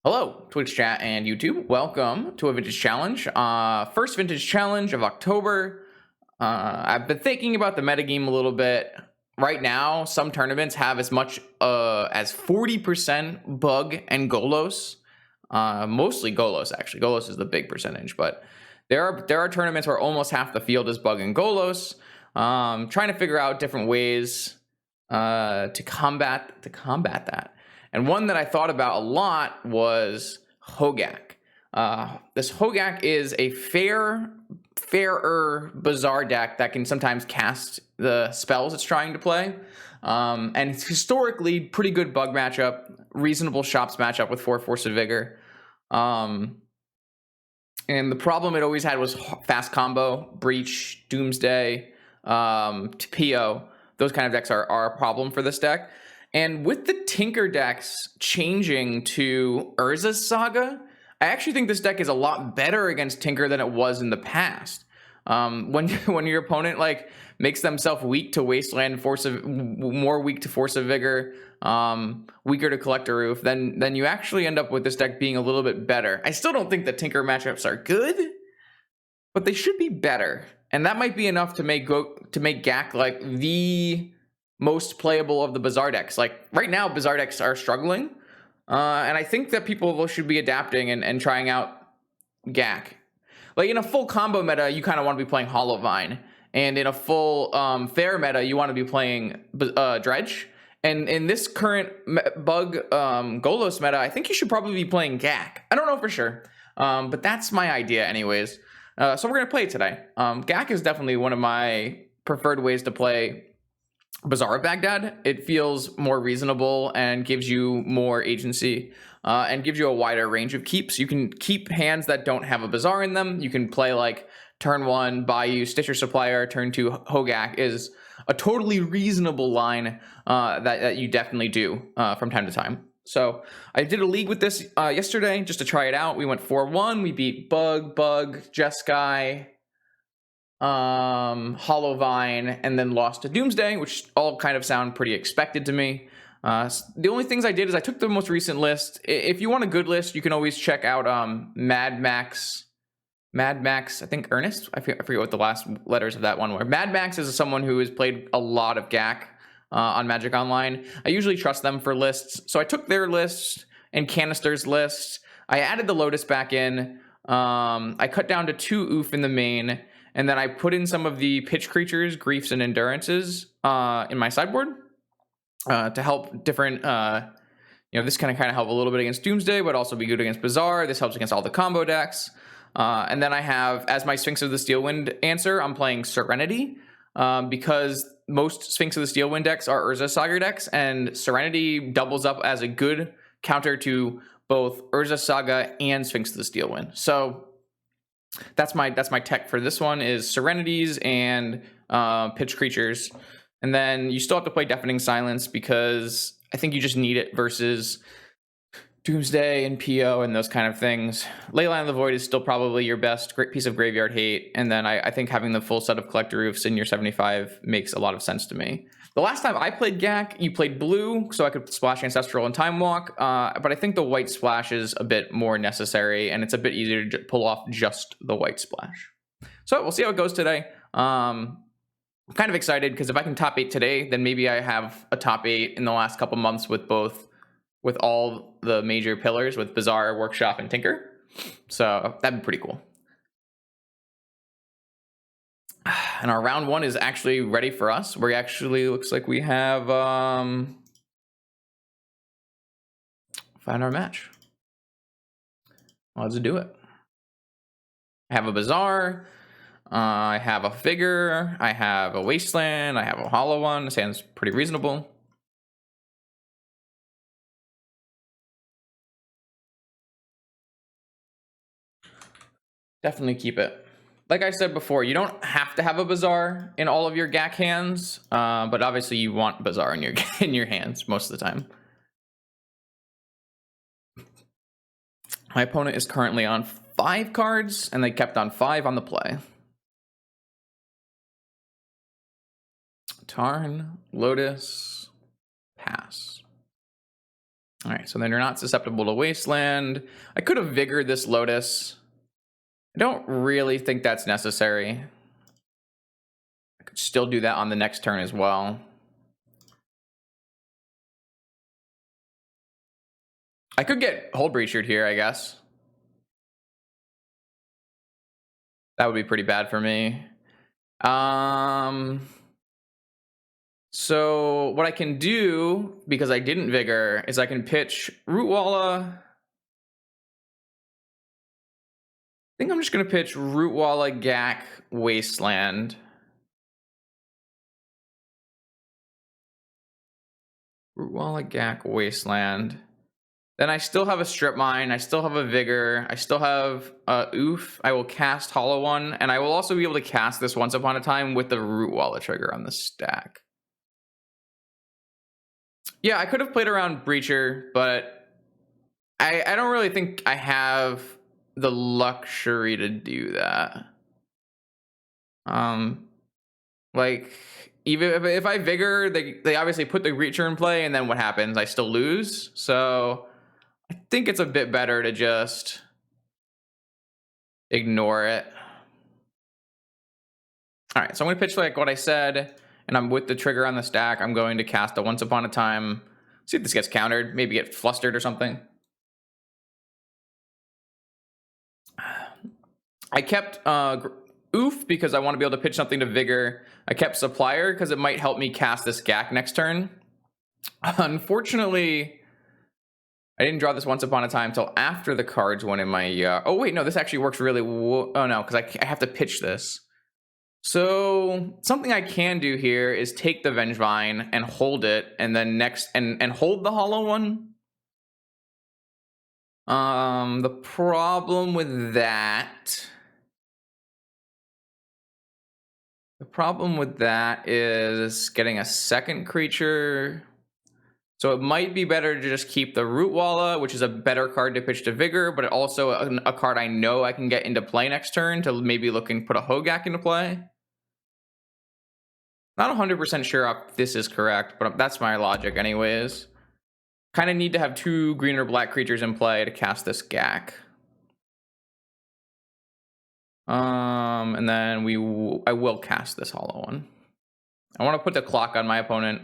Hello, Twitch chat and YouTube. Welcome to a vintage challenge. First vintage challenge of October. I've been thinking about the metagame a little bit. Right now, some tournaments have as much as 40% bug and Golos. Mostly Golos, actually. Golos is the big percentage, but there are tournaments where almost half the field is bug and Golos. Trying to figure out different ways to combat that. And one that I thought about a lot was Gaak. This Gaak is a fairer Bazaar deck that can sometimes cast the spells it's trying to play. And it's historically pretty good bug matchup, reasonable shops matchup with 4 Force of Vigor. And the problem it always had was fast combo, Breach, Doomsday, PO. Those kind of decks are a problem for this deck. And with the Tinker decks changing to Urza's Saga, I actually think this deck is a lot better against Tinker than it was in the past. When your opponent makes themselves weak to Wasteland, more weak to Force of Vigor, weaker to Collector Roof, then you actually end up with this deck being a little bit better. I still don't think the Tinker matchups are good, but they should be better, and that might be enough to make Gaak like the most playable of the Bazaar decks. Like right now, Bazaar decks are struggling, and I think that people should be adapting and trying out Gaak. Like in a full combo meta, you kind of want to be playing Hollowvine, and in a full fair meta, you want to be playing Dredge. And in this current bug Golos meta, I think you should probably be playing Gaak. I don't know for sure, but that's my idea anyways. So we're gonna play it today. Gaak is definitely one of my preferred ways to play Bazaar of Baghdad. It feels more reasonable and gives you more agency and gives you a wider range of keeps. You can keep hands that don't have a Bazaar in them. You can play like turn 1 Bayou Stitcher Supplier, turn 2 Gaak is a totally reasonable line that you definitely do from time to time. So I did a league with this yesterday just to try it out. We went 4-1. We beat Bug, Jeskai, Hollowvine, and then lost to Doomsday, which all kind of sound pretty expected to me. The only things I did is I took the most recent list. If you want a good list, you can always check out Mad Max, I think Ernest. I forget what the last letters of that one were. Mad Max is someone who has played a lot of Gaak on Magic Online. I usually trust them for lists, so I took their list and Canister's list. I added the Lotus back in. I cut down to 2 Oof in the main, and then I put in some of the pitch creatures, Griefs, and Endurances in my sideboard to help different. This kind of help a little bit against Doomsday, but also be good against Bazaar. This helps against all the combo decks. And then I have, as my Sphinx of the Steelwind answer, I'm playing Serenity because most Sphinx of the Steelwind decks are Urza Saga decks, and Serenity doubles up as a good counter to both Urza Saga and Sphinx of the Steelwind. So that's my tech for this one is Serenities and pitch creatures. And then you still have to play Deafening Silence because I think you just need it versus Doomsday and PO and those kind of things. Leyline of the Void is still probably your best great piece of graveyard hate. And then I think having the full set of Collector Roofs in your 75 makes a lot of sense to me. The last time I played Gaak, you played blue, so I could splash Ancestral and Time Walk. But I think the white splash is a bit more necessary, and it's a bit easier to pull off just the white splash. So we'll see how it goes today. I'm kind of excited because if I can top 8 today, then maybe I have a top 8 in the last couple months with all the major pillars with Bazaar, Workshop, and Tinker. So that'd be pretty cool. And our round 1 is actually ready for us. We actually looks like we have found our match. Let's do it. I have a Bazaar. I have a Figure. I have a Wasteland. I have a Hollow one. Sounds pretty reasonable. Definitely keep it. Like I said before, you don't have to have a Bazaar in all of your Gaak hands, but obviously you want Bazaar in your hands most of the time. My opponent is currently on 5 cards, and they kept on 5 on the play. Tarn, Lotus, pass. All right, so then you're not susceptible to Wasteland. I could have Vigored this Lotus. I don't really think that's necessary. I could still do that on the next turn as well. I could get Hold Breachered here, I guess. That would be pretty bad for me. So what I can do, because I didn't Vigor, is I can pitch Rootwalla. I think I'm just going to pitch Rootwalla, Gaak, Wasteland. Rootwalla, Gaak, Wasteland. Then I still have a Strip Mine. I still have a Vigor. I still have Oof. I will cast Hollow One. And I will also be able to cast this Once Upon a Time with the Rootwalla trigger on the stack. Yeah, I could have played around Breacher, but I don't really think I have the luxury to do that. Like, even if I Vigor, they obviously put the Breacher in play, and then what happens? I still lose. So I think it's a bit better to just ignore it. All right, so I'm going to pitch like what I said, and I'm with the trigger on the stack. I'm going to cast a Once Upon a Time. See if this gets countered. Maybe get flustered or something. I kept Oof because I want to be able to pitch something to Vigor. I kept Supplier because it might help me cast this Gaak next turn. Unfortunately, I didn't draw this Once Upon a Time until after the cards went in my... oh, wait, no, this actually works really... oh, no, because I have to pitch this. So something I can do here is take the Vengevine and hold it, and then next... and hold the Hollow One. The problem with that... The problem with that is getting a second creature. So it might be better to just keep the Rootwalla, which is a better card to pitch to Vigor, but also a card I know I can get into play next turn to maybe look and put a Hogak into play. Not 100% sure if this is correct, but that's my logic anyways. Kind of need to have 2 green or black creatures in play to cast this Gaak. And then I will cast this Hollow One. I want to put the clock on my opponent.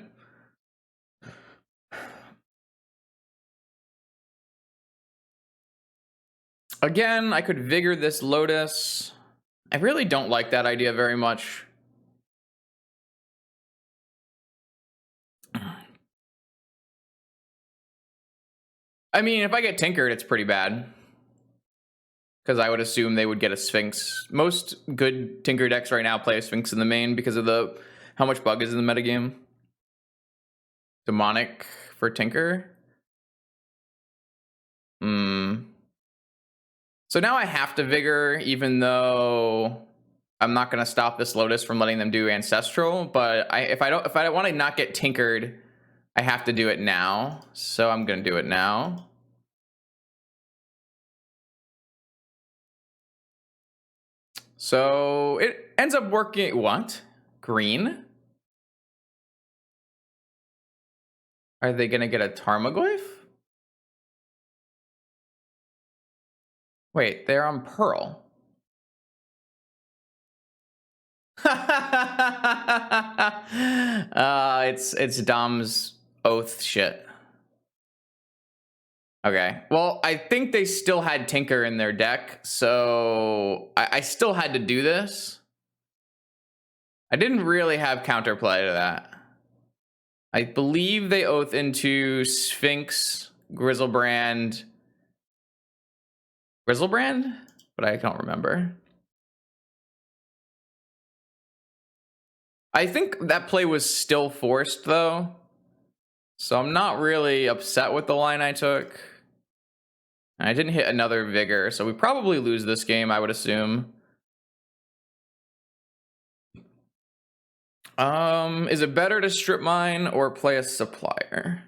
Again, I could Vigor this Lotus. I really don't like that idea very much. I mean, if I get Tinkered, it's pretty bad. Because I would assume they would get a Sphinx. Most good Tinker decks right now play a Sphinx in the main because of how much bug is in the metagame. Demonic for Tinker. So now I have to Vigor, even though I'm not going to stop this Lotus from letting them do Ancestral. But if I want to not get Tinkered, I have to do it now. So I'm going to do it now. So it ends up working. What? Green? Are they going to get a Tarmogoyf? Wait, they're on Pearl. It's Dom's Oath shit. Okay, well, I think they still had Tinker in their deck, so I still had to do this. I didn't really have counterplay to that. I believe they Oath into Sphinx, Grizzlebrand, but I don't remember. I think that play was still forced, though. So I'm not really upset with the line I took. I didn't hit another Vigor, so we probably lose this game, I would assume. Is it better to Strip Mine or play a Supplier?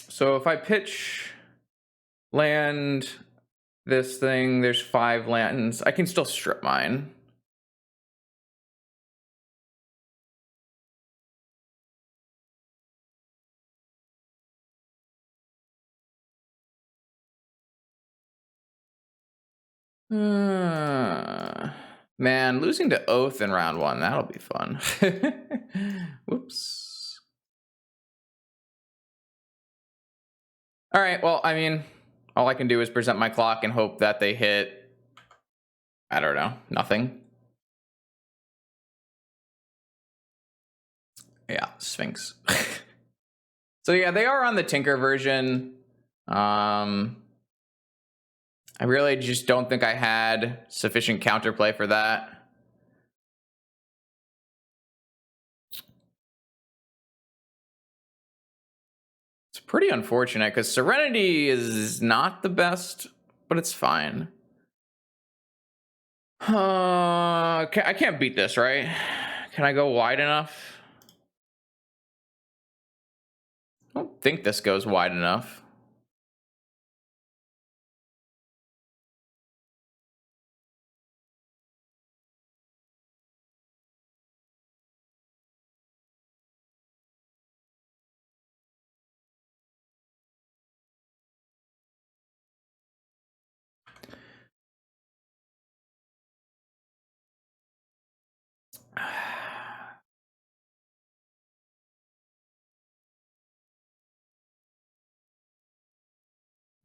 So if I pitch land this thing, there's 5 lands. I can still Strip Mine. Man, losing to Oath in round 1, that'll be fun. Whoops. All right, well, I mean, all I can do is present my clock and hope that they hit, I don't know, nothing. Yeah, Sphinx. So yeah, they are on the Tinker version. I really just don't think I had sufficient counterplay for that. It's pretty unfortunate because Serenity is not the best, but it's fine. I can't beat this, right? Can I go wide enough? I don't think this goes wide enough.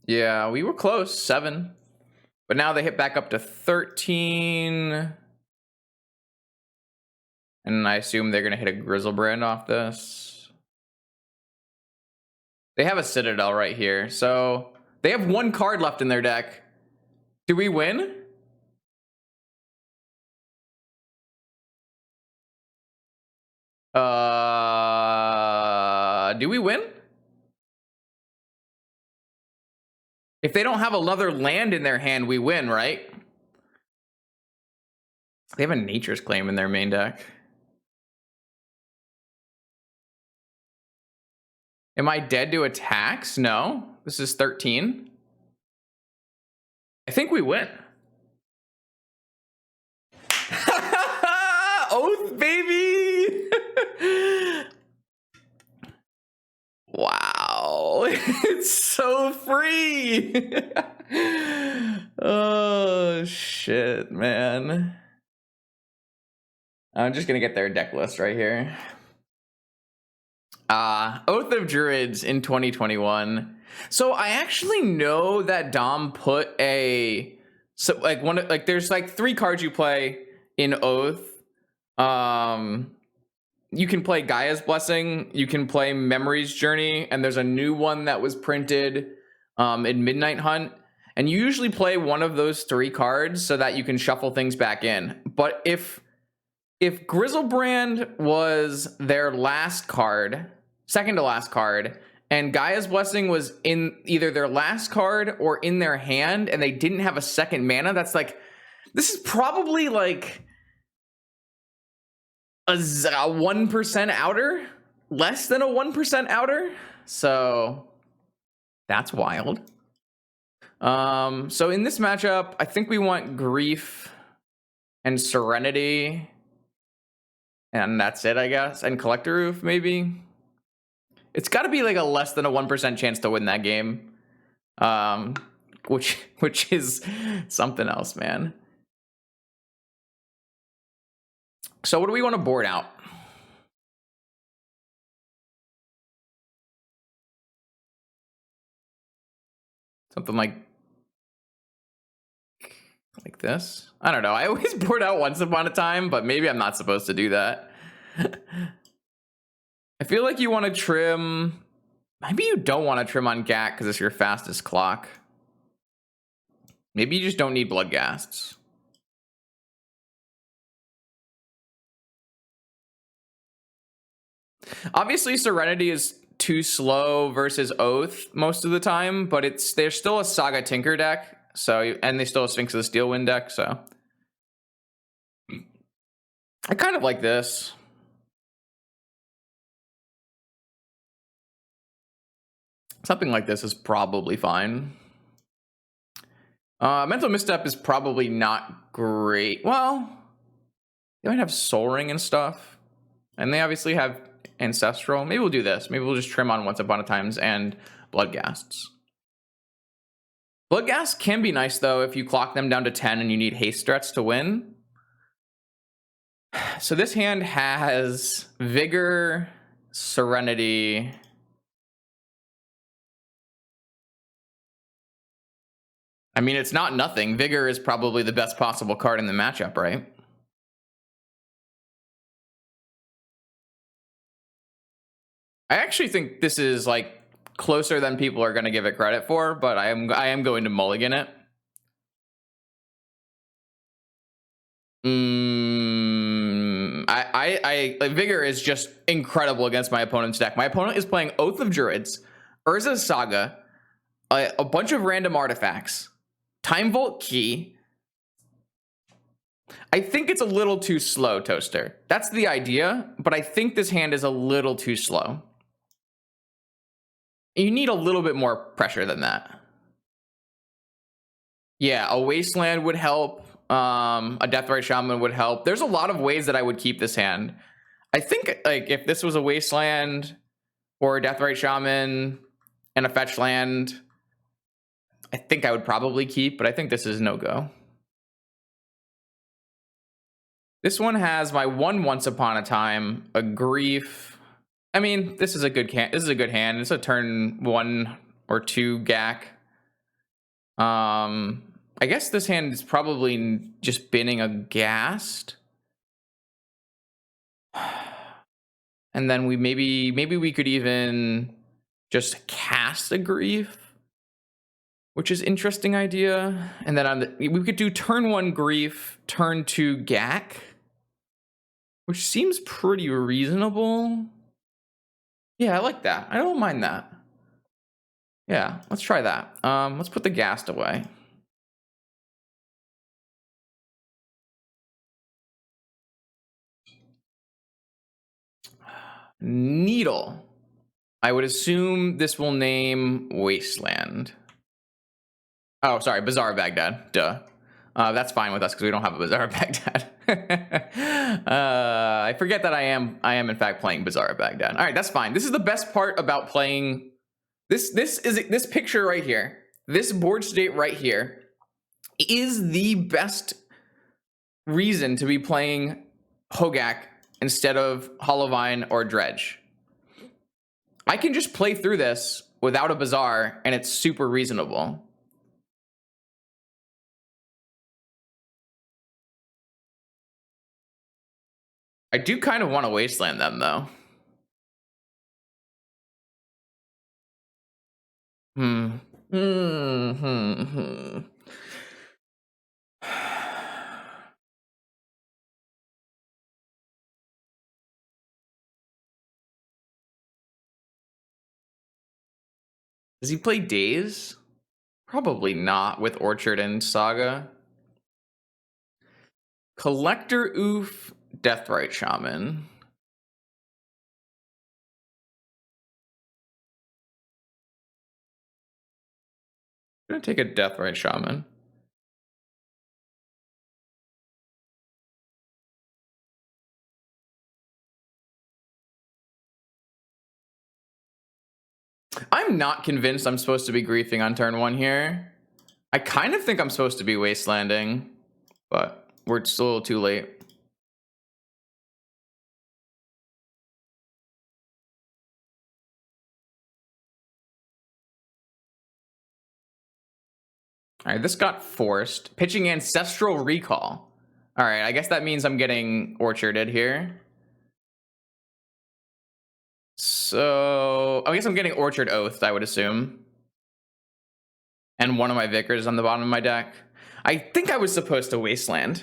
Yeah, we were close, 7. But now they hit back up to 13. And I assume they're going to hit a Grizzlebrand off this. They have a Citadel right here. So they have 1 card left in their deck. Do we win? Do we win? If they don't have another land in their hand, we win, right? They have a Nature's Claim in their main deck. Am I dead to attacks? No. This is 13. I think we win. Oath, baby! Wow. It's so free. Oh, shit, man. I'm just going to get their deck list right here. Oath of Druids in 2021. So I actually know that Dom put a there's like 3 cards you play in Oath. You can play Gaia's Blessing, you can play Memory's Journey, and there's a new one that was printed in Midnight Hunt. And you usually play one of those 3 cards so that you can shuffle things back in. But if Grizzlebrand was their last card, second to last card, and Gaia's Blessing was in either their last card or in their hand, and they didn't have a second mana, that's like, this is probably like a 1% outer, less than a 1% outer. So that's wild. So in this matchup, I think we want Grief and Serenity. And that's it, I guess. And Collector Roof, maybe. It's got to be like a less than a 1% chance to win that game. Which is something else, man. So what do we want to board out? Something like this. I don't know. I always board out once upon a time, but maybe I'm not supposed to do that. I feel like you want to trim. Maybe you don't want to trim on Gaak because it's your fastest clock. Maybe you just don't need Bloodghasts. Obviously, Serenity is too slow versus Oath most of the time, but there's still a Saga Tinker deck, so, and they still have Sphinx of the Steelwind deck, so I kind of like this. Something like this is probably fine. Mental Misstep is probably not great. Well, they might have Soul Ring and stuff, and they obviously have Ancestral. Maybe we'll do this. Maybe we'll just trim on Once Upon a Times and Bloodghasts. Bloodghast can be nice, though, if you clock them down to 10 and you need haste threats to win. So this hand has Vigor, Serenity. I mean, it's not nothing. Vigor is probably the best possible card in the matchup, right? I actually think this is like closer than people are going to give it credit for, but I am going to mulligan it. Vigor is just incredible against my opponent's deck. My opponent is playing Oath of Druids, Urza's Saga, a bunch of random artifacts, Time Vault Key. I think it's a little too slow, Toaster. That's the idea, but I think this hand is a little too slow. You need a little bit more pressure than that. Yeah, a Wasteland would help. A Deathrite Shaman would help. There's a lot of ways that I would keep this hand. I think like if this was a Wasteland or a Deathrite Shaman and a fetch land, I think I would probably keep, but I think this is no-go. This one has my one Once Upon a Time, a Grief. I mean, this is a good hand. This is a good hand. It's a turn 1 or 2 Gaak. I guess this hand is probably just binning a Ghast. And then we maybe we could even just cast a Grief, which is interesting idea. And then we could do turn 1 Grief, turn 2 Gaak, which seems pretty reasonable. Yeah, I like that. I don't mind that. Yeah, let's try that. Let's put the Ghast away. Needle. I would assume this will name Wasteland. Oh, sorry, Bazaar of Baghdad. Duh. That's fine with us because we don't have a Bazaar of Baghdad. I forget that I am in fact playing Bazaar of Baghdad. All right, that's fine. This is the best part about playing. This picture right here. This board state right here is the best reason to be playing Hogak instead of Hollowvine or Dredge. I can just play through this without a Bazaar, and it's super reasonable. I do kind of want to Wasteland them, though. Does he play Daze? Probably not with Orchard and Saga. Collector Oof, Deathrite Shaman. I'm gonna take a Deathrite Shaman. I'm not convinced I'm supposed to be griefing on turn 1 here. I kind of think I'm supposed to be Wastelanding, but we're still a little too late. All right, this got forced. Pitching Ancestral Recall. All right, I guess that means I'm getting Orcharded here. So I guess I'm getting Orchard Oathed, I would assume. And one of my Vicars on the bottom of my deck. I think I was supposed to Wasteland.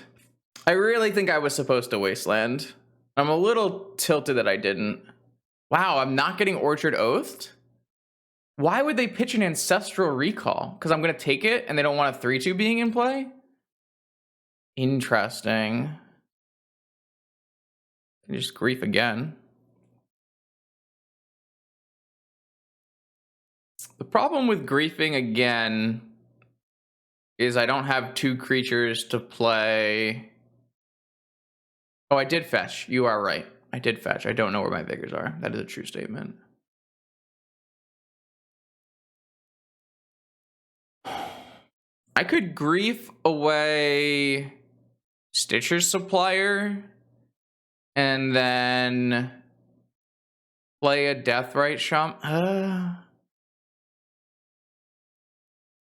I really think I was supposed to Wasteland. I'm a little tilted that I didn't. Wow, I'm not getting Orchard Oathed? Why would they pitch an Ancestral Recall? Because I'm going to take it and they don't want a 3-2 being in play? Interesting. Just grief again. The problem with griefing again is I don't have 2 creatures to play. Oh, I did fetch. You are right. I did fetch. I don't know where my Vigors are. That is a true statement. I could grief away Stitcher's Supplier and then play a Deathrite Shaman.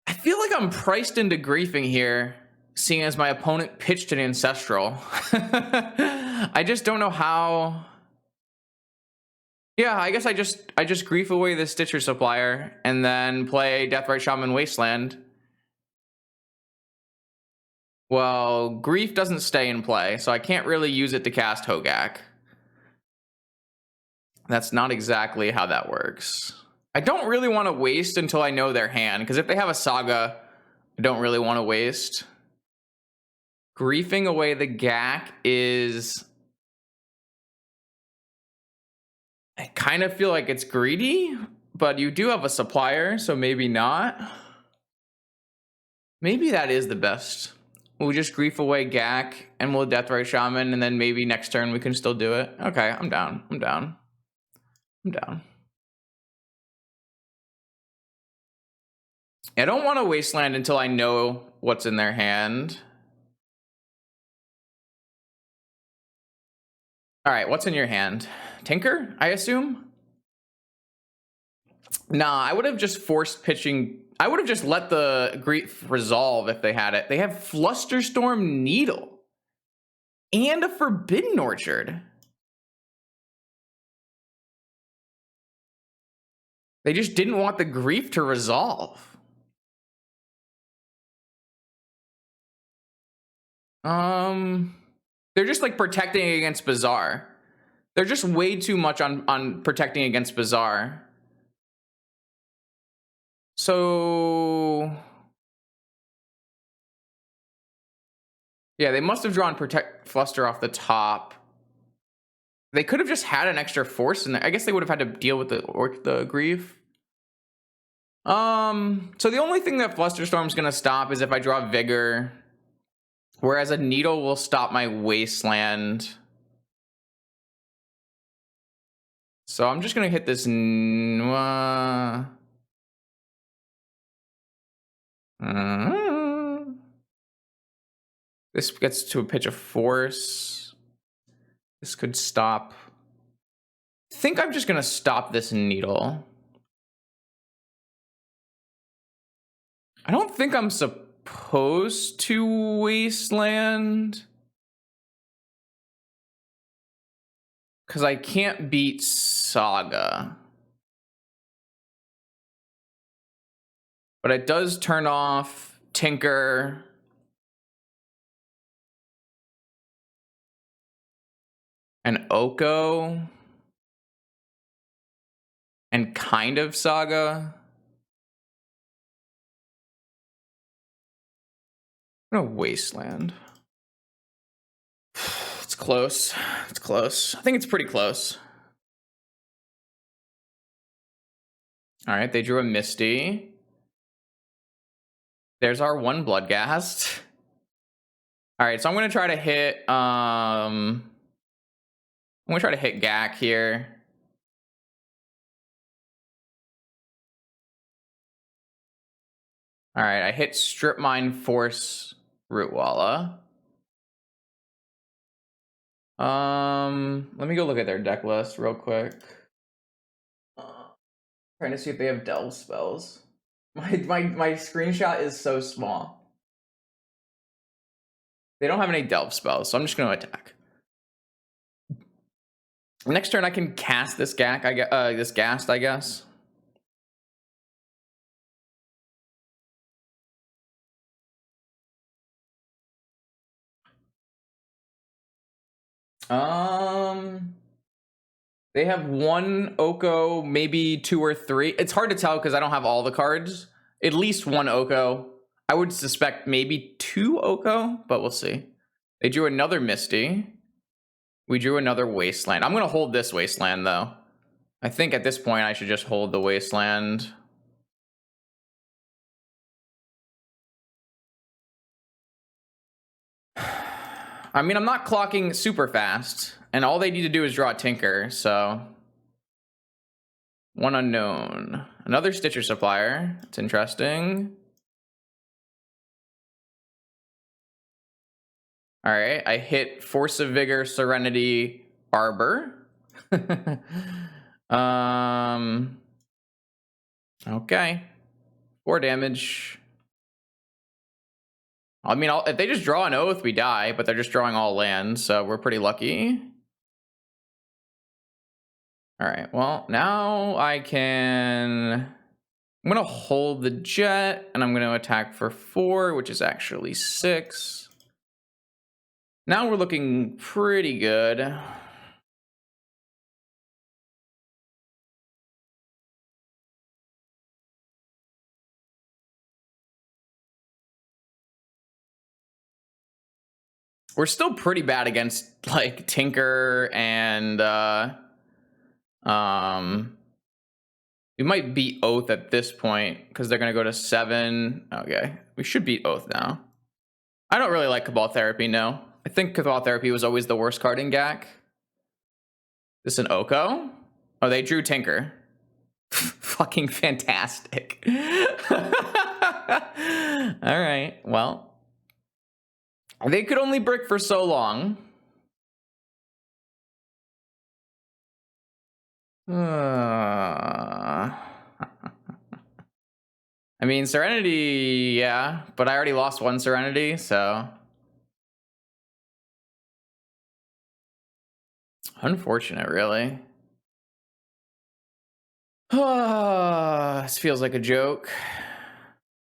I feel like I'm priced into griefing here, seeing as my opponent pitched an Ancestral. I just don't know how. Yeah, I guess I just grief away the Stitcher Supplier and then play Deathrite Shaman Wasteland. Well, grief doesn't stay in play, so I can't really use it to cast Hogak. That's not exactly how that works. I don't really want to waste until I know their hand, because if they have a Saga, I don't really want to waste. Griefing away the Gaak is... I kind of feel like it's greedy, but you do have a supplier, so maybe not. Maybe that is the best. We'll just grief away Gaak, and we'll Deathrite Shaman, and then maybe next turn we can still do it. Okay, I'm down. I'm down. I'm down. I don't want to Wasteland until I know what's in their hand. All right, what's in your hand? Tinker, I assume? Nah, I would have just forced pitching. I would have just let the grief resolve if they had it. They have Flusterstorm Needle and a Forbidden Orchard. They just didn't want the grief to resolve. They're just like protecting against Bazaar. They're just way too much on protecting against Bazaar. So yeah, they must have drawn Protect Fluster off the top. They could have just had an extra force in there. I guess they would have had to deal with the grief. So the only thing that Flusterstorm's gonna stop is if I draw Vigor, whereas a Needle will stop my Wasteland. So I'm just gonna hit this. This gets to a pitch of force. This could stop. I think I'm just gonna stop this Needle. I don't think I'm supposed to Wasteland, because I can't beat Saga. But it does turn off Tinker. And Oko. And kind of Saga. I'm gonna Wasteland. It's close. It's close. I think it's pretty close. All right, they drew a Misty. There's our one Bloodghast. All right, so I'm gonna try to hit. I'm gonna try to hit Gaak here. All right, I hit Strip Mine, Force, Rootwalla. Let me go look at their deck list real quick. Trying to see if they have Delve spells. My screenshot is so small. They don't have any Delve spells, so I'm just gonna attack. Next turn I can cast this Gaak, this Ghast, I guess. They have one Oko, maybe two or three. It's hard to tell because I don't have all the cards. At least one Oko. I would suspect maybe two Oko, but we'll see. They drew another Misty. We drew another Wasteland. I'm going to hold this Wasteland, though. I think at this point I should just hold the Wasteland. I mean, I'm not clocking super fast, and all they need to do is draw a Tinker, so... One unknown. Another Stitcher Supplier. That's interesting. All right, I hit Force of Vigor, Serenity, Arbor. Okay. 4 damage. I mean, if they just draw an Oath, we die, but they're just drawing all lands, so we're pretty lucky. All right, well, now I can... I'm going to hold the jet, and I'm going to attack for 4, which is actually 6. Now we're looking pretty good. We're still pretty bad against, like, Tinker and, we might beat Oath at this point, because they're going to go to 7. Okay, we should beat Oath now. I don't really like Cabal Therapy, no. I think Cabal Therapy was always the worst card in Gaak. This is an Oko? Oh, they drew Tinker. Fucking fantastic. Alright, well. They could only brick for so long. I mean, Serenity, yeah, but I already lost 1 Serenity, so... Unfortunate, really. This feels like a joke.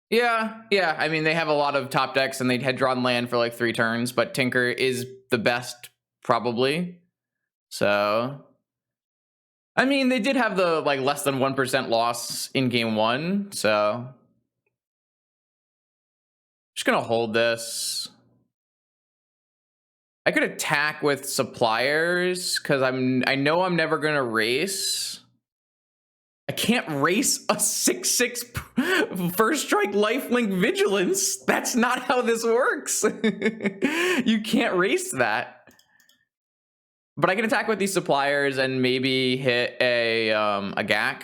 Yeah, I mean, they have a lot of top decks, and they had drawn land for like 3 turns, but Tinker is the best, probably. So... I mean, they did have the, like, less than 1% loss in game 1, so... Just gonna hold this. I could attack with Suppliers, because I know I'm never gonna race. I can't race a 6/6 first strike lifelink vigilance. That's not how this works. You can't race that. But I can attack with these Suppliers and maybe hit a Gaak.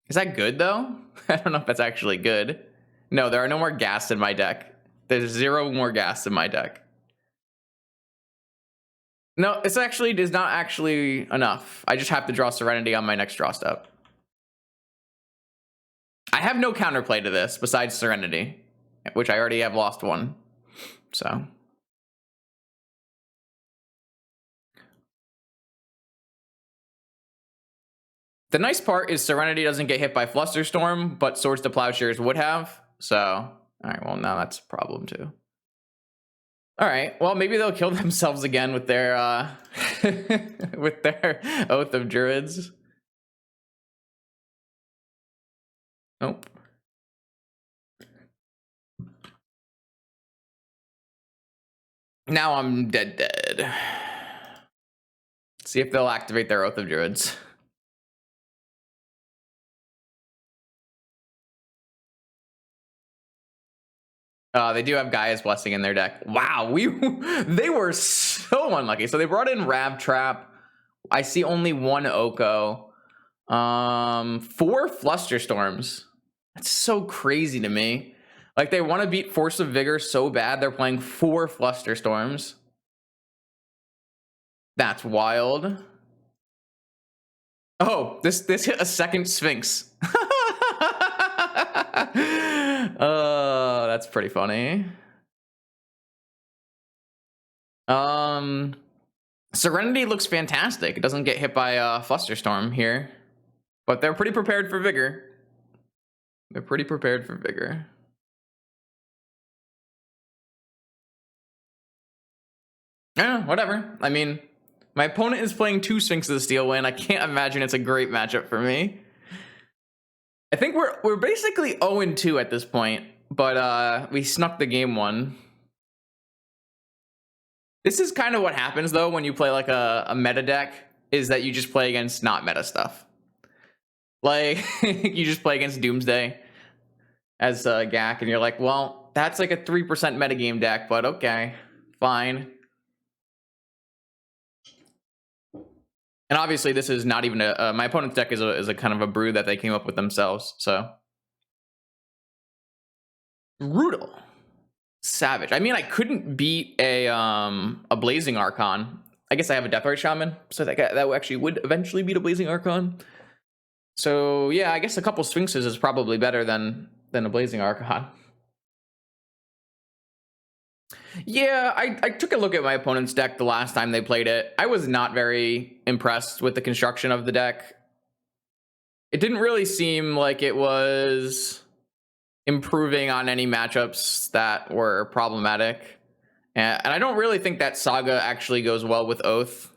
Is that good though? I don't know if that's actually good. No, there are no more gas in my deck. There's 0 more gas in my deck. No, it's actually is not actually enough. I just have to draw Serenity on my next draw step. I have no counterplay to this besides Serenity, which I already have lost 1. So. The nice part is Serenity doesn't get hit by Flusterstorm, but Swords to Plowshares would have. So, all right, well, now that's a problem too. All right, well, maybe they'll kill themselves again with their with their Oath of Druids. Nope. Now I'm dead. See if they'll activate their Oath of Druids. They do have Gaia's Blessing in their deck. Wow, they were so unlucky. So they brought in Rav Trap. I see only 1 Oko. 4 Flusterstorms. That's so crazy to me. Like, they want to beat Force of Vigor so bad, they're playing 4 Flusterstorms. That's wild. Oh, this hit a second Sphinx. That's pretty funny. Serenity looks fantastic. It doesn't get hit by Flusterstorm here. But they're pretty prepared for Vigor. They're pretty prepared for Vigor. Yeah, whatever. I mean, my opponent is playing 2 Sphinx of the Steel Wind. I can't imagine it's a great matchup for me. I think we're basically 0-2 at this point, but we snuck the game 1. This is kind of what happens though when you play like a meta deck, is that you just play against not meta stuff. Like, you just play against Doomsday as Gaak, and you're like, well, that's like a 3% metagame deck, but okay, fine. And obviously, this is not even my opponent's deck is a kind of a brew that they came up with themselves. So brutal. savage. I mean, I couldn't beat a Blazing Archon. I guess I have a Deathrite Shaman, so that actually would eventually beat a Blazing Archon. So yeah, I guess a couple Sphinxes is probably better than a Blazing Archon. Yeah, I took a look at my opponent's deck the last time they played it. I was not very impressed with the construction of the deck. It didn't really seem like it was improving on any matchups that were problematic. And I don't really think that Saga actually goes well with Oath.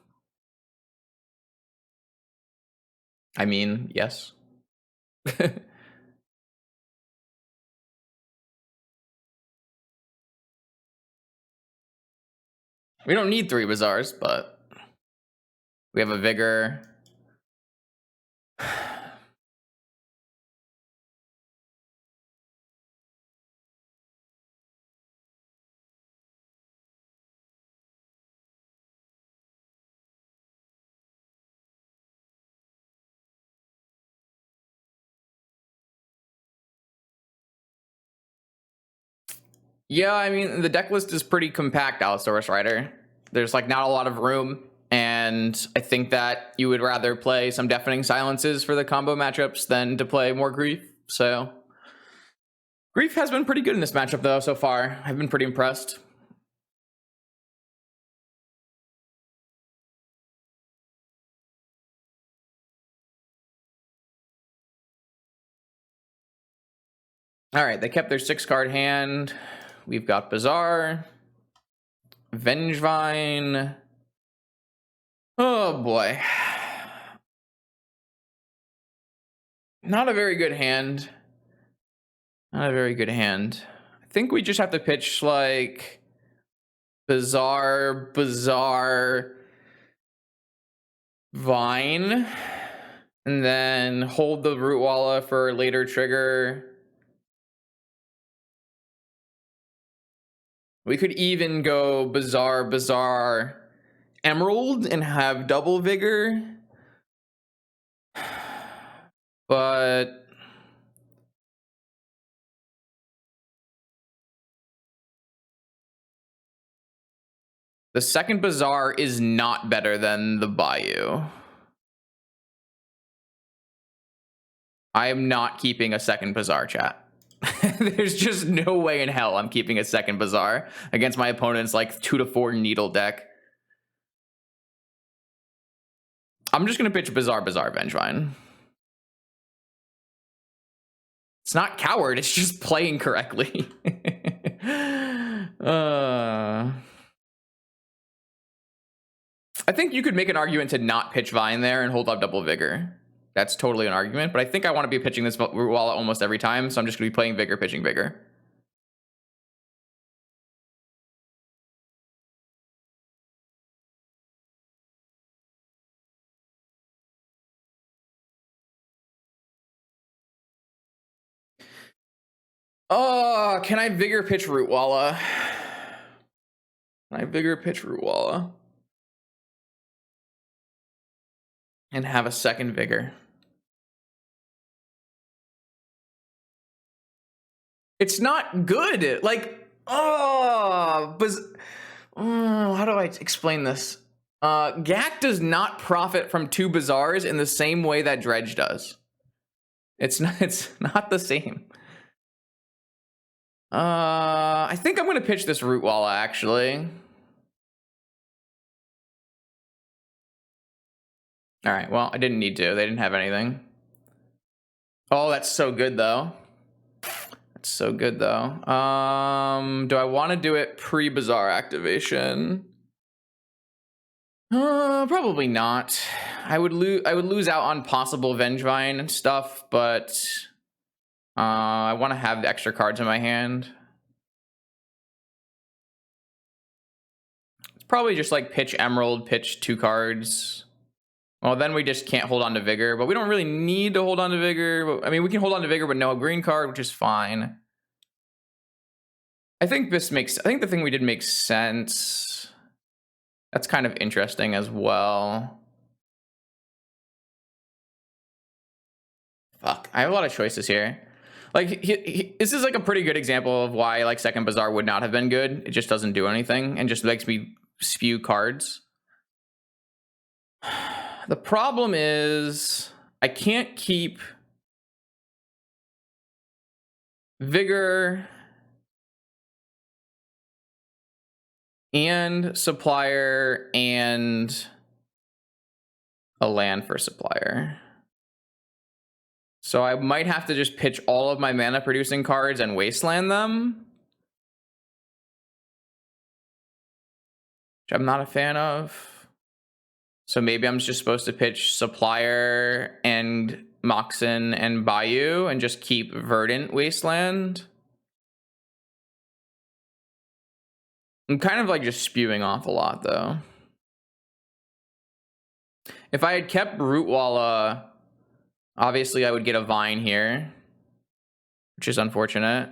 I mean, yes. We don't need 3 Bazaars, but we have a Vigor. Yeah, I mean, the deck list is pretty compact, Allosaurus Rider. There's like not a lot of room, and I think that you would rather play some Deafening Silences for the combo matchups than to play more Grief. So Grief has been pretty good in this matchup though so far. I've been pretty impressed. All right, they kept their 6-card hand. We've got Bazaar, Vengevine. Oh boy. Not a very good hand. Not a very good hand. I think we just have to pitch like Bazaar, Vine, and then hold the Root Walla for later trigger. We could even go Bazaar, Emerald and have double Vigor. But the second Bazaar is not better than the Bayou. I am not keeping a second Bazaar, chat. There's just no way in hell I'm keeping a second Bazaar against my opponent's like 2 to 4 needle deck. I'm just gonna pitch Bazaar, Vengevine. It's not coward, it's just playing correctly. I think you could make an argument to not pitch Vine there and hold up double Vigor. That's totally an argument, but I think I want to be pitching this Wallet almost every time, so I'm just going to be playing Vigor, pitching Vigor. Oh, can I Vigor pitch Root Walla? Can I Vigor pitch Root Walla? And have a second Vigor. It's not good. Like, how do I explain this? Gaak does not profit from 2 Bazaars in the same way that Dredge does. It's not the same. I think I'm gonna pitch this Root Walla actually. All right, well, I didn't need to. They didn't have anything. Oh, that's so good though. That's so good though. Do I want to do it pre-Bazaar activation? Probably not. I would lose out on possible Vengevine and stuff, but I want to have the extra cards in my hand. It's probably just like pitch Emerald, pitch 2 cards. Well, then we just can't hold on to Vigor, but we don't really need to hold on to Vigor. I mean, we can hold on to Vigor, but no green card, which is fine. I think the thing we did makes sense. That's kind of interesting as well. Fuck, I have a lot of choices here. Like this is like a pretty good example of why like second Bazaar would not have been good. It just doesn't do anything and just makes me spew cards. The problem is I can't keep Vigor and Supplier and a land for Supplier. So I might have to just pitch all of my mana producing cards and wasteland them, which I'm not a fan of. So maybe I'm just supposed to pitch Supplier and Moxen and Bayou and just keep Verdant Wasteland. I'm kind of like just spewing off a lot though. If I had kept Rootwalla, obviously I would get a Vine here, which is unfortunate.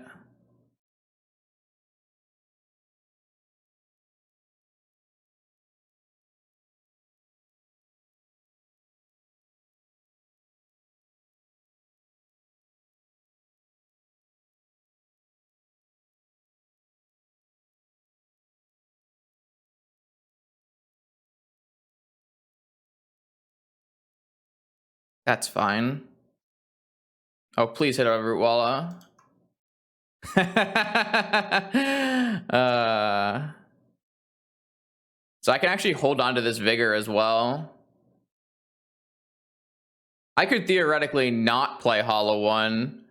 That's fine. Oh, please hit a Rootwalla. So I can actually hold on to this Vigor as well. I could theoretically not play Hollow One.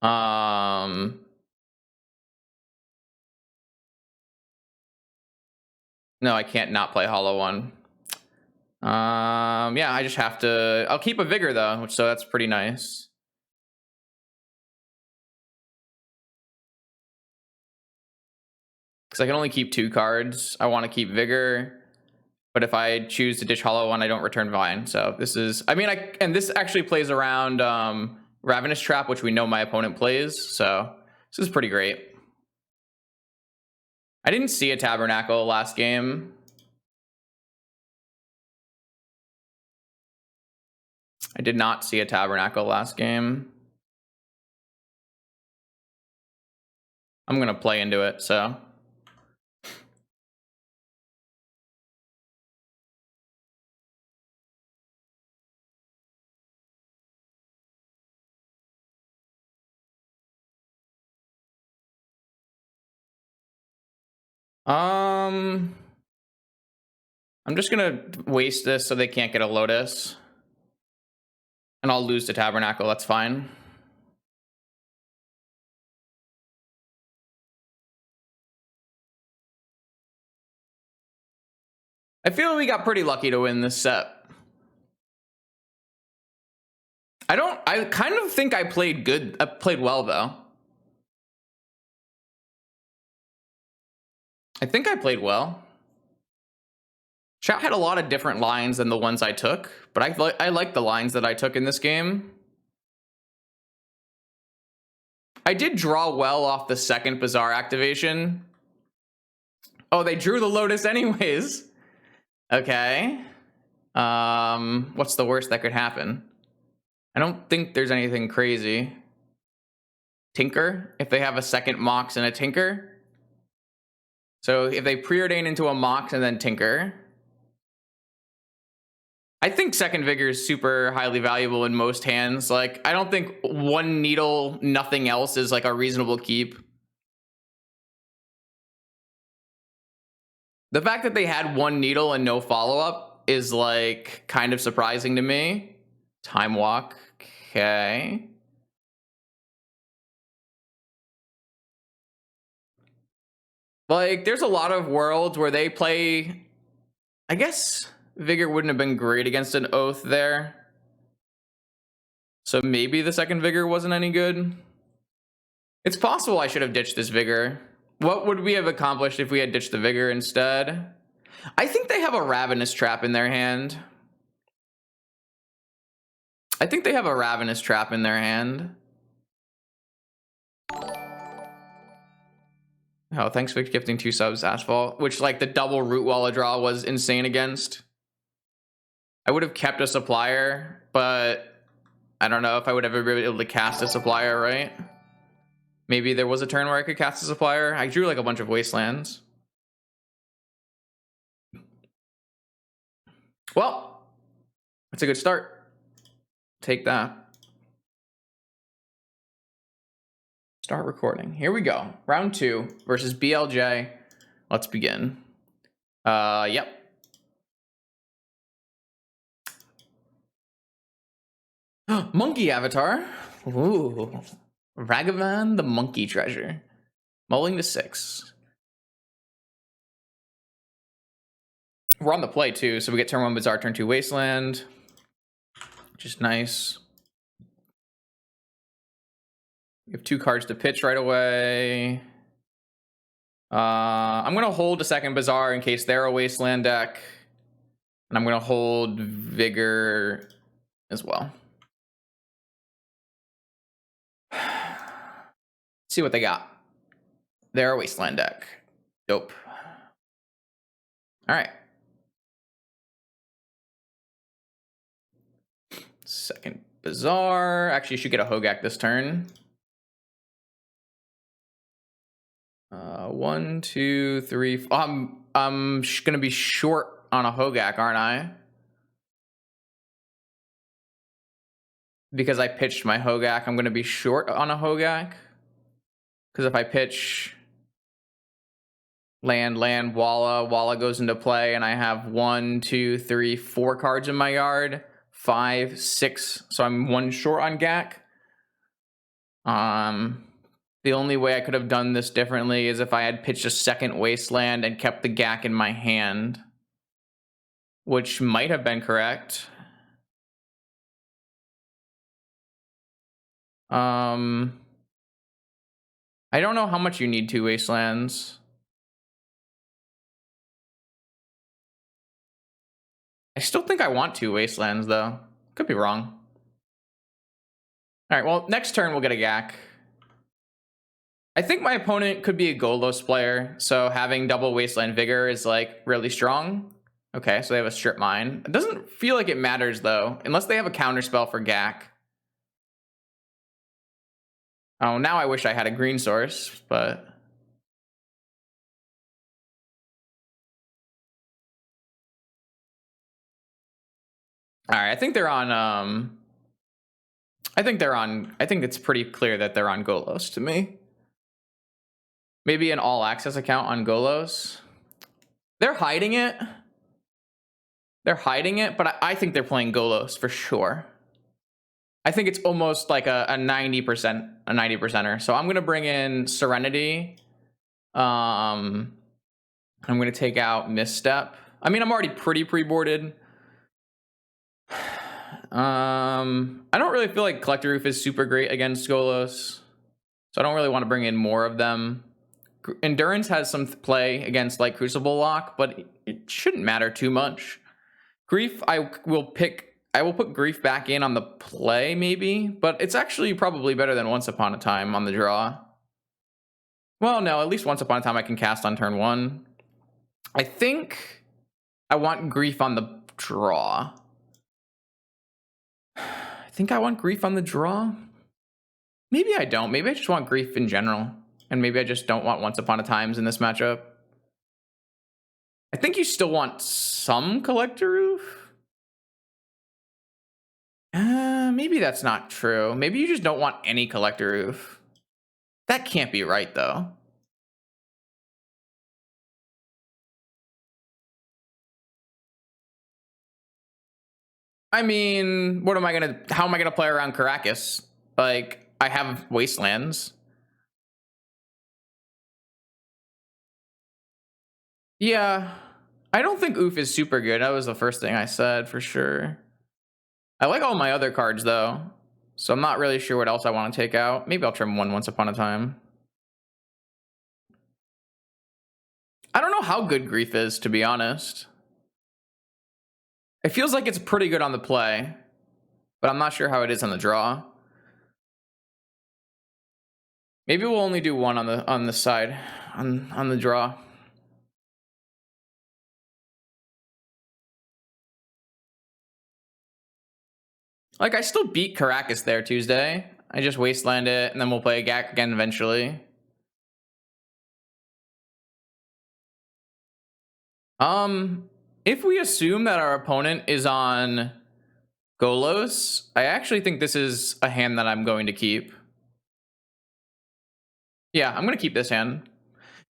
No, I can't not play Hollow One. Yeah, I just have to. I'll keep a Vigor though, so that's pretty nice. Because I can only keep 2 cards. I want to keep Vigor, but if I choose to ditch Hollow One, I don't return Vine. So this is, I mean, and this actually plays around Ravenous Trap, which we know my opponent plays. So this is pretty great. I didn't see a Tabernacle last game. I did not see a Tabernacle last game. I'm going to play into it, so. I'm just going to waste this so they can't get a Lotus. And I'll lose to Tabernacle, that's fine. I feel we got pretty lucky to win this set. I kind of think I played good. I played well, though. I think I played well. Chat had a lot of different lines than the ones I took, but I like the lines that I took in this game. I did draw well off the second Bazaar activation. Oh, they drew the Lotus anyways. Okay. What's the worst that could happen? I don't think there's anything crazy. Tinker, if they have a second Mox and a Tinker. So if they preordain into a Mox and then Tinker. I think second Vigor is super highly valuable in most hands. Like, I don't think one needle, nothing else is like a reasonable keep. The fact that they had one needle and no follow-up is like kind of surprising to me. Time Walk, okay. Like, there's a lot of worlds where they play, I guess Vigor wouldn't have been great against an Oath there. So maybe the second Vigor wasn't any good. It's possible I should have ditched this Vigor. What would we have accomplished if we had ditched the Vigor instead? I think they have a Ravenous Trap in their hand. Oh, thanks for gifting 2 subs, Asphalt. Which, like, the double Rootwalla draw was insane against. I would have kept a Supplier, but I don't know if I would ever be able to cast a Supplier, right? Maybe there was a turn where I could cast a Supplier. I drew like a bunch of Wastelands. Well, that's a good start. Take that. Start recording. Here we go. Round 2 versus BLJ. Let's begin. Yep. Monkey avatar. Ooh. Ragavan the monkey treasure. Mulling to 6. We're on the play too, so we get turn 1 Bazaar, turn 2 Wasteland. Which is nice. We have 2 cards to pitch right away. I'm gonna hold a second Bazaar in case they're a Wasteland deck. And I'm gonna hold Vigor as well. See what they got. They're a Wasteland deck. Dope. Alright. Second Bazaar. Actually, you should get a Hogak this turn. 1, 2, 3. I'm gonna be short on a Hogak, aren't I? Because I pitched my Hogak, I'm gonna be short on a Hogak. Because if I pitch land, Walla goes into play, and I have 1, 2, 3, 4 cards in my yard. 5, 6. So I'm 1 short on Gaak. The only way I could have done this differently is if I had pitched a second Wasteland and kept the Gaak in my hand, which might have been correct. I don't know how much you need 2 Wastelands. I still think I want 2 Wastelands, though. Could be wrong. All right, well, next turn we'll get a Gaak. I think my opponent could be a Golos player, so having double Wasteland Vigor is, like, really strong. Okay, so they have a Strip Mine. It doesn't feel like it matters, though, unless they have a counterspell for Gaak. Oh, now I wish I had a green source, but... Alright, I think they're on, I think it's pretty clear that they're on Golos to me. Maybe an all-access account on Golos. They're hiding it. They're hiding it, but I think they're playing Golos for sure. I think it's almost like a 90%, a 90%er. So I'm going to bring in Serenity. I'm going to take out Misstep. I mean, I'm already pretty pre-boarded. I don't really feel like Collector Roof is super great against Golos. So I don't really want to bring in more of them. Endurance has some play against like Crucible Lock, but it shouldn't matter too much. Grief, I will put Grief back in on the play maybe, but it's actually probably better than Once Upon a Time on the draw. Well, no, at least Once Upon a Time I can cast on turn 1. I think I want Grief on the draw. I think I want Grief on the draw. Maybe I don't. Maybe I just want Grief in general. And maybe I just don't want Once Upon a Times in this matchup. I think you still want some Collector Roof. Maybe that's not true. Maybe you just don't want any Collector Roof. That can't be right, though. I mean, how am I gonna play around Caracas? Like, I have Wastelands. Yeah, I don't think Oof is super good. That was the first thing I said, for sure. I like all my other cards, though. So I'm not really sure what else I want to take out. Maybe I'll trim one Once Upon a Time. I don't know how good Grief is, to be honest. It feels like it's pretty good on the play, but I'm not sure how it is on the draw. Maybe we'll only do one on the side, on the draw. Like, I still beat Caracas there Tuesday. I just wasteland it, and then we'll play a Gaak again eventually. If we assume that our opponent is on Golos, I actually think this is a hand that I'm going to keep. Yeah, I'm going to keep this hand.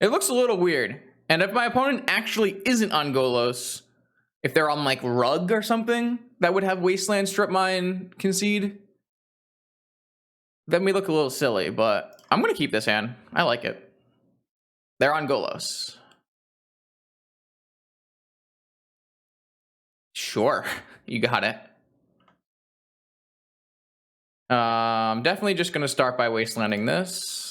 It looks a little weird. And if my opponent actually isn't on Golos, if they're on like Rug or something that would have Wasteland, Strip Mine, Concede, then we look a little silly. But I'm going to keep this hand. I like it. They're on Golos. Sure, you got it. I'm definitely just going to start by Wastelanding this.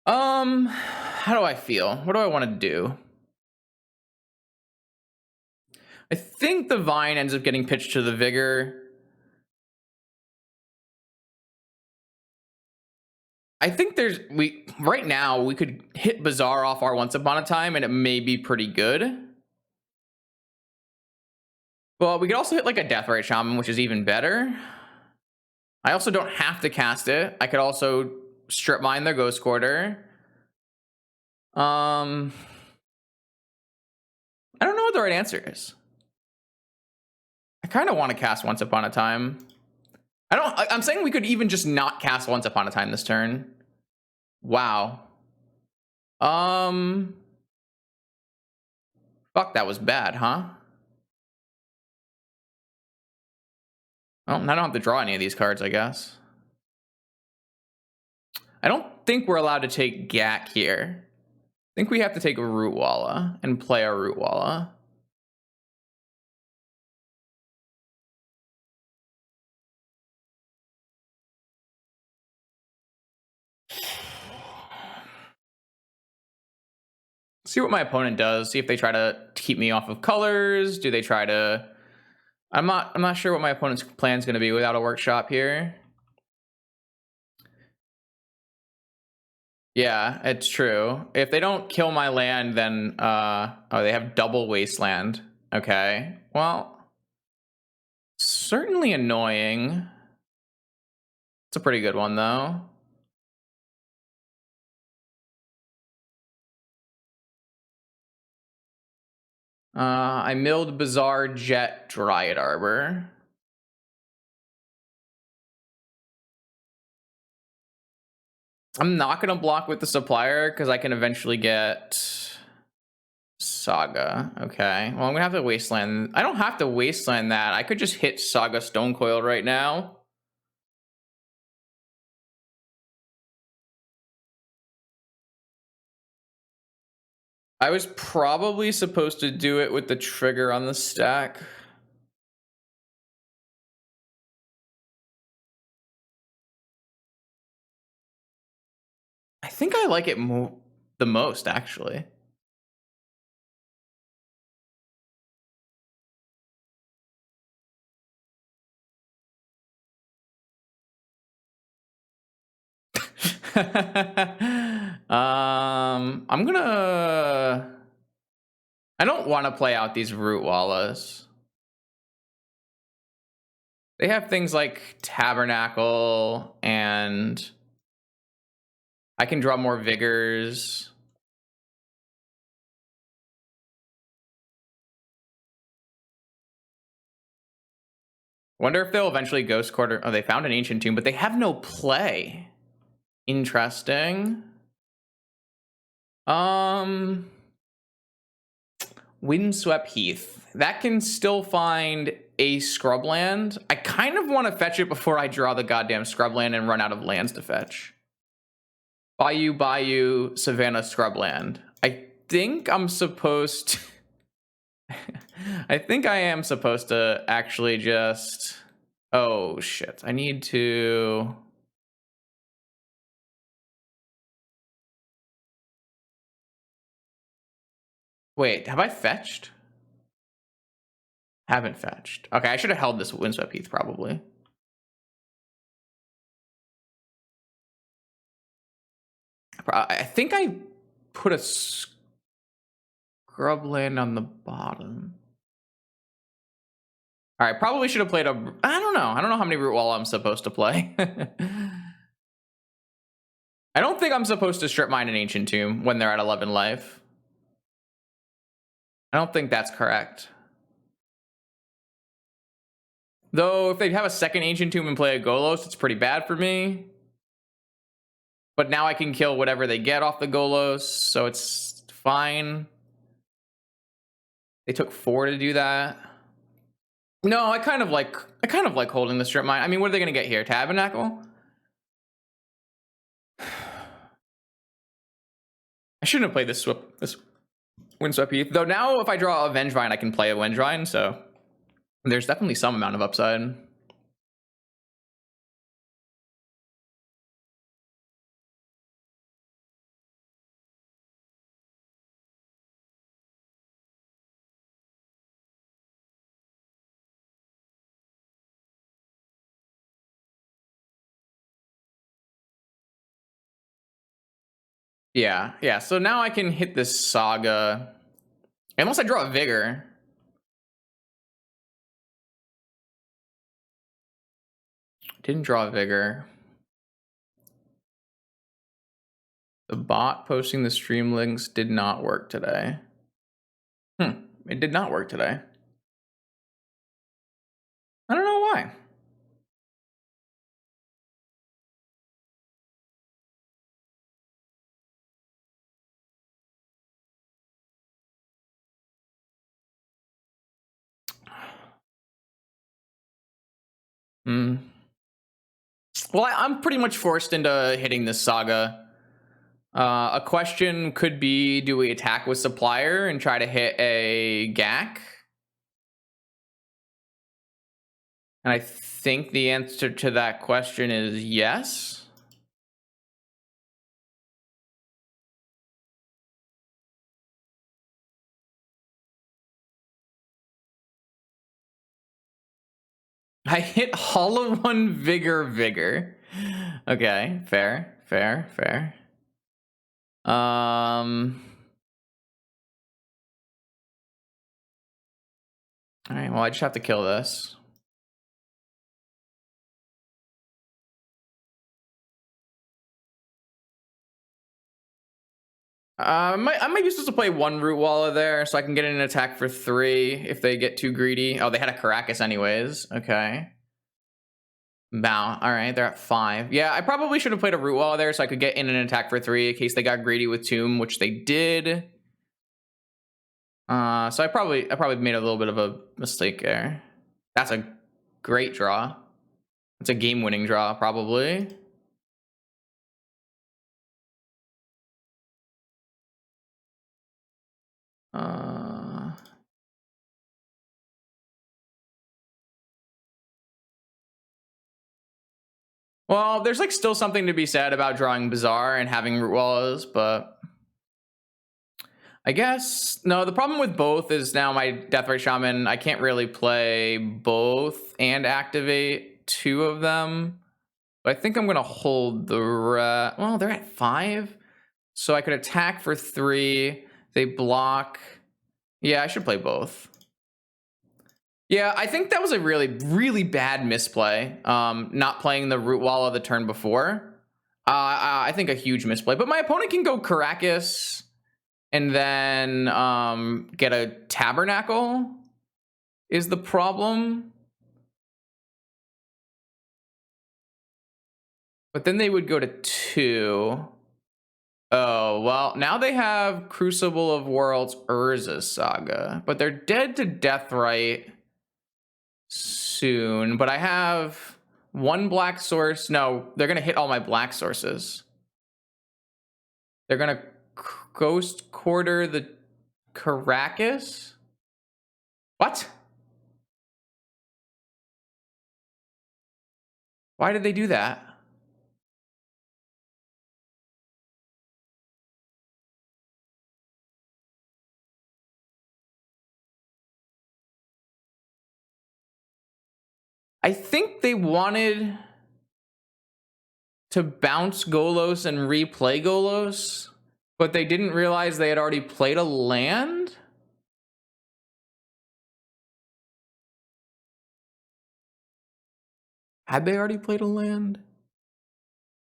How do I feel? What do I want to do? I think the Vine ends up getting pitched to the Vigor. I think right now we could hit Bazaar off our Once Upon a Time and it may be pretty good. But we could also hit like a Deathrite Shaman, which is even better. I also don't have to cast it. I could also Strip Mine their Ghost Quarter. I don't know what the right answer is. I kind of want to cast Once Upon a Time. I'm saying we could even just not cast Once Upon a Time this turn. Wow. Fuck, that was bad, huh? Well, I don't have to draw any of these cards, I guess. I don't think we're allowed to take Gaak here. I think we have to take a Rootwalla and play our Rootwalla. See what my opponent does. See if they try to keep me off of colors. Do they try to... I'm not sure what my opponent's plan is going to be without a workshop here. Yeah, it's true. If they don't kill my land, then oh, they have double wasteland. Okay. Well, certainly annoying. It's a pretty good one though. I milled Bazaar, Jet, Dryad Arbor. I'm not going to block with the supplier because I can eventually get Saga. Okay. Well, I'm going to have to wasteland. I don't have to wasteland that. I could just hit Saga Stonecoil right now. I was probably supposed to do it with the trigger on the stack. I think I like it the most, actually. I'm gonna... I don't want to play out these Rootwallas. They have things like Tabernacle, and I can draw more Vigors. Wonder if they'll eventually Ghost Quarter. Oh, they found an Ancient Tomb, but they have no play. Interesting. Windswept Heath. That can still find a Scrubland. I kind of want to fetch it before I draw the goddamn Scrubland and run out of lands to fetch. Bayou, Savannah, Scrubland. I think I'm supposed to... I think I am supposed to actually just... Oh, shit. I need to... Wait, have I fetched? Haven't fetched. Okay, I should have held this Windswept Heath, probably. I think I put a scrubland on the bottom. All right, probably should have played a... I don't know. I don't know how many root wall I'm supposed to play. I don't think I'm supposed to strip mine an Ancient Tomb when they're at 11 life. I don't think that's correct. Though, if they have a second Ancient Tomb and play a Golos, it's pretty bad for me. But now I can kill whatever they get off the Golos, so it's fine. They took 4 to do that. No, I kind of like holding the strip mine. I mean, what are they gonna get here? Tabernacle? I shouldn't have played this Windswept Heath. Though now if I draw a Vengevine, I can play a Vengevine, so there's definitely some amount of upside. Yeah. So now I can hit this Saga. Unless I draw a Vigor. Didn't draw a Vigor. The bot posting the stream links did not work today. It did not work today. I don't know why. Well, I'm pretty much forced into hitting this Saga. A question could be, do we attack with Supplier and try to hit a Gaak? And I think the answer to that question is yes. I hit Hollow One Vigor. Okay, fair. All right, well, I just have to kill this. I might be supposed to play 1 Root Walla there so I can get an attack for 3 if they get too greedy. Oh, they had a Caracas anyways. Okay. Bow. All right, they're at 5. Yeah, I probably should have played a Root Walla there so I could get in an attack for 3 in case they got greedy with Tomb, which they did. So I probably made a little bit of a mistake there. That's a great draw. It's a game-winning draw, probably. Well, there's like still something to be said about drawing Bazaar and having Root Wallas, but I guess no. The problem with both is now my Deathrite Shaman, I can't really play both and activate 2 of them. But I think I'm gonna hold the well, they're at 5, so I could attack for 3. They block. Yeah, I should play both. Yeah, I think that was a really bad misplay. Not playing the Root Wall of the turn before. I think a huge misplay. But my opponent can go Caracas and then get a Tabernacle is the problem. But then they would go to 2. Oh, well, now they have Crucible of Worlds Urza Saga. But they're dead to Deathrite soon. But I have 1 black source. No, they're going to hit all my black sources. They're going to Ghost Quarter the Caracas? What? Why did they do that? I think they wanted to bounce Golos and replay Golos, but they didn't realize they had already played a land? Had they already played a land?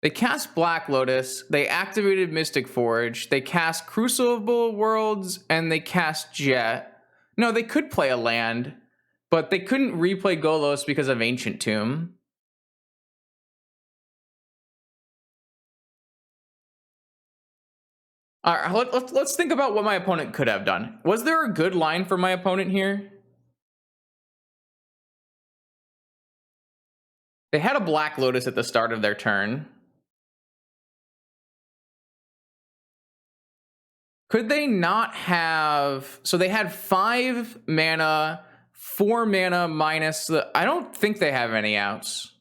They cast Black Lotus, they activated Mystic Forge, they cast Crucible Worlds, and they cast Jet. No, they could play a land, but they couldn't replay Golos because of Ancient Tomb. All right, let's think about what my opponent could have done. Was there a good line for my opponent here? They had a Black Lotus at the start of their turn. Could they not have... So they had 5 mana, 4 mana minus the... I don't think they have any outs.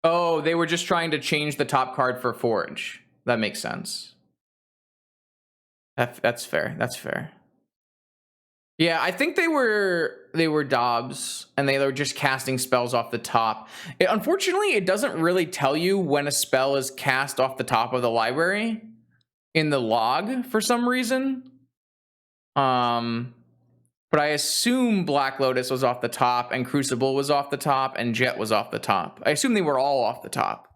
Oh, they were just trying to change the top card for Forge. That makes sense. That's fair. That's fair. Yeah, I think they were Dobbs, and they were just casting spells off the top. Unfortunately, it doesn't really tell you when a spell is cast off the top of the library in the log for some reason. But I assume Black Lotus was off the top, and Crucible was off the top, and Jet was off the top. I assume they were all off the top.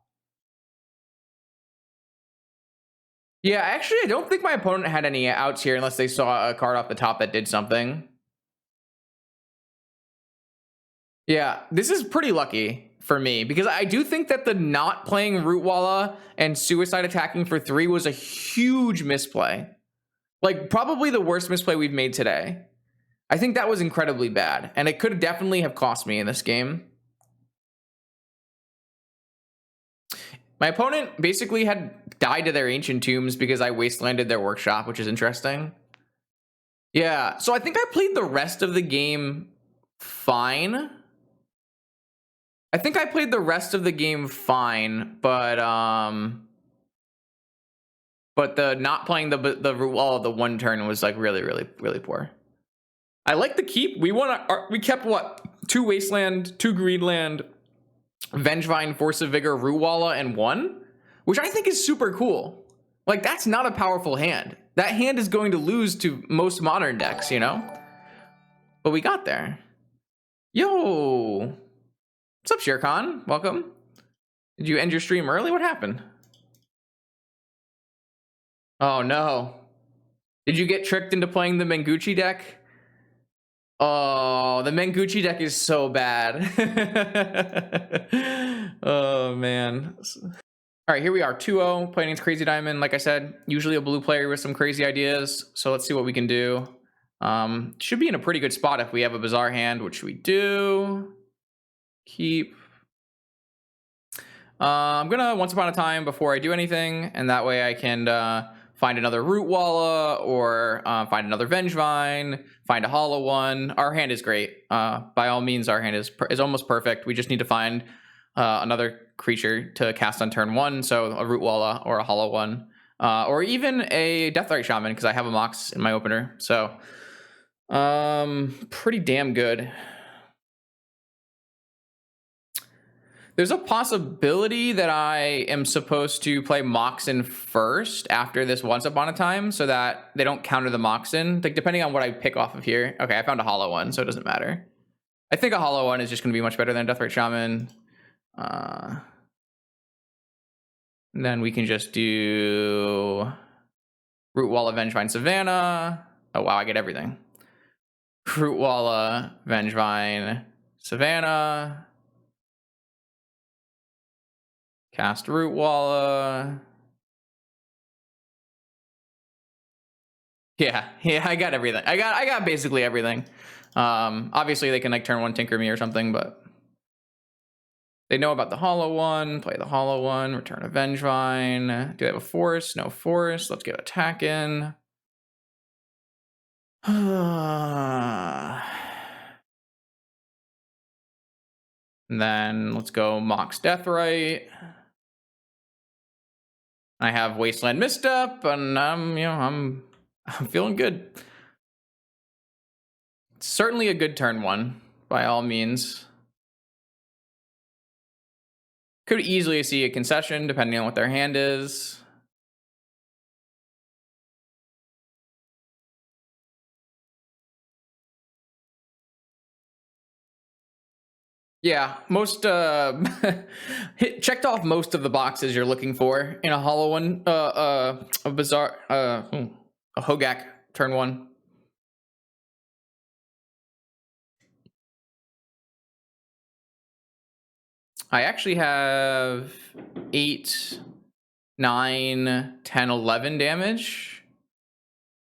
Yeah, actually, I don't think my opponent had any outs here unless they saw a card off the top that did something. Yeah, this is pretty lucky for me because I do think that the not playing Rootwalla and Suicide attacking for 3 was a huge misplay. Like, probably the worst misplay we've made today. I think that was incredibly bad, and it could definitely have cost me in this game. My opponent basically had died to their Ancient Tombs because I wastelanded their workshop, which is interesting. Yeah, so I think I played the rest of the game fine. I think I played the rest of the game fine, but the not playing the Rootwalla the one turn was like really poor. I like the keep. We kept what? 2 Wasteland, 2 Greenland, Vengevine, Force of Vigor, Rootwalla, and 1, which I think is super cool. Like, that's not a powerful hand. That hand is going to lose to most modern decks, you know? But we got there. Yo! What's up, Sherkhan? Welcome. Did you end your stream early? What happened? Oh, no. Did you get tricked into playing the Menguchi deck? Oh, the Menguchi deck is so bad. Oh, man. All right, here we are, 2-0, playing against Crazy Diamond. Like I said, usually a blue player with some crazy ideas. So let's see what we can do. Should be in a pretty good spot if we have a bizarre hand, which we do. Keep. I'm gonna Once Upon a Time before I do anything, and that way I can find another Rootwalla or find another Vengevine, find a hollow one. Our hand is great. By all means, our hand is almost perfect. We just need to find another creature to cast on turn 1, so a Rootwalla or a hollow one, or even a Deathrite Shaman because I have a Mox in my opener. So pretty damn good. There's a possibility that I am supposed to play Moxen first after this Once Upon a Time so that they don't counter the Moxen. Like, depending on what I pick off of here. Okay, I found a hollow one, so it doesn't matter. I think a hollow one is just going to be much better than Deathrite Shaman. Then we can just do Rootwalla, Vengevine, Savannah. Oh, wow, I get everything. Rootwalla, Vengevine, Savannah. Cast Rootwalla. Yeah, I got everything. I got basically everything. Obviously they can like turn 1 Tinker Me or something, but they know about the hollow one. Play the hollow one. Return a Vengevine. Do they have a force? No force. Let's get attack in. And then let's go Mox Deathrite. I have Wasteland Misstep, and I'm feeling good. It's certainly a good turn 1 by all means. Could easily see a concession depending on what their hand is. Yeah, most checked off most of the boxes you're looking for in a hollow one. A bizarre a Hogak turn 1. I actually have 8, 9, 10, 11 damage.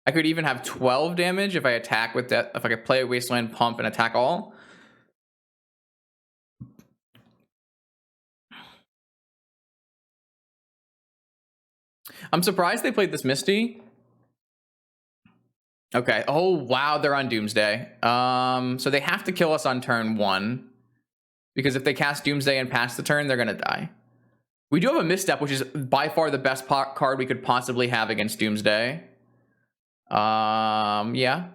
I could even have 12 damage if I attack with that. If I could play a Wasteland Pump and attack all. I'm surprised they played this Misty. Okay. Oh wow, they're on Doomsday. So they have to kill us on turn 1. Because if they cast Doomsday and pass the turn, they're gonna die. We do have a misstep, which is by far the best card we could possibly have against Doomsday. Yeah.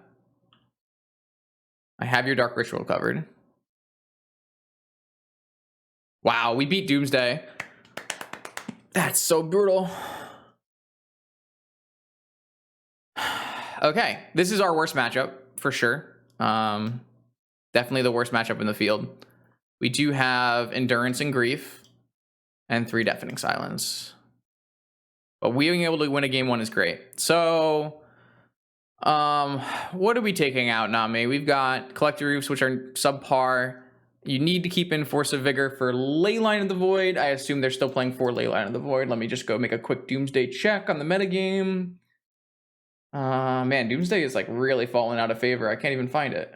I have your Dark Ritual covered. Wow, we beat Doomsday. That's so brutal. Okay, this is our worst matchup for sure. Definitely the worst matchup in the field. We do have Endurance and Grief and 3 Deafening Silence. But being able to win a game 1 is great. So, what are we taking out, Nami? We've got Collector Roofs, which are subpar. You need to keep in Force of Vigor for Leyline of the Void. I assume they're still playing for Leyline of the Void. Let me just go make a quick Doomsday check on the metagame. Man, Doomsday is like really falling out of favor. I can't even find it.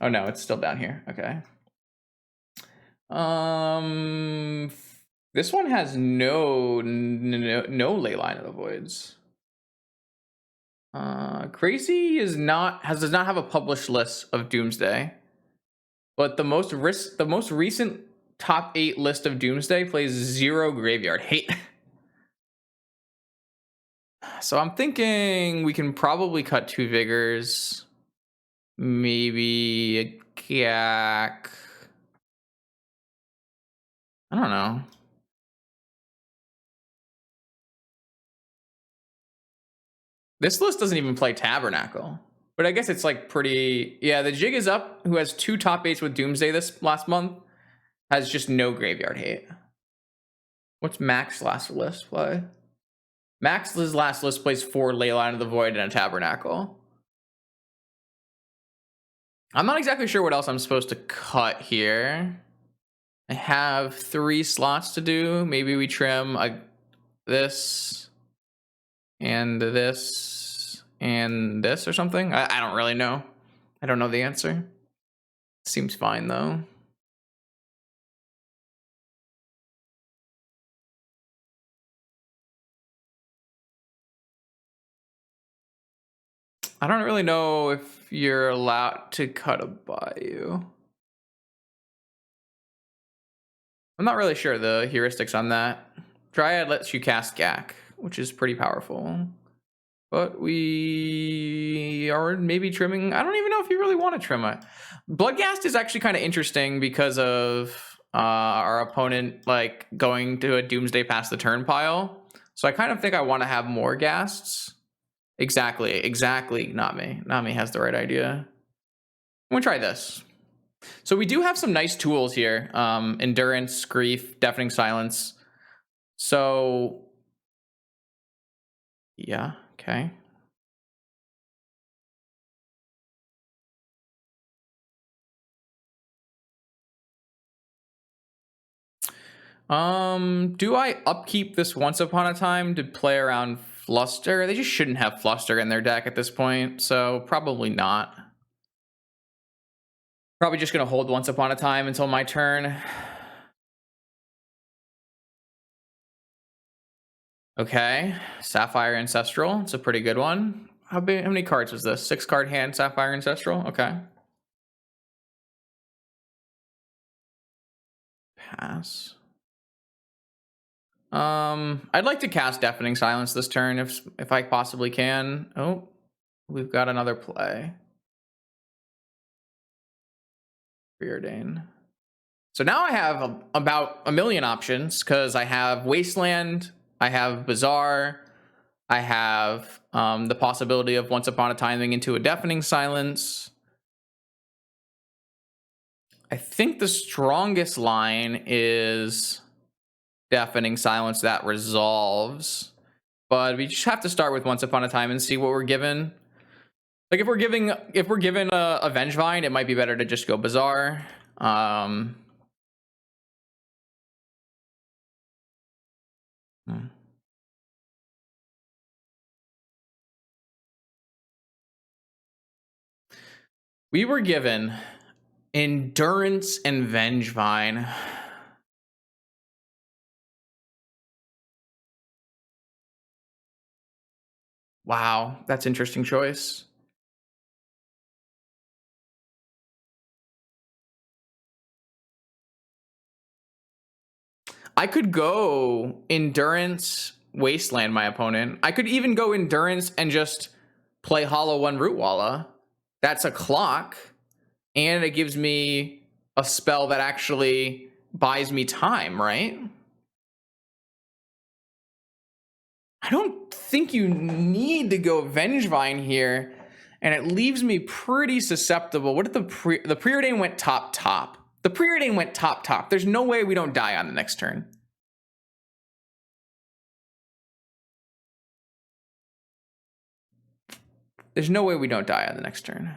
Oh no, it's still down here. Okay. This one has no Leyline of the Voids. Crazy does not have a published list of Doomsday, but the most recent top 8 list of Doomsday plays 0 Graveyard Hate. So I'm thinking we can probably cut 2 Vigors, maybe a Gaak. I don't know. This list doesn't even play Tabernacle. But I guess it's like pretty... Yeah, the Jig is up, who has 2 top 8s with Doomsday this last month, has just no Graveyard Hate. What's Max's last list play? Max's last list plays 4 Leyline of the Void and a Tabernacle. I'm not exactly sure what else I'm supposed to cut here. I have 3 slots to do. Maybe we trim this and this and this or something. I don't really know. I don't know the answer. Seems fine though. I don't really know if you're allowed to cut a Bayou. I'm not really sure the heuristics on that. Dryad lets you cast Gaak, which is pretty powerful. But we are maybe trimming. I don't even know if you really want to trim it. Bloodghast is actually kind of interesting because of our opponent like going to a Doomsday past the turn pile. So I kind of think I want to have more ghasts. Exactly. Nami has the right idea. I'm gonna try this. So we do have some nice tools here. Endurance, Grief, Deafening Silence. So yeah, okay. Do I upkeep this Once Upon a Time to play around Fluster? They just shouldn't have Fluster in their deck at this point, so probably not. Probably just gonna hold Once Upon a Time until my turn. Okay, Sapphire Ancestral. It's a pretty good one. How many cards was this? 6 card hand, Sapphire Ancestral. Okay. Pass. I'd like to cast Deafening Silence this turn if I possibly can. Oh, we've got another play. Preordain. So now I have about a million options because I have Wasteland, I have Bazaar, I have the possibility of Once Upon a Timing into a Deafening Silence. I think the strongest line is Deafening Silence that resolves, but we just have to start with Once Upon a Time and see what we're given. Like if we're given a Vengevine, it might be better to just go Bazaar. We were given Endurance and Vengevine. Wow, that's interesting choice. I could go Endurance, Wasteland my opponent. I could even go Endurance and just play Hollow One Rootwalla. That's a clock, and it gives me a spell that actually buys me time, right? I don't think you need to go Vengevine here, and it leaves me pretty susceptible. What if the Preordain went top? The Preordain went top. There's no way we don't die on the next turn. There's no way we don't die on the next turn.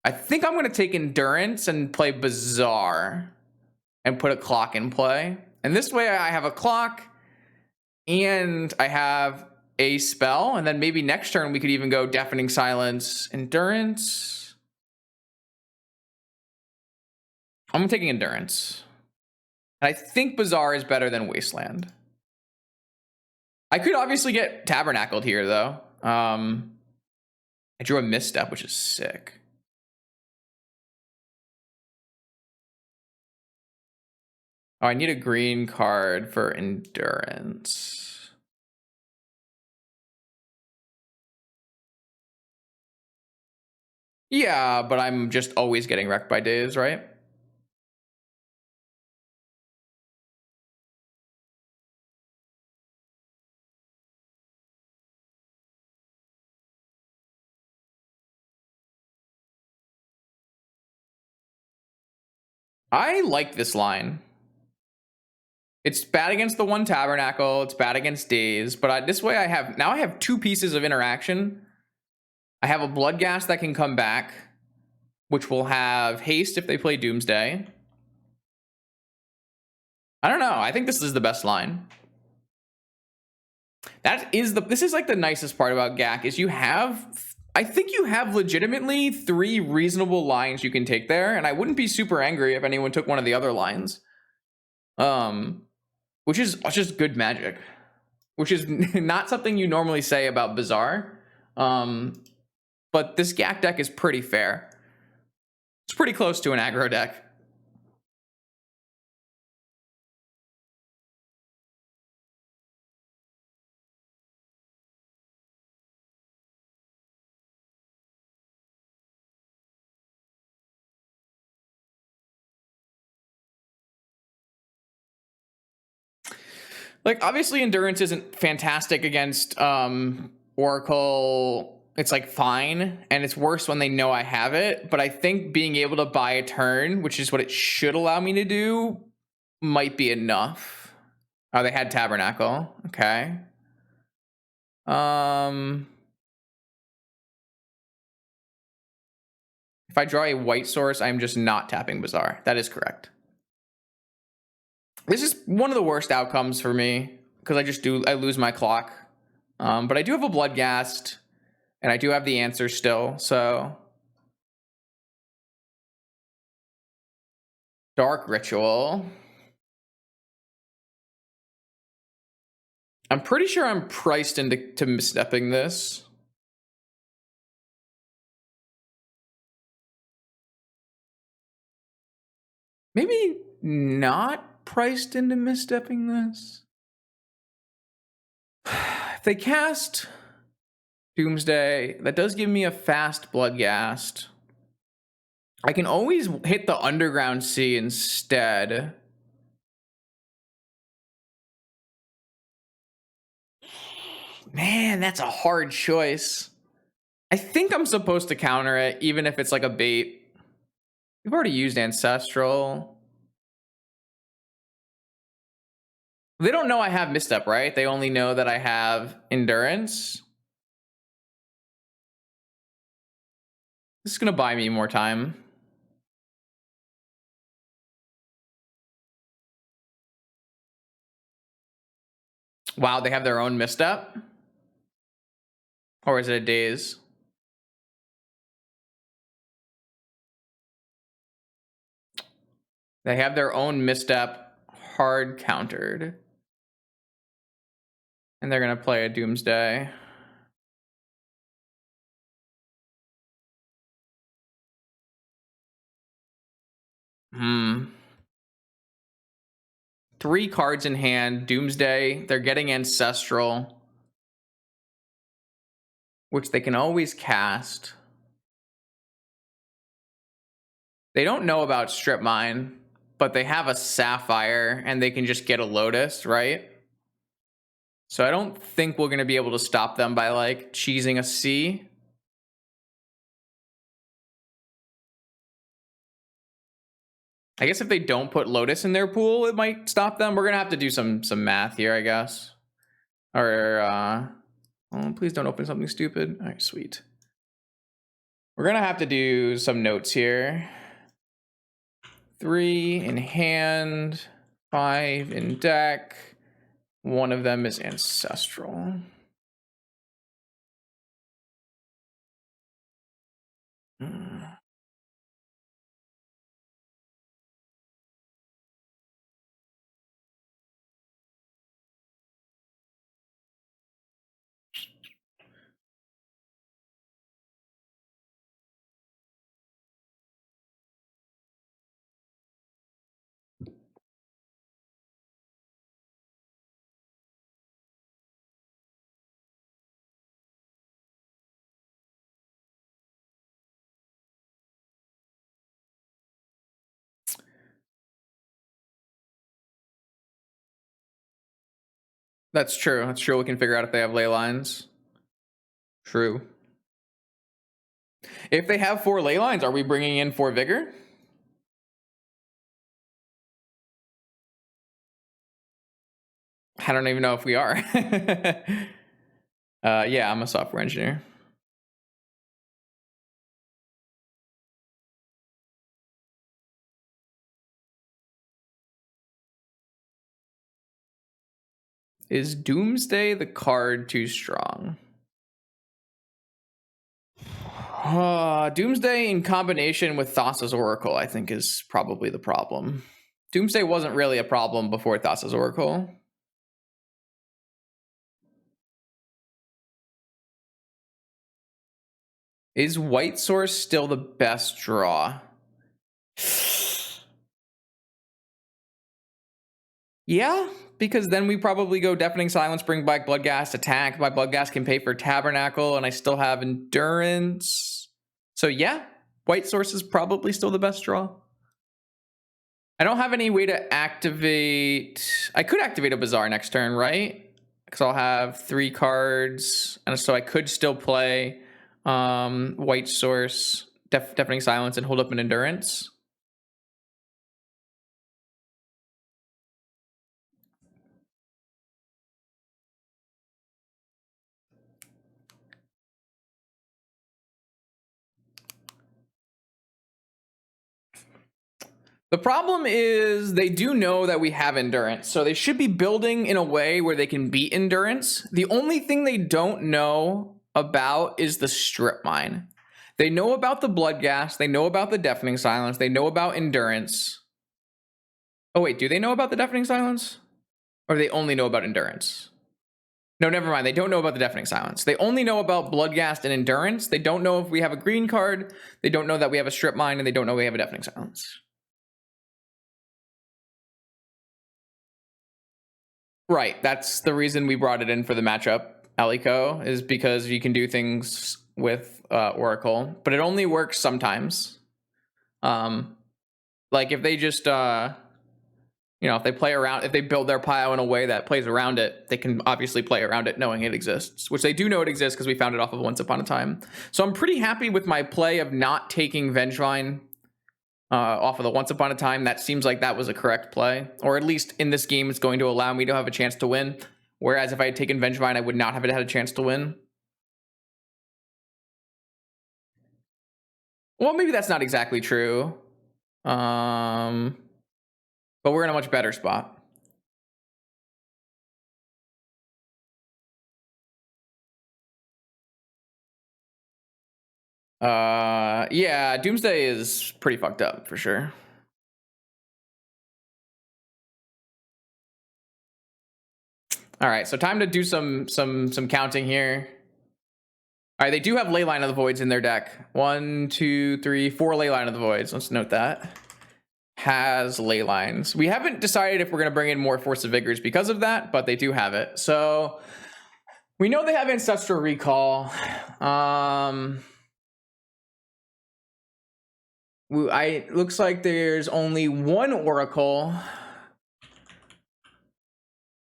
I think I'm going to take Endurance and play Bazaar and put a clock in play. And this way I have a clock and I have a spell. And then maybe next turn we could even go Deafening Silence, Endurance. I'm taking Endurance. And I think Bazaar is better than Wasteland. I could obviously get Tabernacled here, though. I drew a misstep, which is sick. Oh, I need a green card for Endurance. Yeah, but I'm just always getting wrecked by Daze, right? I like this line. It's bad against the one Tabernacle. It's bad against Daze. But this way I have two pieces of interaction. I have a Bloodghast that can come back, which will have haste if they play Doomsday. I don't know. I think this is the best line. This is like the nicest part about Gaak is I think you have legitimately 3 reasonable lines you can take there, and I wouldn't be super angry if anyone took one of the other lines. Which is just good magic, which is not something you normally say about Bazaar. But this Gaak deck is pretty fair. It's pretty close to an aggro deck. Like, obviously, Endurance isn't fantastic against Oracle. It's like fine, and it's worse when they know I have it. But I think being able to buy a turn, which is what it should allow me to do, might be enough. Oh, they had Tabernacle. Okay. If I draw a white source, I'm just not tapping Bazaar. That is correct. This is one of the worst outcomes for me because I lose my clock. But I do have a Bloodghast, and I do have the answer still. So Dark Ritual. I'm pretty sure I'm priced into misstepping this. Maybe not priced into misstepping this. If they cast Doomsday, that does give me a fast Bloodghast. I can always hit the Underground Sea instead. Man, that's a hard choice. I think I'm supposed to counter it, even if it's like a bait. We've already used Ancestral. They don't know I have Misstep, right? They only know that I have Endurance. This is going to buy me more time. Wow, they have their own Misstep? Or is it a Daze? They have their own Misstep hard countered. And they're going to play a Doomsday. Three cards in hand. Doomsday. They're getting Ancestral, which they can always cast. They don't know about Strip Mine, but they have a Sapphire, and they can just get a Lotus, right? So I don't think we're going to be able to stop them by, like, cheesing a C. I guess if they don't put Lotus in their pool, it might stop them. We're going to have to do some math here, I guess. Or, oh, please don't open something stupid. All right, sweet. We're going to have to do some notes here. 3 in hand, 5 in deck. One of them is Ancestral. That's true. That's true. We can figure out if they have ley lines. True. If they have 4 ley lines, are we bringing in 4 vigor? I don't even know if we are. Yeah, I'm a software engineer. Is Doomsday the card too strong? Doomsday in combination with Thassa's Oracle, I think, is probably the problem. Doomsday wasn't really a problem before Thassa's Oracle. Is White Source still the best draw? Yeah, because then we probably go Deafening Silence, bring back Bloodghast, attack. My Bloodghast can pay for Tabernacle, and I still have Endurance. So yeah, White Source is probably still the best draw. I don't have any way to activate... I could activate a Bazaar next turn, right? Because I'll have 3 cards, and so I could still play White Source, Deafening Silence, and hold up an Endurance. The problem is they do know that we have Endurance, so they should be building in a way where they can beat Endurance. The only thing they don't know about is the Strip Mine. They know about the Bloodghast, they know about the Deafening Silence, they know about Endurance. Oh wait, do they know about the Deafening Silence? Or do they only know about Endurance? No, never mind. They don't know about the Deafening Silence. They only know about Bloodghast and Endurance. They don't know if we have a green card. They don't know that we have a Strip Mine, and they don't know we have a Deafening Silence. Right. That's the reason we brought it in for the matchup, Alico, is because you can do things with Oracle, but it only works sometimes. Like if they just if they play around, if they build their pile in a way that plays around it, they can obviously play around it knowing it exists, which they do know it exists because we found it off of Once Upon a Time. So I'm pretty happy with my play of not taking Vengevine off of the Once Upon a Time. That seems like that was a correct play, or at least in this game, it's going to allow me to have a chance to win. Whereas if I had taken Vengevine, I would not have had a chance to win. Well, maybe that's not exactly true. But we're in a much better spot. Yeah, Doomsday is pretty fucked up for sure. All right, so time to do some counting here. All right, they do have Leyline of the Voids in their deck. 1, 2, 3, 4 Leyline of the Voids. Let's note that. Has Leylines. We haven't decided if we're going to bring in more Force of Vigors because of that, but they do have it. So we know they have Ancestral Recall. Looks like there's only one Oracle,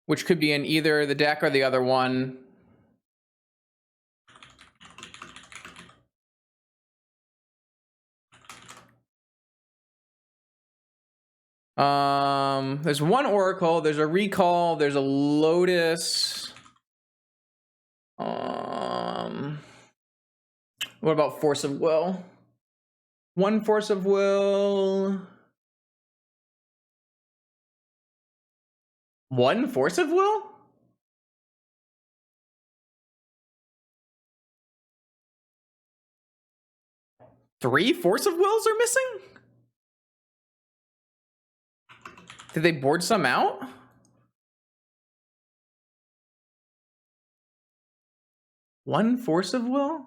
which could be in either the deck or the other one. There's one Oracle, there's a Recall, there's a Lotus. What about Force of Will? One Force of Will. One Force of Will? Three Force of Wills are missing? Did they board some out? One Force of Will?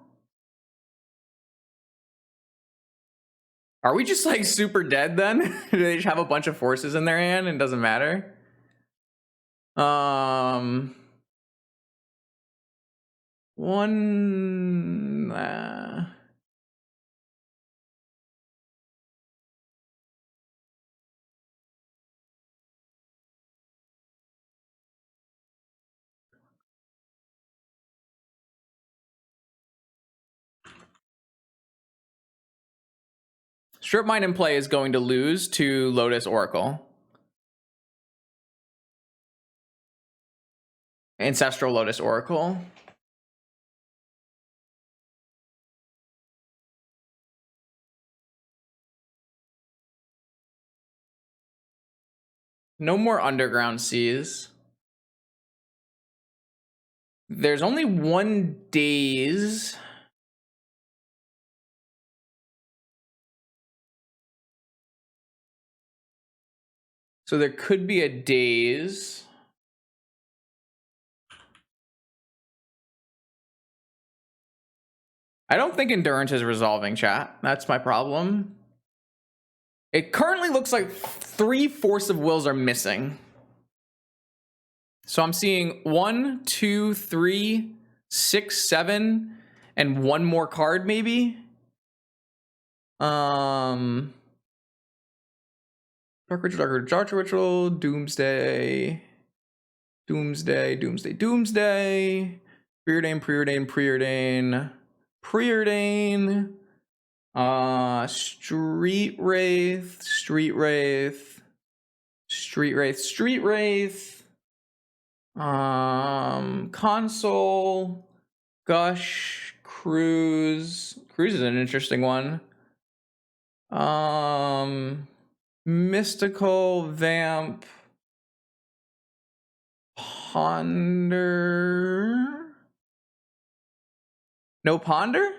Are we just like super dead then? Do they just have a bunch of forces in their hand and it doesn't matter? One. Strip Mine in play is going to lose to Lotus Oracle. Ancestral Lotus Oracle. No more Underground Seas. There's only one Daze. So there could be a Daze. I don't think Endurance is resolving, chat. That's my problem. It currently looks like 3 Force of Wills are missing. So I'm seeing 1, 2, 3, 6, 7, and one more card maybe. Dark Ritual, Doomsday. Preordain. Street Wraith. Console, Gush, Cruise. Cruise is an interesting one. Mystical, Vamp, Ponder. No Ponder?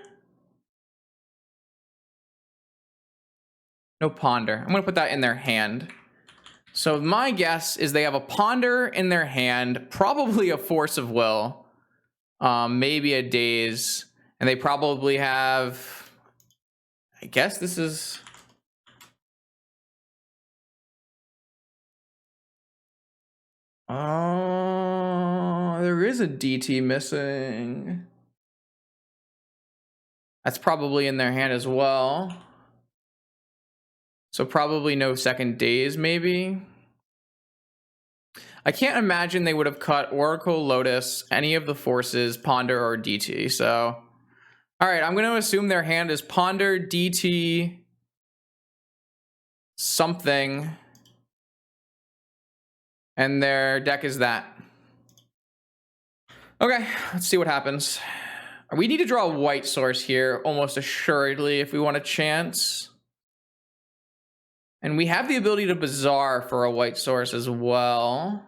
No Ponder. I'm gonna put that in their hand. So my guess is they have a Ponder in their hand, probably a Force of Will, maybe a Daze, and they probably have, I guess this is... there is a DT missing. That's probably in their hand as well. So probably no second days, maybe. I can't imagine they would have cut Oracle, Lotus, any of the forces, Ponder, or DT. So, all right, I'm going to assume their hand is Ponder, DT, something, and their deck is that. Okay, let's see what happens. We need to draw a white source here, almost assuredly, if we want a chance. And we have the ability to Bazaar for a white source as well.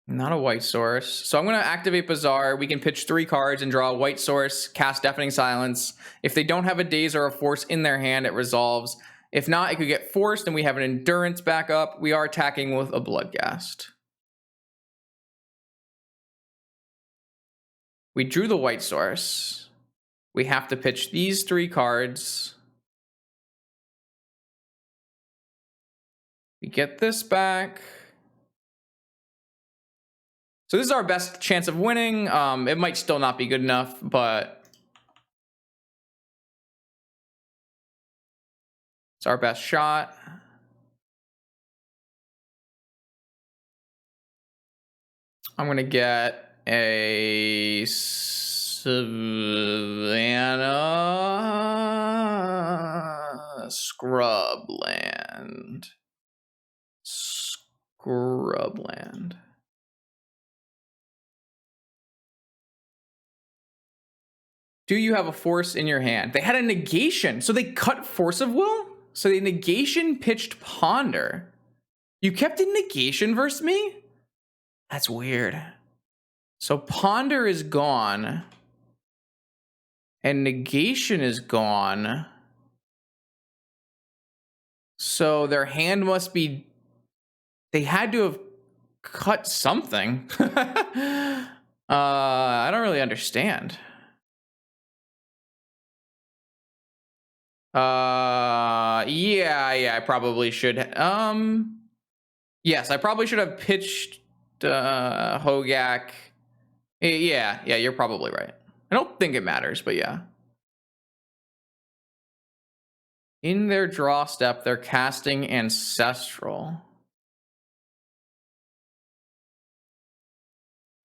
Not a white source. So I'm going to activate Bazaar. We can pitch 3 cards and draw a white source, cast Deafening Silence. If they don't have a Daze or a Force in their hand, it resolves. If not, it could get forced, and we have an Endurance backup. We are attacking with a Bloodghast. We drew the white source. We have to pitch these 3 cards. We get this back. So this is our best chance of winning. It might still not be good enough, but it's our best shot. I'm going to get a Savannah Scrubland. Scrubland. Do you have a force in your hand? They had a negation, so they cut Force of Will? So they negation pitched Ponder. You kept a negation versus me? That's weird. So Ponder is gone. And negation is gone. So their hand must be... They had to have cut something. I don't really understand. Yeah, I probably should. Yes, I probably should have pitched Hogak. Yeah, you're probably right. I don't think it matters, but yeah. In their draw step, they're casting Ancestral.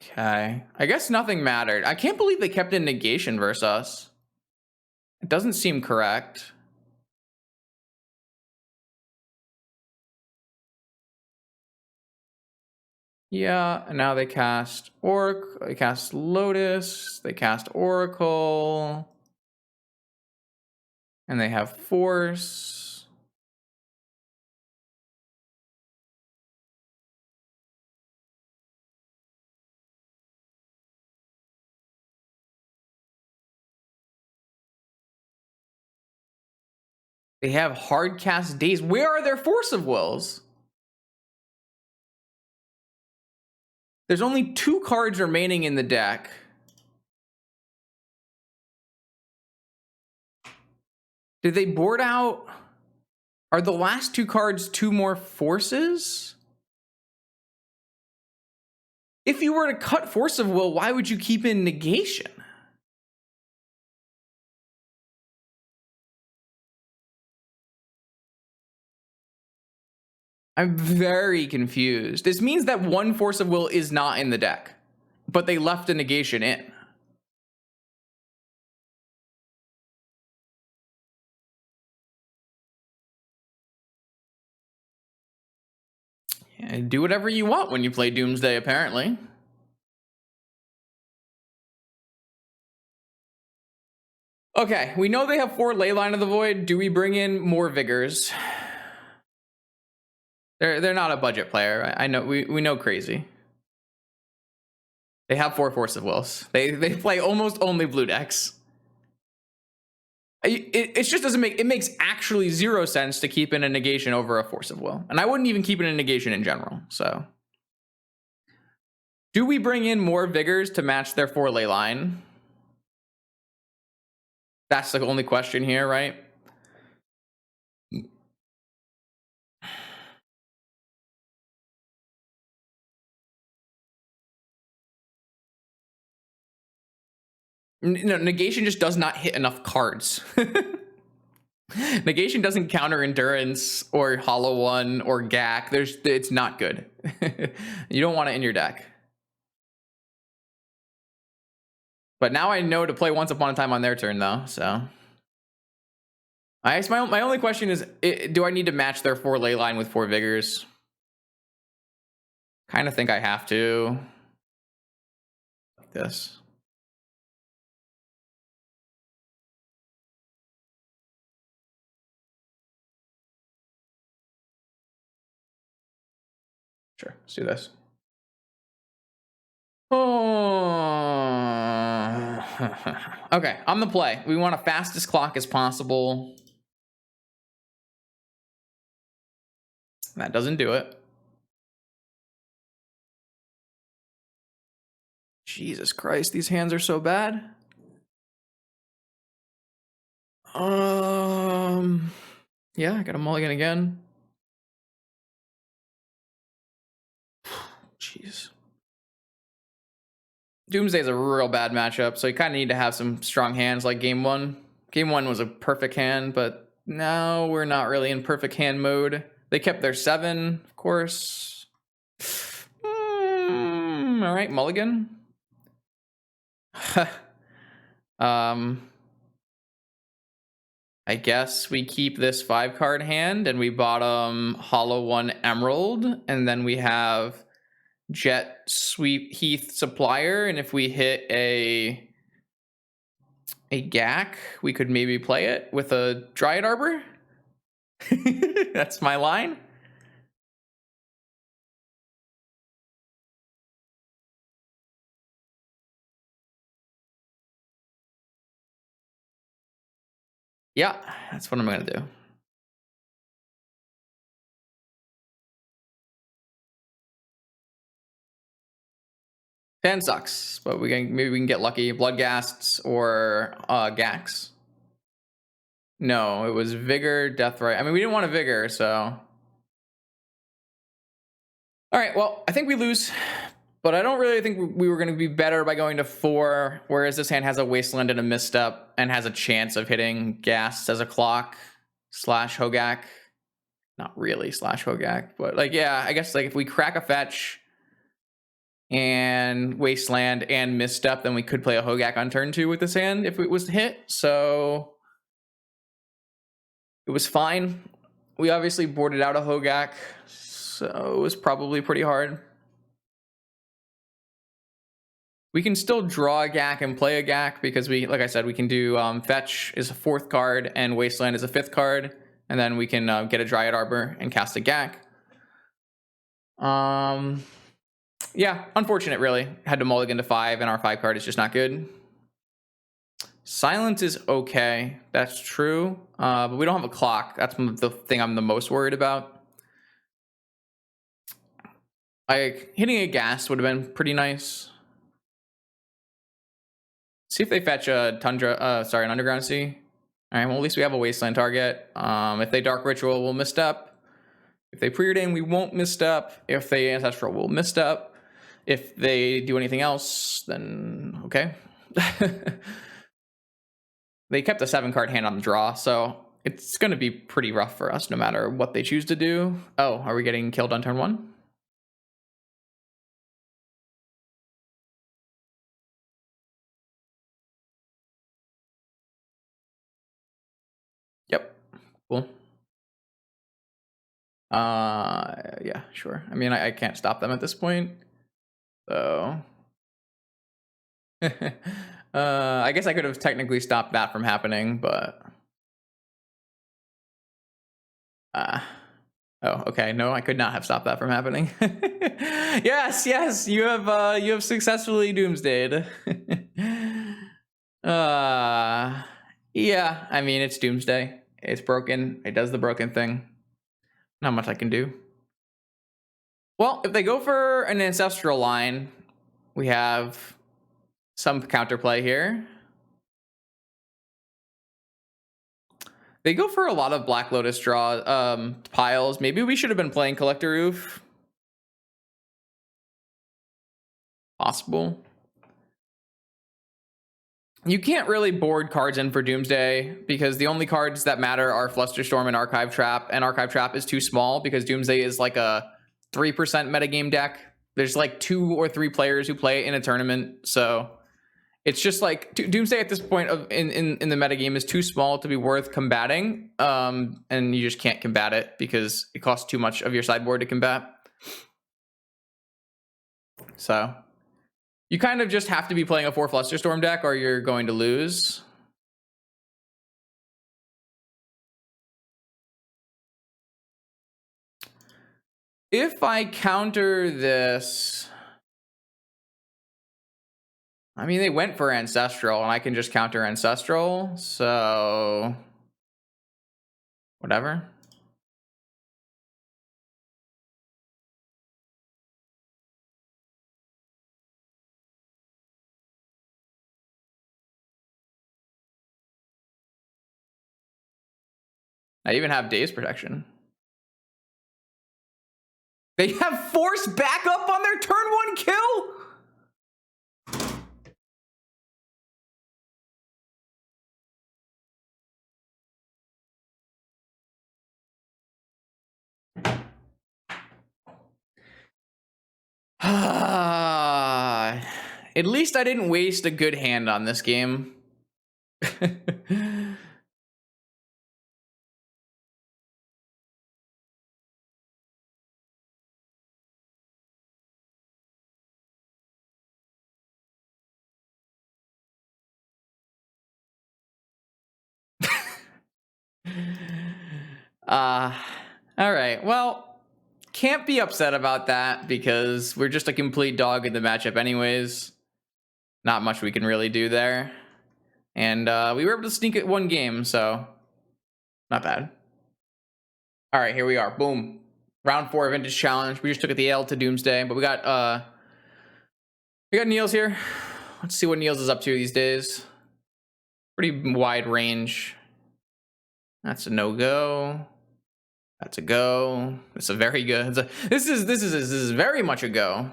Okay. I guess nothing mattered. I can't believe they kept in negation versus us. It doesn't seem correct. Yeah, and now they cast they cast Lotus, they cast Oracle, and they have Force. They have hard cast Daze. Where are their Force of Wills? There's only 2 cards remaining in the deck. Did they board out? Are the last 2 cards 2 more forces? If you were to cut Force of Will, why would you keep in negation? I'm very confused. This means that 1 Force of Will is not in the deck, but they left a negation in. Yeah, do whatever you want when you play Doomsday, apparently. Okay, we know they have 4 Leyline of the Void. Do we bring in more Vigors? They're not a budget player. I know we know crazy. They have 4 Force of Wills. They play almost only blue decks. It just doesn't make... It makes actually 0 sense to keep in a negation over a Force of Will. And I wouldn't even keep in a negation in general, so... Do we bring in more Vigors to match their 4 Leyline? That's the only question here, right? No, negation just does not hit enough cards. Negation doesn't counter endurance or hollow one or Gaak. It's not good. You don't want it in your deck. But now I know to play Once Upon a Time on their turn, though. So I guess my only question is, do I need to match their 4 ley line with 4 vigors? Kind of think I have to. Like this. Sure, let's do this. Oh. Okay, on the play. We want a fastest clock as possible. That doesn't do it. Jesus Christ, these hands are so bad. Yeah, I got a mulligan again. Jeez. Doomsday is a real bad matchup, so you kind of need to have some strong hands like game 1. Game 1 was a perfect hand, but now we're not really in perfect hand mode. They kept their 7, of course. All right, mulligan. I guess we keep this 5-card hand and we bottom hollow 1 emerald, and then we have Jet Sweep Heath Supplier, and if we hit a Gaak, we could maybe play it with a Dryad Arbor. That's my line. Yeah, that's what I'm gonna do. Fan sucks, but maybe we can get lucky. Bloodghasts or Gaaks. No, it was Vigor, Deathrite. I mean, we didn't want a Vigor, so. All right, well, I think we lose, but I don't really think we were going to be better by going to 4, whereas this hand has a Wasteland and a Misstep and has a chance of hitting Ghast as a clock / Hogak. Not really / Hogak, but like, yeah, I guess like if we crack a fetch and Wasteland and Misstep, then we could play a Hogak on turn 2 with this hand if it was to hit. So it was fine. We obviously boarded out a Hogak, so it was probably pretty hard. We can still draw a Gaak and play a Gaak because we, like I said, we can do fetch is a 4th card and Wasteland is a 5th card, and then we can get a Dryad Arbor and cast a Gaak. Yeah, unfortunate really. Had to mulligan to 5 and our 5 card is just not good. Silence is okay, that's true, but we don't have a clock. That's the thing I'm the most worried about. Hitting a Ghast would have been pretty nice. See if they fetch a an Underground Sea. All right, well, at least we have a Wasteland target. If they Dark Ritual, we'll misstep. If they Preordain, we won't misstep. If they Ancestral, we'll misstep. If they do anything else, then okay. They kept a 7-card hand on the draw, so it's going to be pretty rough for us no matter what they choose to do. Oh, are we getting killed on turn 1? Yep. Cool. Yeah, sure. I mean, I can't stop them at this point. So I guess I could have technically stopped that from happening, but oh, okay. No, I could not have stopped that from happening. Yes, you have successfully doomsdayed. Yeah, I mean, it's Doomsday. It's broken. It does the broken thing. Not much I can do. Well, if they go for an Ancestral line, we have some counterplay here. They go for a lot of Black Lotus draw piles. Maybe we should have been playing Collector Roof. Possible. You can't really board cards in for Doomsday because the only cards that matter are Flusterstorm and Archive Trap, and Archive Trap is too small because Doomsday is like a 3% metagame deck. There's like 2 or 3 players who play it in a tournament, so it's just like Doomsday at this point in the metagame is too small to be worth combating, and you just can't combat it because it costs too much of your sideboard to combat. So you kind of just have to be playing a 4 Flusterstorm deck or you're going to lose. If I counter this, I mean, they went for Ancestral, and I can just counter Ancestral, so whatever. I even have Daze Protection. They have Force backup on their turn 1 kill? At least I didn't waste a good hand on this game. All right, well, can't be upset about that because we're just a complete dog in the matchup anyways. Not much we can really do there. And we were able to sneak it 1 game, so not bad. All right, here we are. Boom. Round 4 Vintage Challenge. We just took it the L to Doomsday, but we got Niels here. Let's see what Niels is up to these days. Pretty wide range. That's a no-go. That's a go. It's a very good. This is very much a go.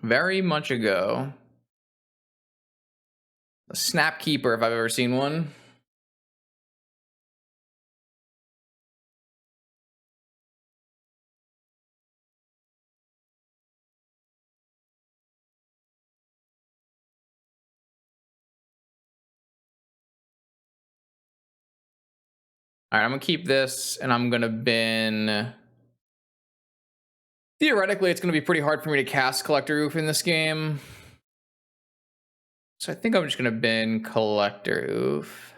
Very much a go. A Snap Keeper if I've ever seen one. All right, I'm gonna keep this, and I'm gonna bin. Theoretically, it's gonna be pretty hard for me to cast Collector Oof in this game, so I think I'm just gonna bin Collector Oof.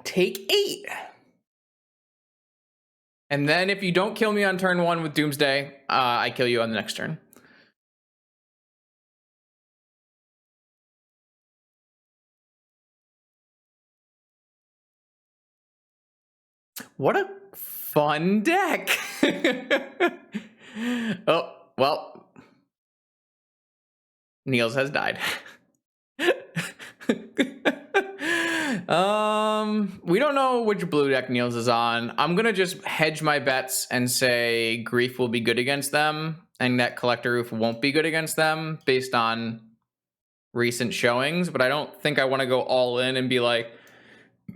Take 8. And then if you don't kill me on turn 1 with Doomsday, I kill you on the next turn. What a fun deck. Oh, well. Niels has died. We don't know which blue deck Niels is on. I'm gonna just hedge my bets and say Grief will be good against them, and that Collector Roof won't be good against them based on recent showings. But I don't think I want to go all in and be like,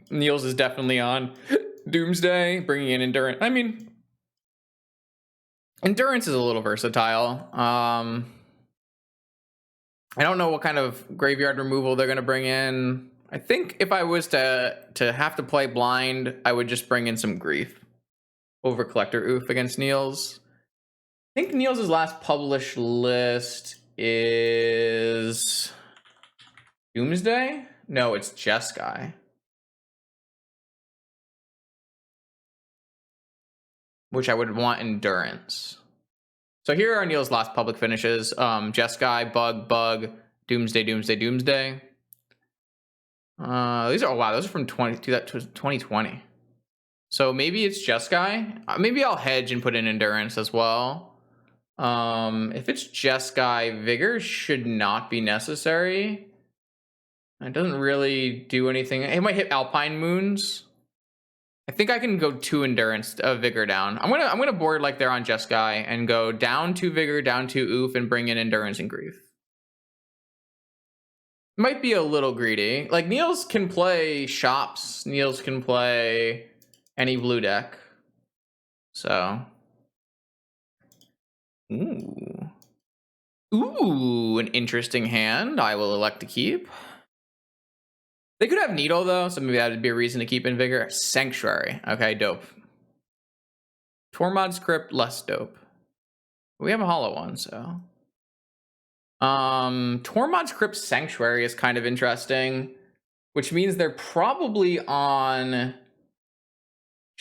Niels is definitely on Doomsday, bringing in Endurance. I mean, Endurance is a little versatile. I don't know what kind of graveyard removal they're gonna bring in. I think if I was to have to play blind, I would just bring in some Grief over Collector Oof against Niels. I think Niels' last published list is Doomsday? No, it's Jeskai. Which I would want Endurance. So here are Neil's last public finishes. Jeskai, Bug, Doomsday, Doomsday. These are, oh wow, those are from 2020. So maybe it's Jeskai. Maybe I'll hedge and put in Endurance as well. If it's Jeskai, Vigor should not be necessary. It doesn't really do anything. It might hit Alpine Moons. I think I can go 2 Endurance, Vigor down. I'm gonna board like they're on Jeskai and go down 2 Vigor, down 2 Oof, and bring in Endurance and Grief. Might be a little greedy. Like, Niels can play Shops. Niels can play any blue deck. So. Ooh. Ooh, an interesting hand. I will elect to keep. They could have Needle, though, so maybe that would be a reason to keep in Vigor. Sanctuary. Okay, dope. Tormod's Crypt, less dope. We have a hollow one, so. Tormod's Crypt Sanctuary is kind of interesting, which means they're probably on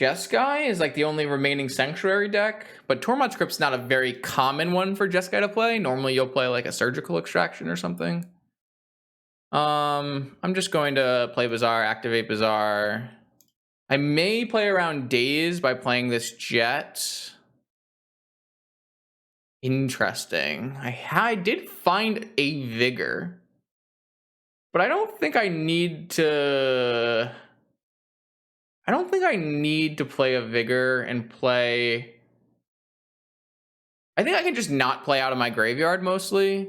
Jeskai is like the only remaining Sanctuary deck, but Tormod's Crypt's not a very common one for Jeskai to play. Normally you'll play like a Surgical Extraction or something. I'm just going to play Bazaar, activate Bazaar. I may play around Daze by playing this Jet. Interesting. I did find a Vigor, but I don't think I need to. I don't think I need to play a Vigor and play. I think I can just not play out of my graveyard mostly.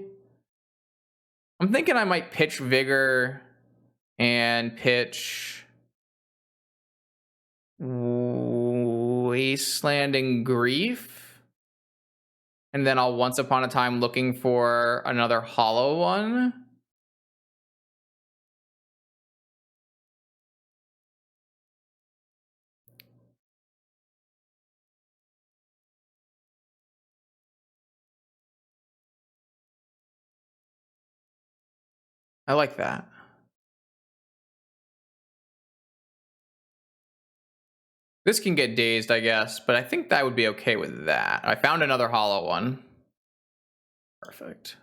I'm thinking I might pitch Vigor and pitch Wasteland and Grief. And then I'll Once Upon a Time looking for another hollow one. I like that. This can get dazed, I guess, but I think that would be okay with that. I found another hollow one. Perfect.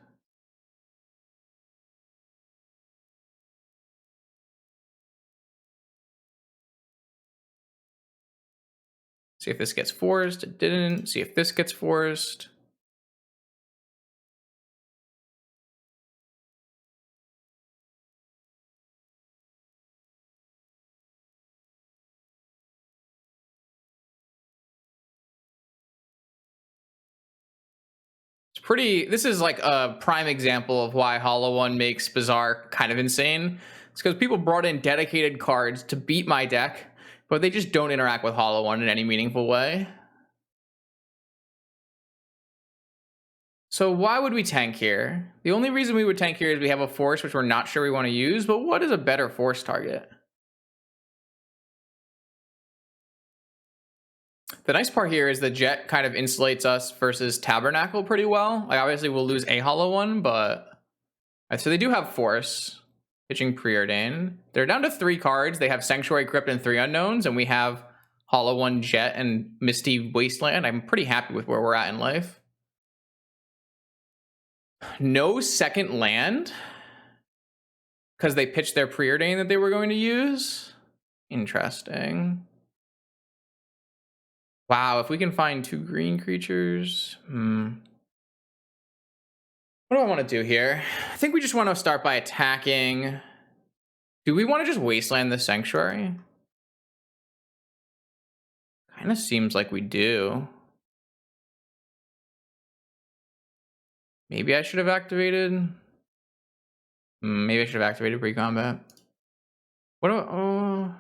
See if this gets forced. It didn't. See if this gets forced. It's pretty. This is like a prime example of why Hollow One makes Bazaar kind of insane. It's because people brought in dedicated cards to beat my deck, but they just don't interact with Hollow One in any meaningful way. So why would we tank here? The only reason we would tank here is we have a force which we're not sure we want to use, but what is a better force target? The nice part here is the Jet kind of insulates us versus Tabernacle pretty well. Like, obviously we'll lose a hollow one, but so they do have force. Pitching Preordain. They're down to 3 cards. They have Sanctuary Crypt and 3 unknowns, and we have Hollow One, Jet, and Misty Wasteland. I'm pretty happy with where we're at in life. No second land because they pitched their Preordain that they were going to use. Interesting. Wow, if we can find 2 green creatures. What do I want to do here? I think we just want to start by attacking. Do we want to just Wasteland the Sanctuary? Kind of seems like we do. Maybe I should have activated. Maybe I should have activated pre-combat. What do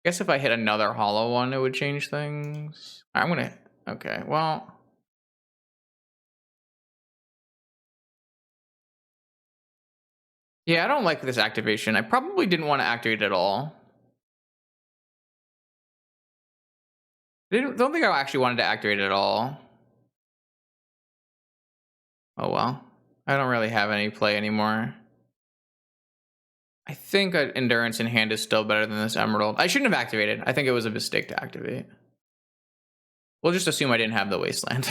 I guess if I hit another hollow one, it would change things. I'm gonna. Okay, well. Yeah, I don't like this activation. I probably didn't want to activate it at all. Don't think I actually wanted to activate it at all. Oh well. I don't really have any play anymore. I think Endurance in hand is still better than this Emerald. I shouldn't have activated. I think it was a mistake to activate. We'll just assume I didn't have the Wasteland.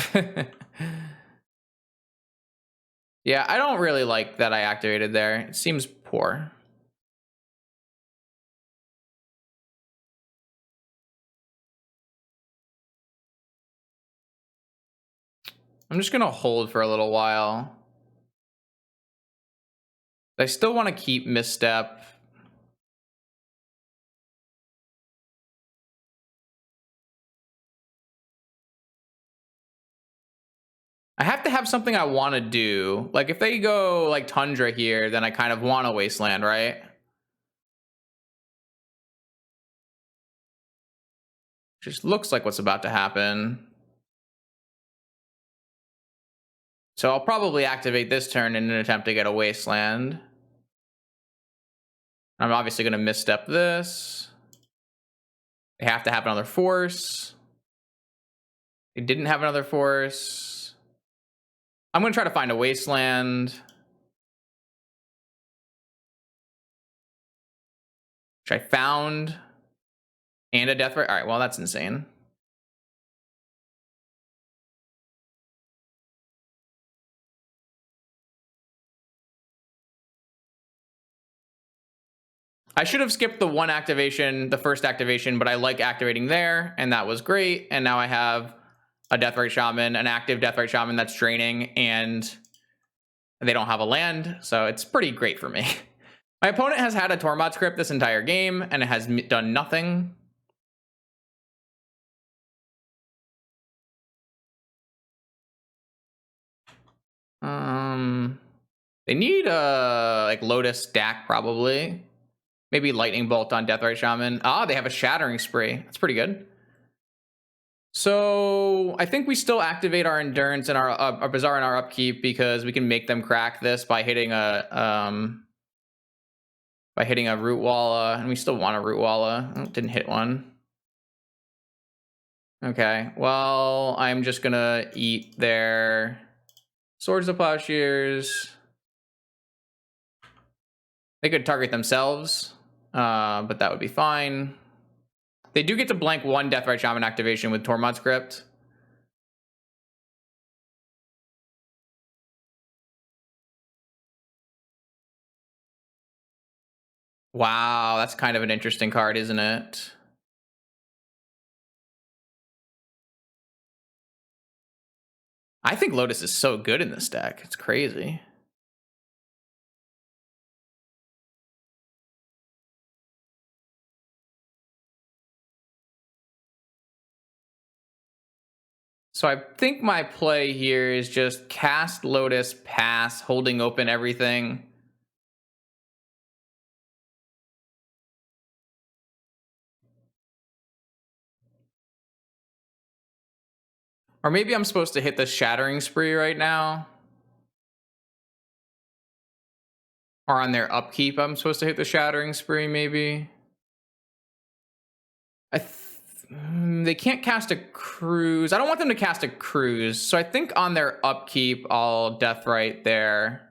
Yeah, I don't really like that I activated there. It seems poor. I'm just gonna hold for a little while. I still want to keep Misstep. I have to have something I want to do. Like if they go like Tundra here, then I kind of want a Wasteland, right? Just looks like what's about to happen. So I'll probably activate this turn in an attempt to get a Wasteland. I'm obviously going to misstep this. They have to have another force. They didn't have another force. I'm going to try to find a Wasteland. Which I found. And a Deathrite. All right, well, that's insane. I should have skipped the one activation, the first activation, but I like activating there, and that was great. And now I have a Deathrite Shaman, an active Deathrite Shaman that's draining, and they don't have a land, so it's pretty great for me. My opponent has had a Tormod script this entire game, and it has done nothing. They need a like Lotus stack probably. Maybe Lightning Bolt on Deathrite Shaman. Ah, they have a Shattering Spree. That's pretty good. So I think we still activate our Endurance and our Bazaar and our Upkeep because we can make them crack this by hitting a Root Walla, and we still want a Root Walla. Oh, didn't hit one. Okay, well, I'm just gonna eat their Swords of Plowshares. They could target themselves, but that would be fine. They do get to blank one Deathrite Shaman activation with Tormod script. Wow, that's kind of an interesting card, isn't it? I think Lotus is so good in this deck. It's crazy. So I think my play here is just cast Lotus, pass, holding open everything. Or maybe I'm supposed to hit the Shattering Spree right now. Or on their upkeep, I'm supposed to hit the Shattering Spree, maybe. They can't cast a Cruise. I don't want them to cast a Cruise. So I think on their upkeep, I'll Deathrite their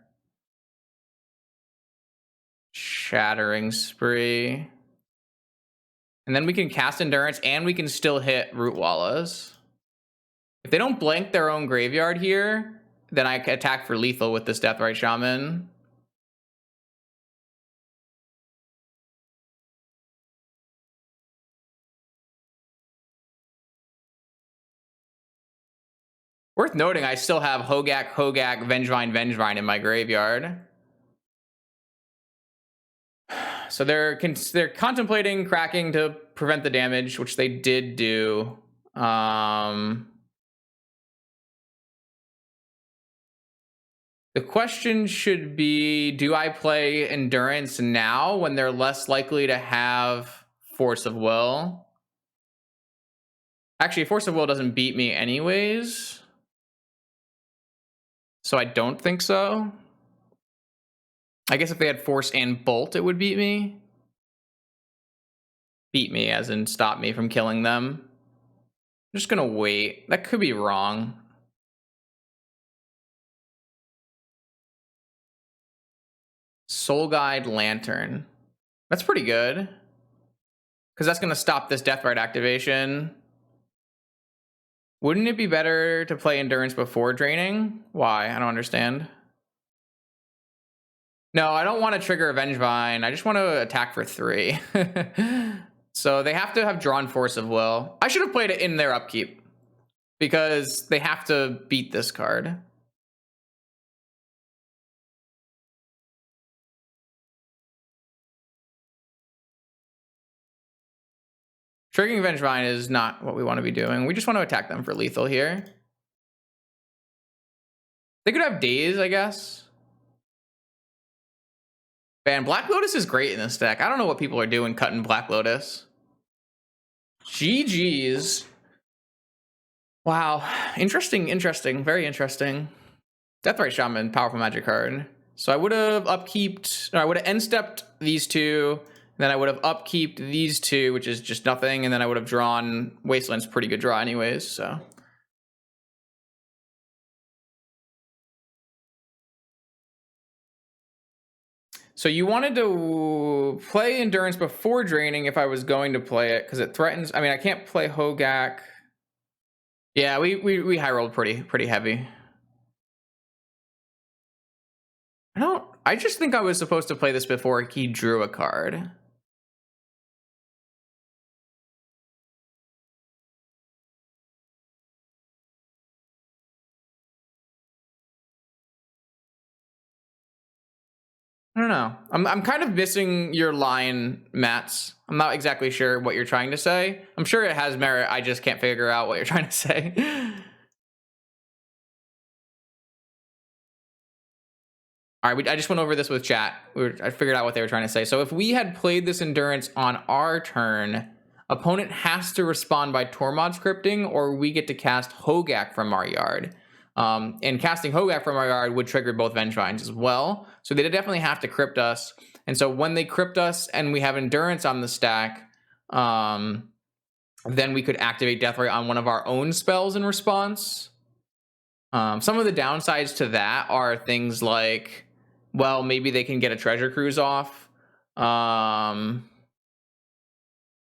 Shattering Spree. And then we can cast Endurance, and we can still hit Root Wallas. If they don't blank their own graveyard here, then I can attack for lethal with this Deathrite Shaman. Worth noting, I still have Hogak, Vengevine in my graveyard. So they're contemplating cracking to prevent the damage, which they did do. The question should be, do I play Endurance now when they're less likely to have Force of Will? Actually, Force of Will doesn't beat me anyways. So I don't think so. I guess if they had Force and Bolt, it would beat me. Beat me, as in stop me from killing them. I'm just gonna wait. That could be wrong. Soul Guide Lantern. That's pretty good. Because that's gonna stop this Deathrite activation. Wouldn't it be better to play Endurance before draining? Why? I don't understand. No, I don't want to trigger Vengevine. I just want to attack for 3. So they have to have drawn Force of Will. I should have played it in their upkeep because they have to beat this card. Triggering Vengevine is not what we want to be doing. We just want to attack them for lethal here. They could have Daze, I guess. Man, Black Lotus is great in this deck. I don't know what people are doing cutting Black Lotus. GG's. Wow. Interesting. Very interesting. Deathrite Shaman, powerful magic card. So I would have upkeeped, or I would have end-stepped these two, then I would have upkeeped these two, which is just nothing, and then I would have drawn Wasteland's pretty good draw anyways, so. So you wanted to play Endurance before draining if I was going to play it, because it threatens. I mean, I can't play Gaak. Yeah, we high rolled pretty heavy. I just think I was supposed to play this before he drew a card. I don't know. I'm kind of missing your line, Mats. I'm not exactly sure what you're trying to say. I'm sure it has merit. I just can't figure out what you're trying to say. All right, I just went over this with chat. I figured out what they were trying to say. So if we had played this Endurance on our turn, opponent has to respond by Tormod scripting, or we get to cast Gaak from our yard. And casting Gaak from our yard would trigger both Vengevines as well. So they definitely have to crypt us. And so when they crypt us and we have Endurance on the stack, then we could activate Deathrite on one of our own spells in response. Some of the downsides to that are things like, well, maybe they can get a Treasure Cruise off.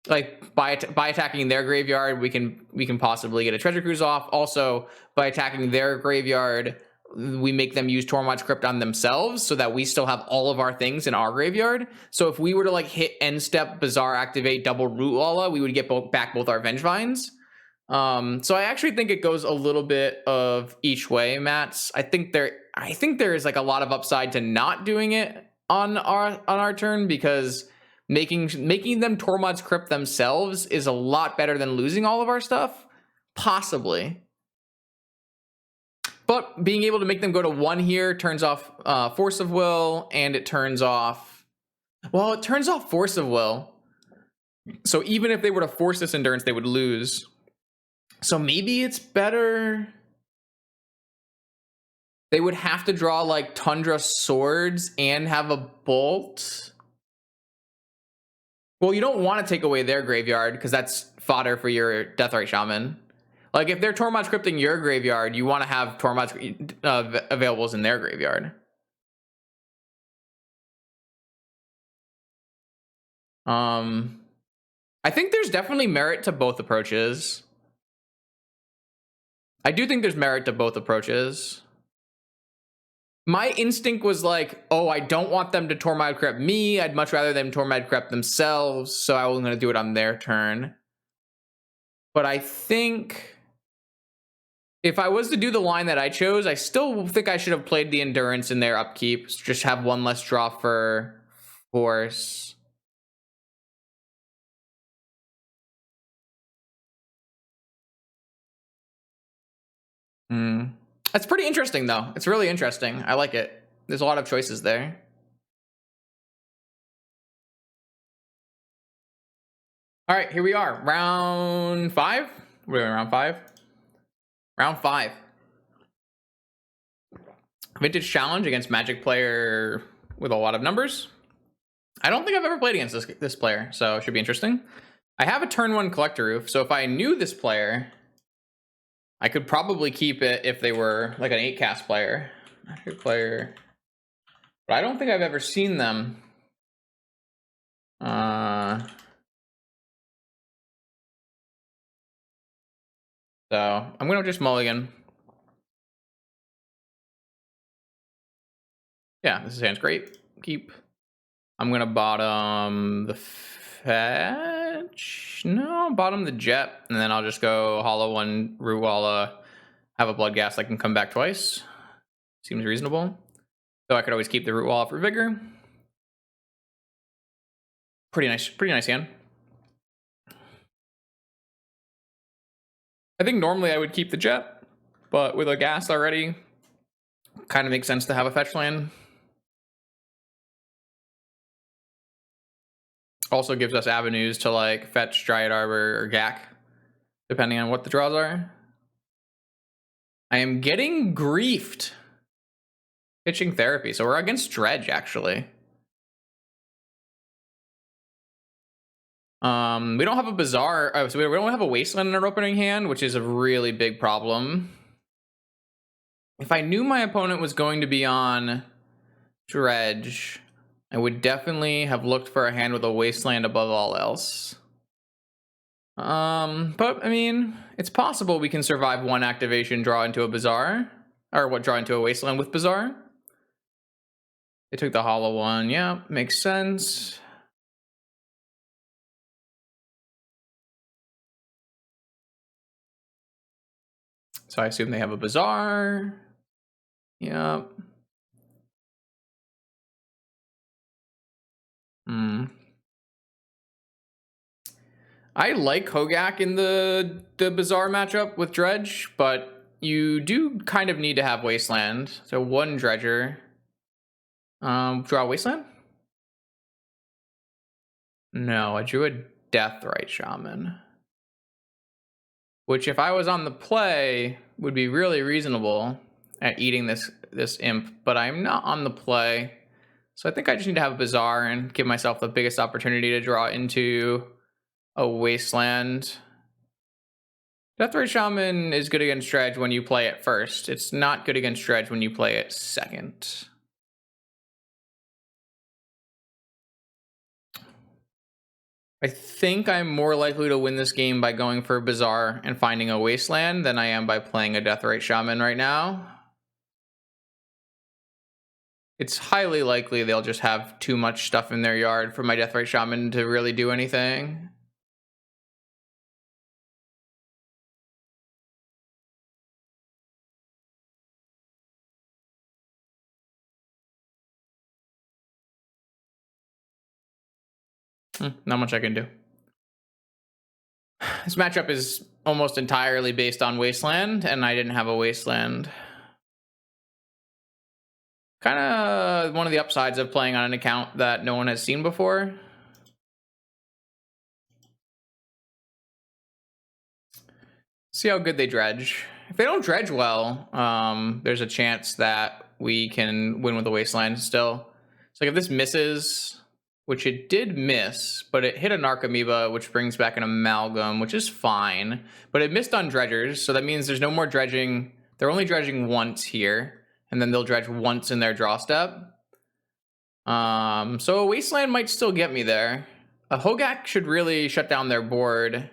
Like by attacking their graveyard, we can possibly get a Treasure Cruise off. Also, by attacking their graveyard, we make them use Tormod's Crypt on themselves so that we still have all of our things in our graveyard. So if we were to like hit end step, Bazaar activate, double Root Lala, we would get back both our Vengevines. So I actually think it goes a little bit of each way, Mats. I think there is like a lot of upside to not doing it on our turn, because making them Tormod's Crypt themselves is a lot better than losing all of our stuff, possibly. But being able to make them go to 1 here turns off Force of Will, and it turns off, well, it turns off Force of Will. So even if they were to force this Endurance, they would lose. So maybe it's better. They would have to draw like Tundra Swords and have a Bolt. Well, you don't want to take away their graveyard because that's fodder for your Deathrite Shaman. Like if they're Tormod scripting your graveyard, you want to have Tormod availables in their graveyard. I think there's definitely merit to both approaches. I do think there's merit to both approaches. My instinct was like, oh, I don't want them to Tormod Crypt me. I'd much rather them Tormod Crypt themselves, so I was going to do it on their turn. But I think if I was to do the line that I chose, I still think I should have played the Endurance in their upkeep. Just have one less draw for Force. That's pretty interesting, though. It's really interesting. I like it. There's a lot of choices there. All right, here we are. Round 5? We're in round 5? Round 5. Vintage challenge against Magic player with a lot of numbers. I don't think I've ever played against this player, so it should be interesting. I have a turn 1 Collector Roof, so if I knew this player, I could probably keep it if they were like an 8-cast player. Magic player. But I don't think I've ever seen them. So I'm gonna just mulligan. Yeah, this hand's great. Keep. I'm gonna bottom the fetch. No, bottom the jet, and then I'll just go hollow one root walla, have a blood gas that can come back twice. Seems reasonable. So I could always keep the root walla for vigor. Pretty nice hand. I think normally I would keep the jet, but with a gas already, kind of makes sense to have a fetch land. Also gives us avenues to like fetch Dryad Arbor or Gaak, depending on what the draws are. I am getting griefed. Pitching therapy, so we're against Dredge actually. We don't have a Bazaar, so we don't have a Wasteland in our opening hand, which is a really big problem. If I knew my opponent was going to be on Dredge, I would definitely have looked for a hand with a Wasteland above all else. But I mean, it's possible we can survive one activation, draw into a Bazaar, or what, draw into a Wasteland with Bazaar. They took the hollow one, yeah, makes sense. So I assume they have a Bazaar. Yep. I like Hogak in the Bazaar matchup with Dredge, but you do kind of need to have Wasteland. So one Dredger. Draw Wasteland? No, I drew a Deathrite Shaman. Which if I was on the play, would be really reasonable at eating this imp, but I'm not on the play. So I think I just need to have a Bazaar and give myself the biggest opportunity to draw into a Wasteland. Deathrite Shaman is good against Dredge when you play it first. It's not good against Dredge when you play it second. I think I'm more likely to win this game by going for Bazaar and finding a Wasteland than I am by playing a Deathrite Shaman right now. It's highly likely they'll just have too much stuff in their yard for my Deathrite Shaman to really do anything. Not much I can do. This matchup is almost entirely based on Wasteland, and I didn't have a Wasteland. Kind of one of the upsides of playing on an account that no one has seen before. See how good they dredge. If they don't dredge well, there's a chance that we can win with a Wasteland still. So like if this misses, which it did miss, but it hit a Narcomoeba, which brings back an Amalgam, which is fine. But it missed on dredgers, so that means there's no more dredging. They're only dredging once here, and then they'll dredge once in their draw step. So a Wasteland might still get me there. A Hogak should really shut down their board.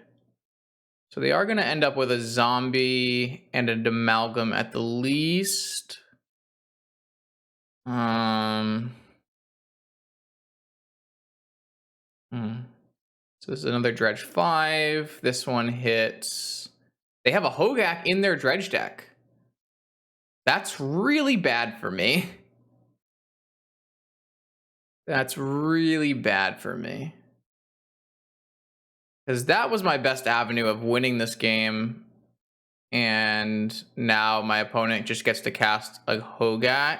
So they are going to end up with a zombie and an amalgam at the least. So this is another Dredge 5. This one hits. They have a Hogak in their Dredge deck. That's really bad for me. That's really bad for me. Because that was my best avenue of winning this game. And now my opponent just gets to cast a Hogak.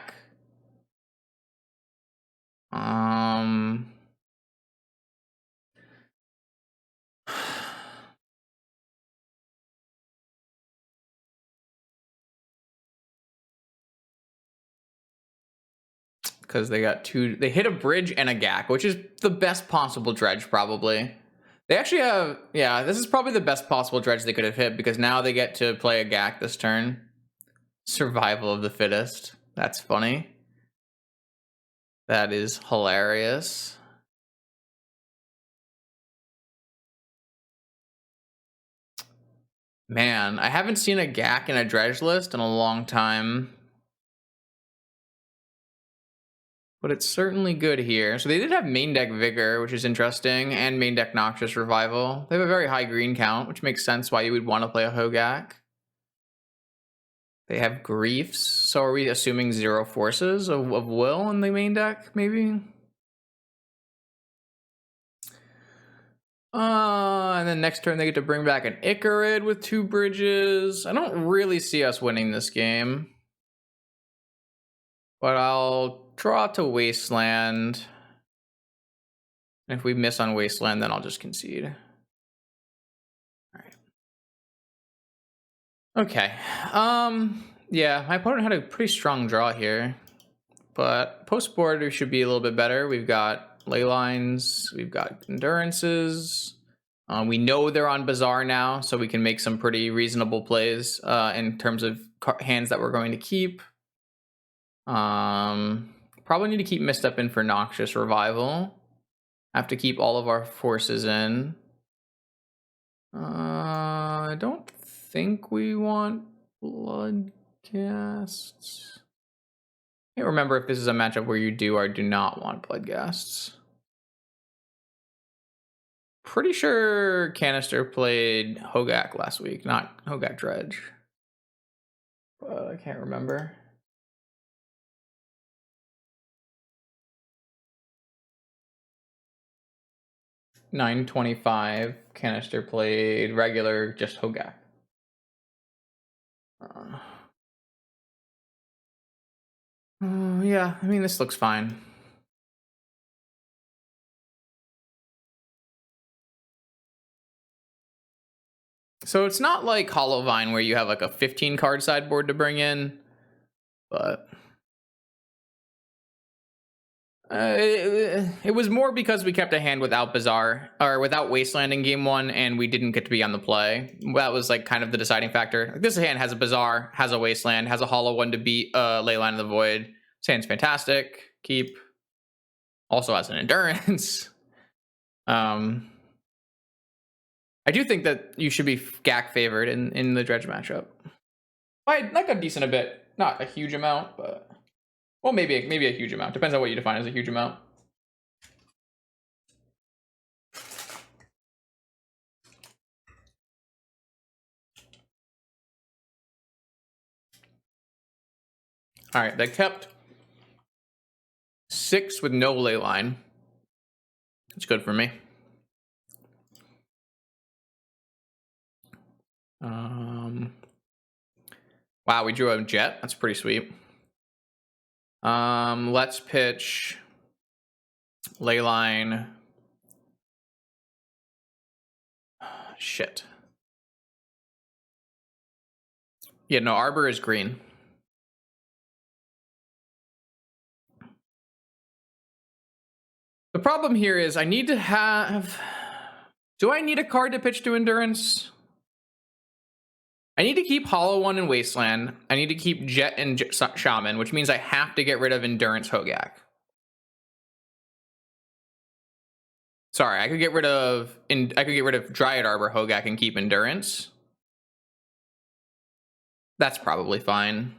Because they got two, they hit a bridge and a Gaak, which is the best possible dredge probably. They actually have, yeah, this is probably the best possible dredge they could have hit because now they get to play a Gaak this turn. Survival of the fittest. That's funny. That is hilarious. Man, I haven't seen a Gaak in a Dredge list in a long time. But it's certainly good here. So they did have main deck Vigor, which is interesting, and main deck Noxious Revival. They have a very high green count, which makes sense why you would want to play a Hogak. They have Griefs, so are we assuming 0 forces of will in the main deck, maybe? And then next turn they get to bring back an Icarid with 2 bridges. I don't really see us winning this game. But I'll draw to Wasteland. And if we miss on Wasteland, then I'll just concede. Alright. Okay. Yeah, my opponent had a pretty strong draw here. But post board we should be a little bit better. We've got ley lines, we've got endurances. We know they're on Bazaar now, so we can make some pretty reasonable plays in terms of hands that we're going to keep. Probably need to keep Misstep in for Noxious Revival. Have to keep all of our forces in. I don't think we want Bloodgasts. I can't remember if this is a matchup where you do or do not want Bloodgasts. Pretty sure Canister played Hogak last week, not Hogak Dredge. But I can't remember. $9.25. Canister played regular, just Hogak. Yeah, I mean, this looks fine. So it's not like Hollow Vine where you have like a 15 card sideboard to bring in, but it was more because we kept a hand without Bazaar or without Wasteland in game 1, and we didn't get to be on the play. That was like kind of the deciding factor. This hand has a Bazaar, has a Wasteland, has a Hollow one to beat Leyline of the Void. This hand's fantastic. Keep. Also has an Endurance. I do think that you should be Gaak favored in the Dredge matchup. By like a decent a bit, not a huge amount, but well, maybe a huge amount. Depends on what you define as a huge amount. All right, they kept 6 with no ley line. It's good for me. Wow, we drew a jet. That's pretty sweet. Let's pitch Leyline. Shit. Yeah, no, Arbor is green. The problem here is I need to have... Do I need a card to pitch to Endurance? I need to keep Hollow One and Wasteland. I need to keep Jet and Shaman, which means I have to get rid of Endurance Hogak. Sorry, I could get rid of Dryad Arbor Hogak and keep Endurance. That's probably fine.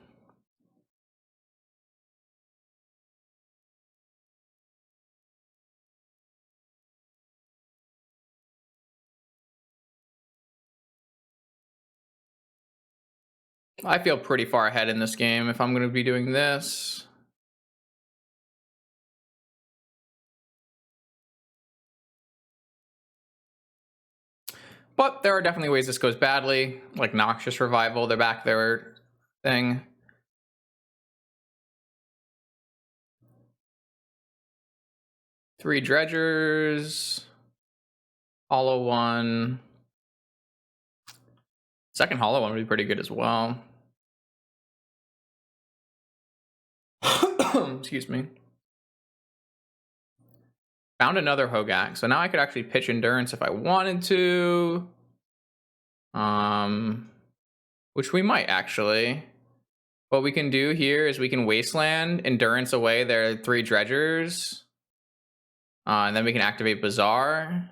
I feel pretty far ahead in this game if I'm going to be doing this. But there are definitely ways this goes badly, like Noxious Revival, they're back there thing. Three Dredgers. Hollow One. Second Hollow One would be pretty good as well. Excuse me. Found another Hogak, so now I could actually pitch Endurance if I wanted to. Which we might actually. What we can do here is we can Wasteland, Endurance away their 3 Dredgers. And then we can activate Bazaar.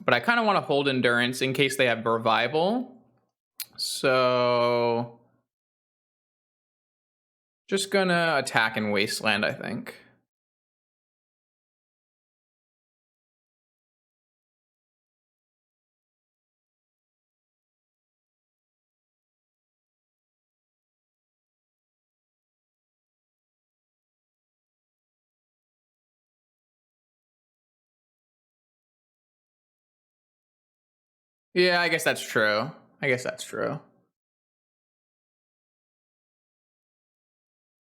but I kind of want to hold Endurance in case they have Revival. So just gonna attack in Wasteland, I think. Yeah, I guess that's true.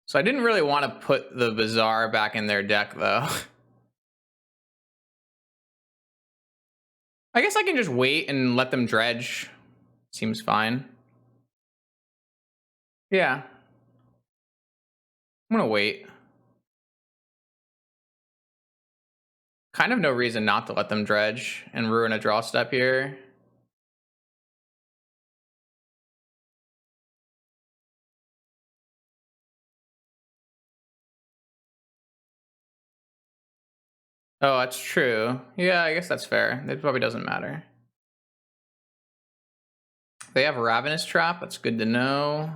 So I didn't really want to put the Bazaar back in their deck, though. I guess I can just wait and let them dredge. Seems fine. Yeah. I'm gonna wait. Kind of no reason not to let them dredge and ruin a draw step here. Oh, that's true. Yeah, I guess that's fair. It probably doesn't matter. They have Ravenous Trap. That's good to know.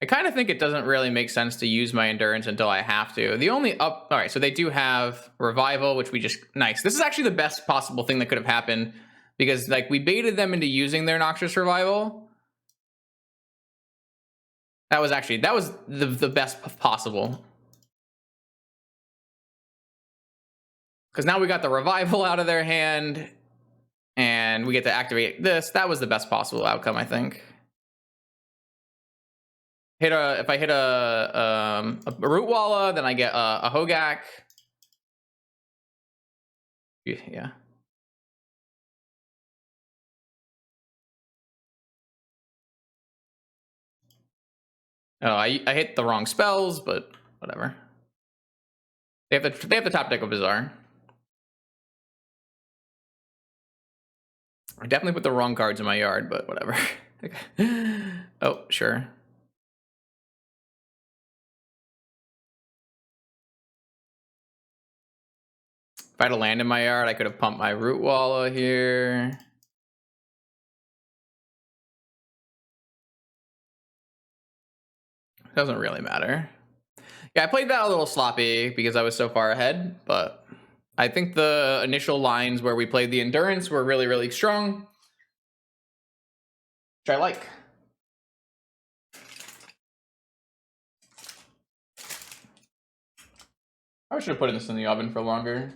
I kind of think it doesn't really make sense to use my Endurance until I have to. The only all right, so they do have Revival, which we just, nice. This is actually the best possible thing that could have happened because like we baited them into using their Noxious Revival. That was the best possible. Because now we got the Revival out of their hand and we get to activate this. That was the best possible outcome, I think. If I hit a Root Walla, then I get a Hogak. Yeah. Oh, I hit the wrong spells, but whatever. They have the top deck of Bazaar. I definitely put the wrong cards in my yard, but whatever. Oh, sure. If I had a land in my yard, I could have pumped my Root Walla here. Doesn't really matter. Yeah, I played that a little sloppy because I was so far ahead, but I think the initial lines where we played the Endurance were really, really strong, which I like. I should have put this in the oven for longer.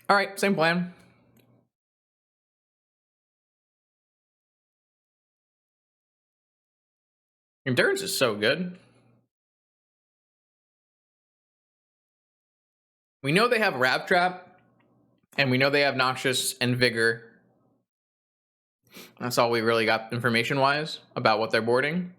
All right, same plan. Endurance is so good. We know they have Rab Trap, and we know they have Noxious and Vigor. That's all we really got information-wise about what they're boarding.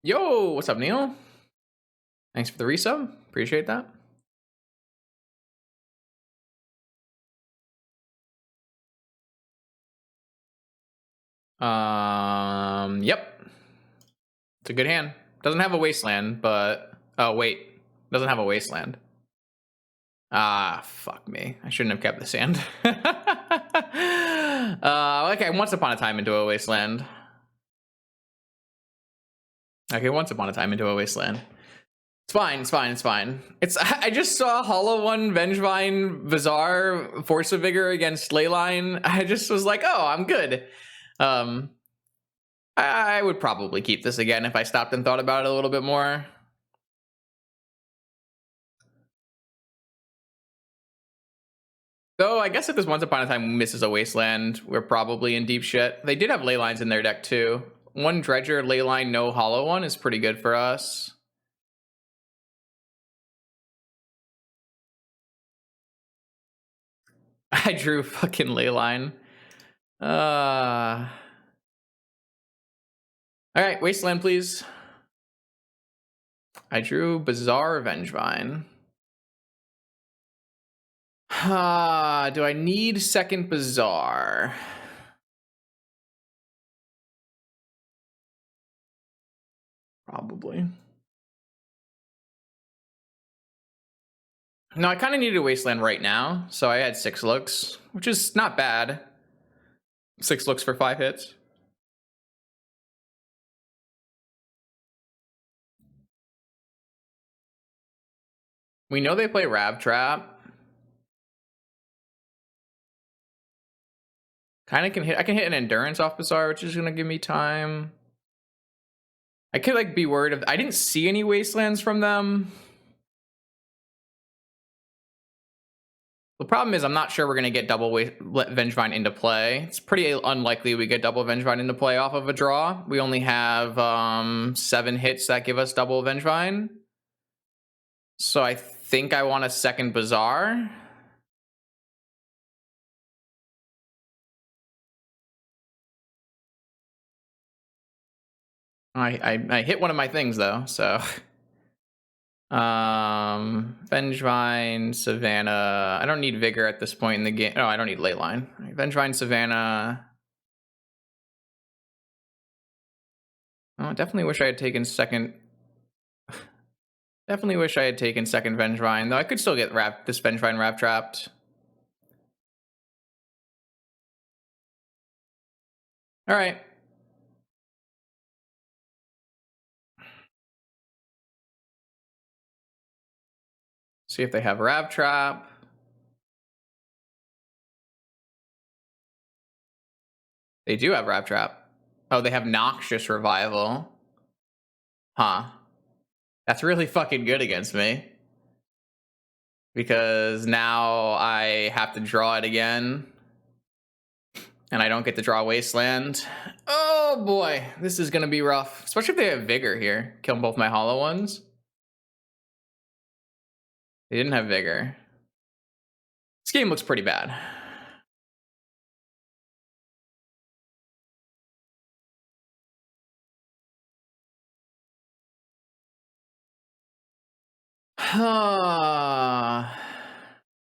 Yo, what's up, Neil? Thanks for the resub. Appreciate that. Yep. It's a good hand. Doesn't have a Wasteland, but... Oh, wait. Doesn't have a Wasteland. Ah, fuck me. I shouldn't have kept this hand. Okay, Once Upon a Time into a Wasteland. Okay, Once Upon a Time into a Wasteland. It's fine, it's fine, it's fine. I just saw Hollow One, Vengevine, Bazaar, Force of Vigor against Leyline. I just was like, oh, I'm good. I would probably keep this again if I stopped and thought about it a little bit more. Though I guess if this Once Upon a Time misses a Wasteland, we're probably in deep shit. They did have Leylines in their deck too. One Dredger, Leyline, no Hollow One is pretty good for us. I drew fucking Leyline. All right, Wasteland, please. I drew Bizarre Vengevine. Do I need second Bizarre? Probably. No, I kind of needed a Wasteland right now, so I had 6 looks, which is not bad. 6 looks for 5 hits. We know they play Rab Trap. Kind of can hit. I can hit an Endurance off Bizarre, which is gonna give me time. I could like be worried of. I didn't see any Wastelands from them. The problem is I'm not sure we're gonna get double Vengevine into play. It's pretty unlikely we get double Vengevine into play off of a draw. We only have 7 hits that give us double Vengevine. So I think I want a second Bizarre. I hit one of my things though, so Vengevine, Savannah. I don't need Vigor at this point in the game. No, I don't need Leyline. Right, Vengevine, Savannah. Oh, definitely wish I had taken second. Definitely wish I had taken second Vengevine, though I could still get this Vengevine Wrap Trapped. All right. See if they have Wrap Trap. They do have Wrap Trap. Oh, they have Noxious Revival. Huh. That's really fucking good against me. Because now I have to draw it again. And I don't get to draw Wasteland. Oh boy, this is gonna be rough. Especially if they have Vigor here. Kill both my hollow ones. They didn't have Vigor. This game looks pretty bad.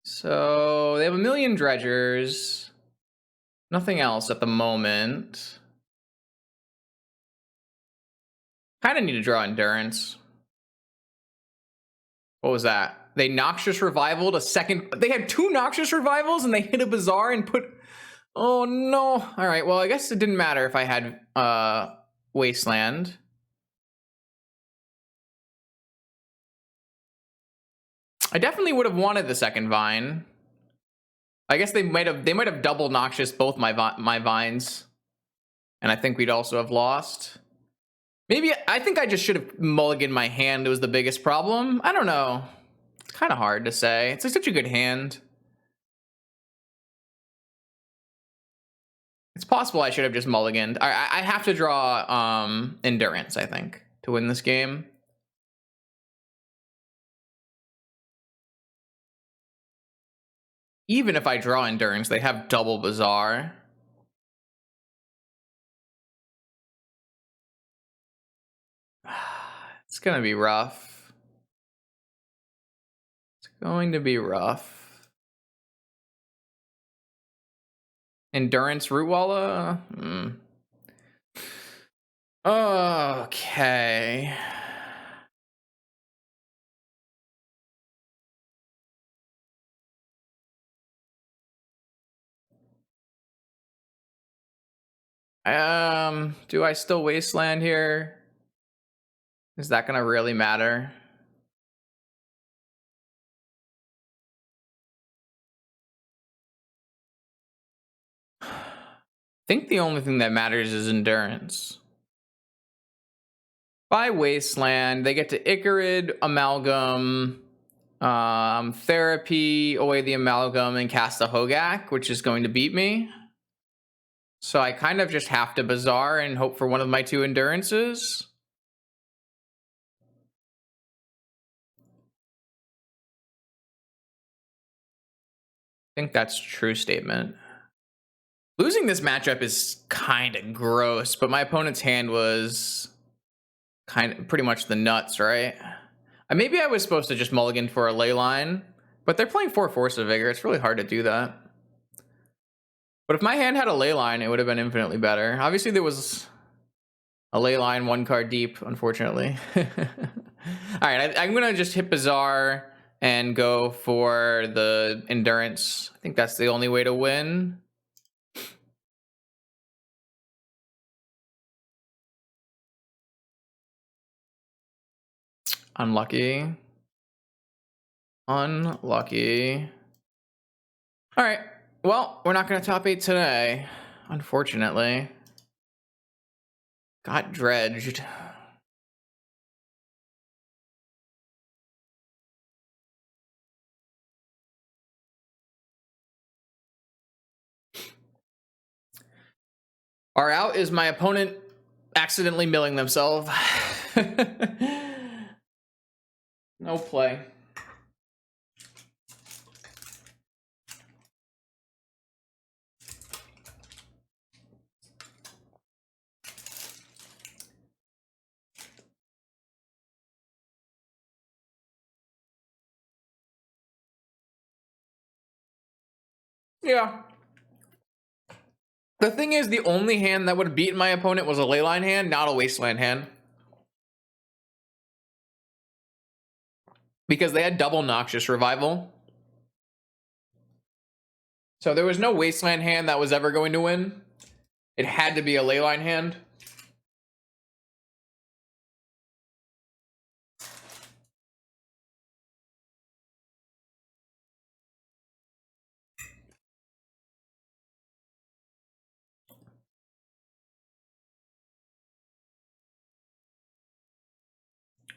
So they have 1,000,000 dredgers. Nothing else at the moment. Kind of need to draw Endurance. What was that? They Noxious Revivaled a second. They had 2 Noxious Revivals and they hit a Bizarre and put. Oh no. All right. Well, I guess it didn't matter if I had Wasteland. I definitely would have wanted the second Vine. I guess they might have double Noxious both my vines. And I think we'd also have lost. Maybe I think I just should have mulliganed my hand. It was the biggest problem. I don't know. It's kind of hard to say. It's such a good hand. It's possible I should have just mulliganed. I have to draw Endurance, I think, to win this game. Even if I draw Endurance, they have double Bizarre. It's gonna be rough. It's going to be rough. Endurance Rootwalla? Okay. Do I still Wasteland here? Is that gonna really matter? I think the only thing that matters is Endurance. By Wasteland, they get to Icarid, Amalgam, Therapy, away the Amalgam, and cast a Hogak, which is going to beat me. So I kind of just have to Bizarre and hope for one of my 2 Endurances. think that's a true statement. Losing this matchup is kind of gross, but my opponent's hand was kind of pretty much the nuts, right? Maybe I was supposed to just mulligan for a ley line, but they're playing 4 Force of Vigor. It's really hard to do that. But if my hand had a ley line, it would have been infinitely better. Obviously, there was a ley line 1 card deep, unfortunately. All right, I'm going to just hit Bazaar and go for the Endurance. I think that's the only way to win. Unlucky. Unlucky. All right. Well, we're not going to top 8 today, unfortunately. Got dredged. Our out is my opponent accidentally milling themselves. No play. Yeah. The thing is, the only hand that would have beaten my opponent was a leyline hand, not a wasteland hand. Because they had double Noxious Revival. So there was no wasteland hand that was ever going to win. It had to be a leyline hand.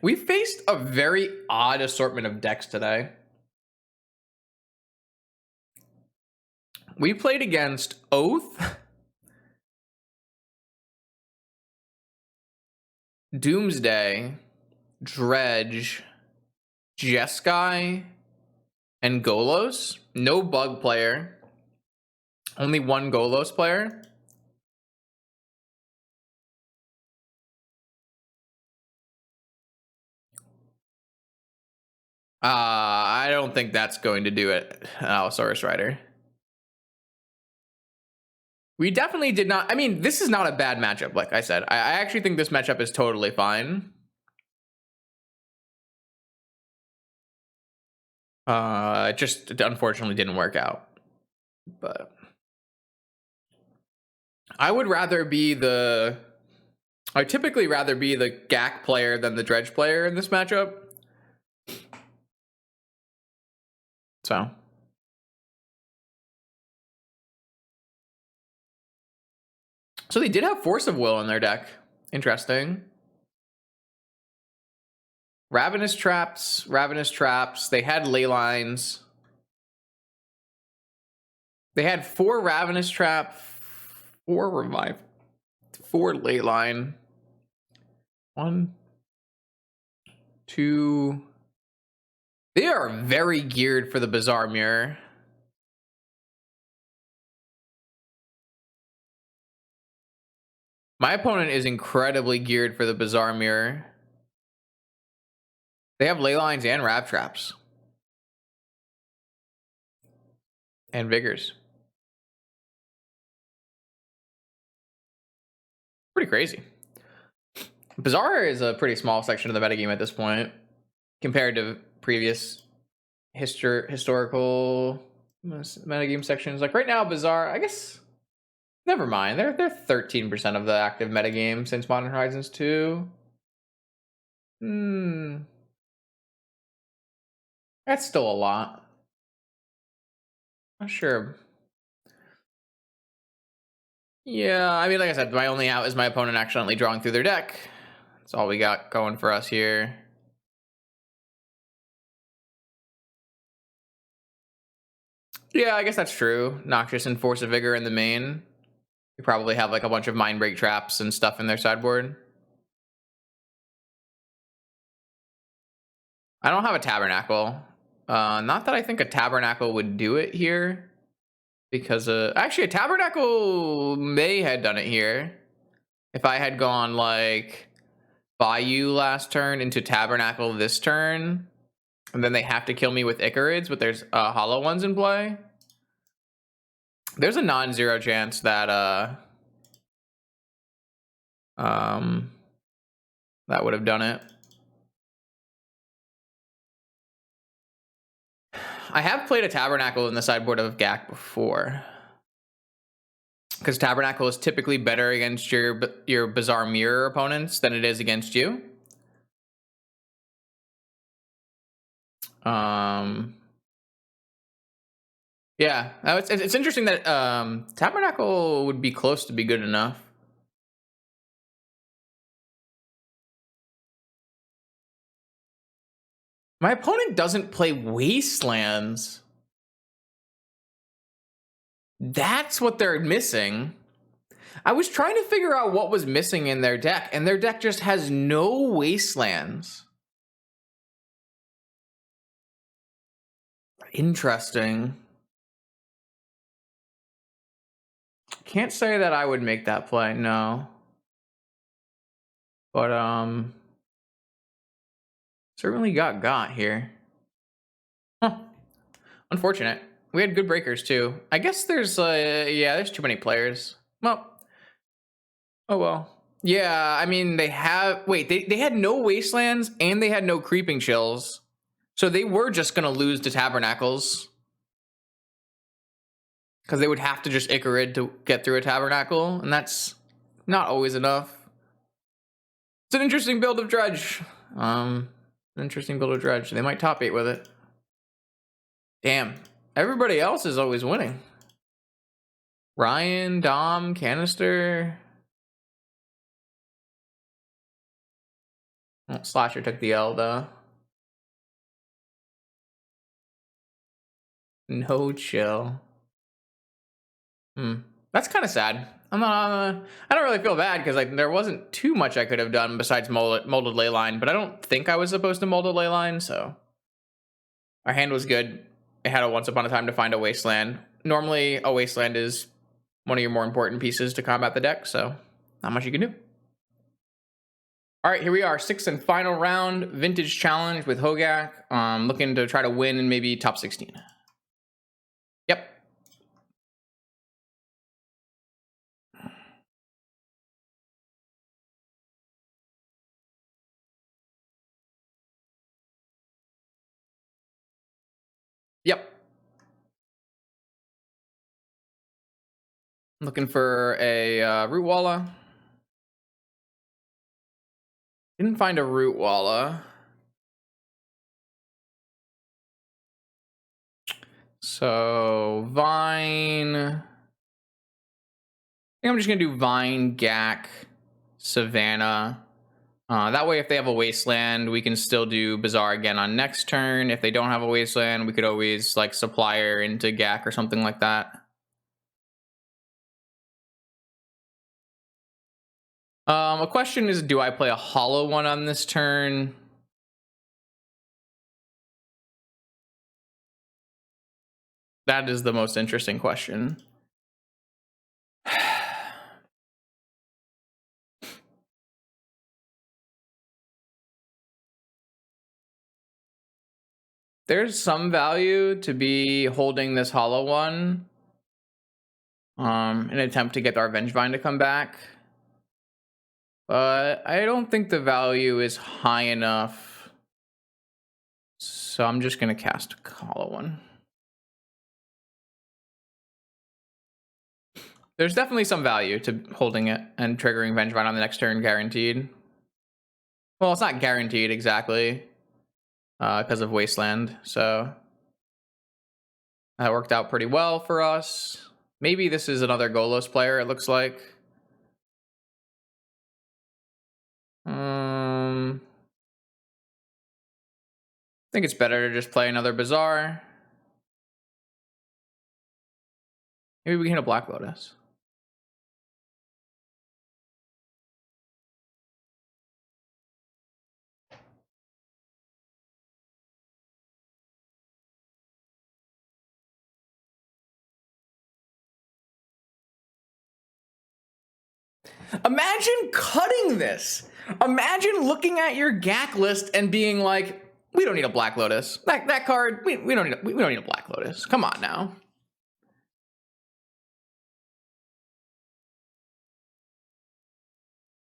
We faced a very odd assortment of decks today. We played against Oath, Doomsday, Dredge, Jeskai, and Golos. No bug player. Only one Golos player. I don't think that's going to do it, Allosaurus Rider. We definitely did not. I mean, this is not a bad matchup, like I said. I actually think this matchup is totally fine. It just unfortunately didn't work out. But I would rather be the... I typically rather be the Gaak player than the Dredge player in this matchup. So they did have Force of Will in their deck. Interesting. Ravenous Traps. They had ley lines. They had 4 Ravenous Trap, 4 Revive, 4 ley line. 1, 2. They are very geared for the Bizarre Mirror. My opponent is incredibly geared for the Bizarre Mirror. They have ley lines and Rav Traps. And Vigors. Pretty crazy. Bizarre is a pretty small section of the metagame at this point, compared to previous historical metagame sections. Like right now, Bizarre, I guess... Never mind. They're 13% of the active metagame since Modern Horizons 2. That's still a lot. Not sure. Yeah, I mean, like I said, my only out is my opponent accidentally drawing through their deck. That's all we got going for us here. Yeah, I guess that's true. Noxious and Force of Vigor in the main. You probably have like a bunch of Mind Break traps and stuff in their sideboard. I don't have a Tabernacle. Not that I think a Tabernacle would do it here. Because actually a Tabernacle may have done it here. If I had gone like Bayou last turn into Tabernacle this turn, and then they have to kill me with Icarids, but there's hollow ones in play. There's a non-zero chance that that would have done it. I have played a Tabernacle in the sideboard of Gaak before. Because Tabernacle is typically better against your Bizarre Mirror opponents than it is against you. Yeah, it's interesting that Tabernacle would be close to be good enough. My opponent doesn't play Wastelands. That's what they're missing. I was trying to figure out what was missing in their deck, and their deck just has no Wastelands. Interesting. Can't say that I would make that play, no. But certainly got here. Huh. Unfortunate. We had good breakers too. I guess there's yeah, there's too many players. Well, oh well. Yeah, I mean they have they had no Wastelands and they had no Creeping Chills. So they were just gonna lose to Tabernacles. Because they would have to just Icarid to get through a Tabernacle, and that's not always enough. It's an interesting build of Dredge. They might top 8 with it. Damn. Everybody else is always winning. Ryan, Dom, Canister. Oh, Slasher took the L though. No chill. That's kind of sad. I don't really feel bad because like there wasn't too much I could have done besides molded Leyline, but I don't think I was supposed to molded Leyline, so our hand was good. It had a Once Upon a Time to find a Wasteland. Normally, a Wasteland is one of your more important pieces to combat the deck, so not much you can do. All right, here we are, 6th and final round, Vintage Challenge with Hogak. Looking to try to win in maybe top 16. Yep. Yep. Looking for a Root Walla. Didn't find a Root Walla. So Vine. I think I'm just gonna do Vine, Gaak, Savannah. That way, if they have a Wasteland, we can still do Bazaar again on next turn. If they don't have a Wasteland, we could always like Supplier into Gaak or something like that. A question is, do I play a hollow one on this turn? That is the most interesting question. There's some value to be holding this hollow one in an attempt to get our Vengevine to come back. But I don't think the value is high enough. So I'm just going to cast hollow one. There's definitely some value to holding it and triggering Vengevine on the next turn, guaranteed. Well, it's not guaranteed exactly because of Wasteland, so that worked out pretty well for us. Maybe this is another Golos player, it looks like. I think it's better to just play another Bazaar. Maybe we can hit a Black Lotus. Imagine cutting this. Imagine looking at your Gaak list and being like, we don't need a Black Lotus. That card, we don't need a Black Lotus. Come on now.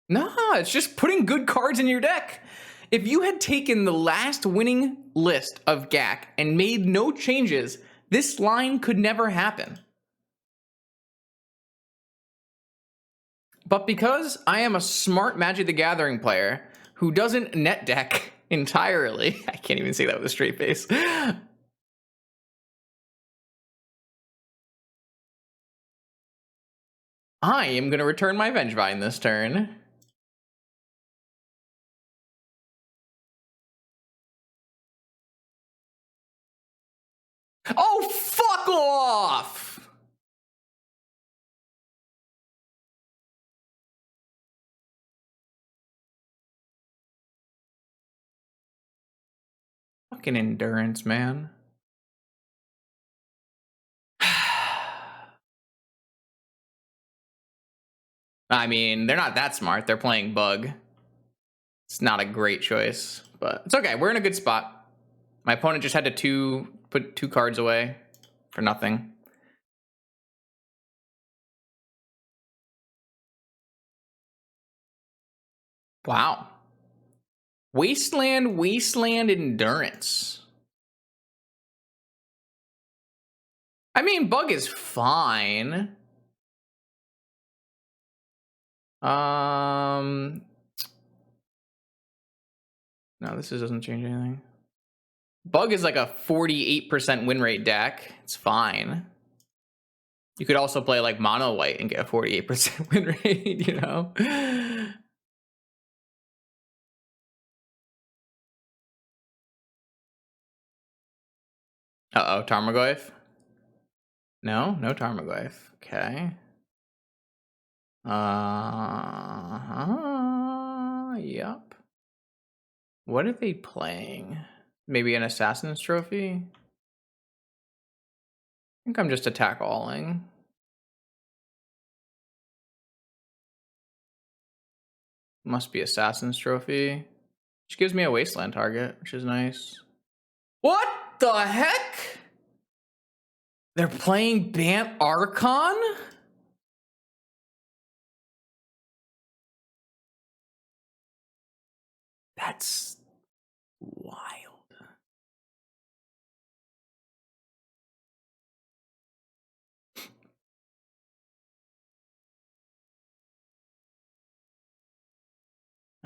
Nah, it's just putting good cards in your deck. If you had taken the last winning list of Gaak and made no changes, this line could never happen. But because I am a smart Magic the Gathering player who doesn't net deck entirely, I can't even say that with a straight face. I am going to return my Vengevine this turn. Oh, fuck off! Fucking endurance, man. I mean, they're not that smart. They're playing Bug. It's not a great choice, but it's okay. We're in a good spot. My opponent just had to put 2 cards away for nothing. Wow. Wasteland Endurance. I mean, Bug is fine. No, this doesn't change anything. Bug is like a 48% win rate deck. It's fine. You could also play like mono white and get a 48% win rate, you know? Uh-oh, Tarmogoyf? No Tarmogoyf. Okay. Yup. What are they playing? Maybe an Assassin's Trophy? I think I'm just attack alling. Must be Assassin's Trophy. Which gives me a Wasteland target, which is nice. What the heck? They're playing Bant Archon? That's wild.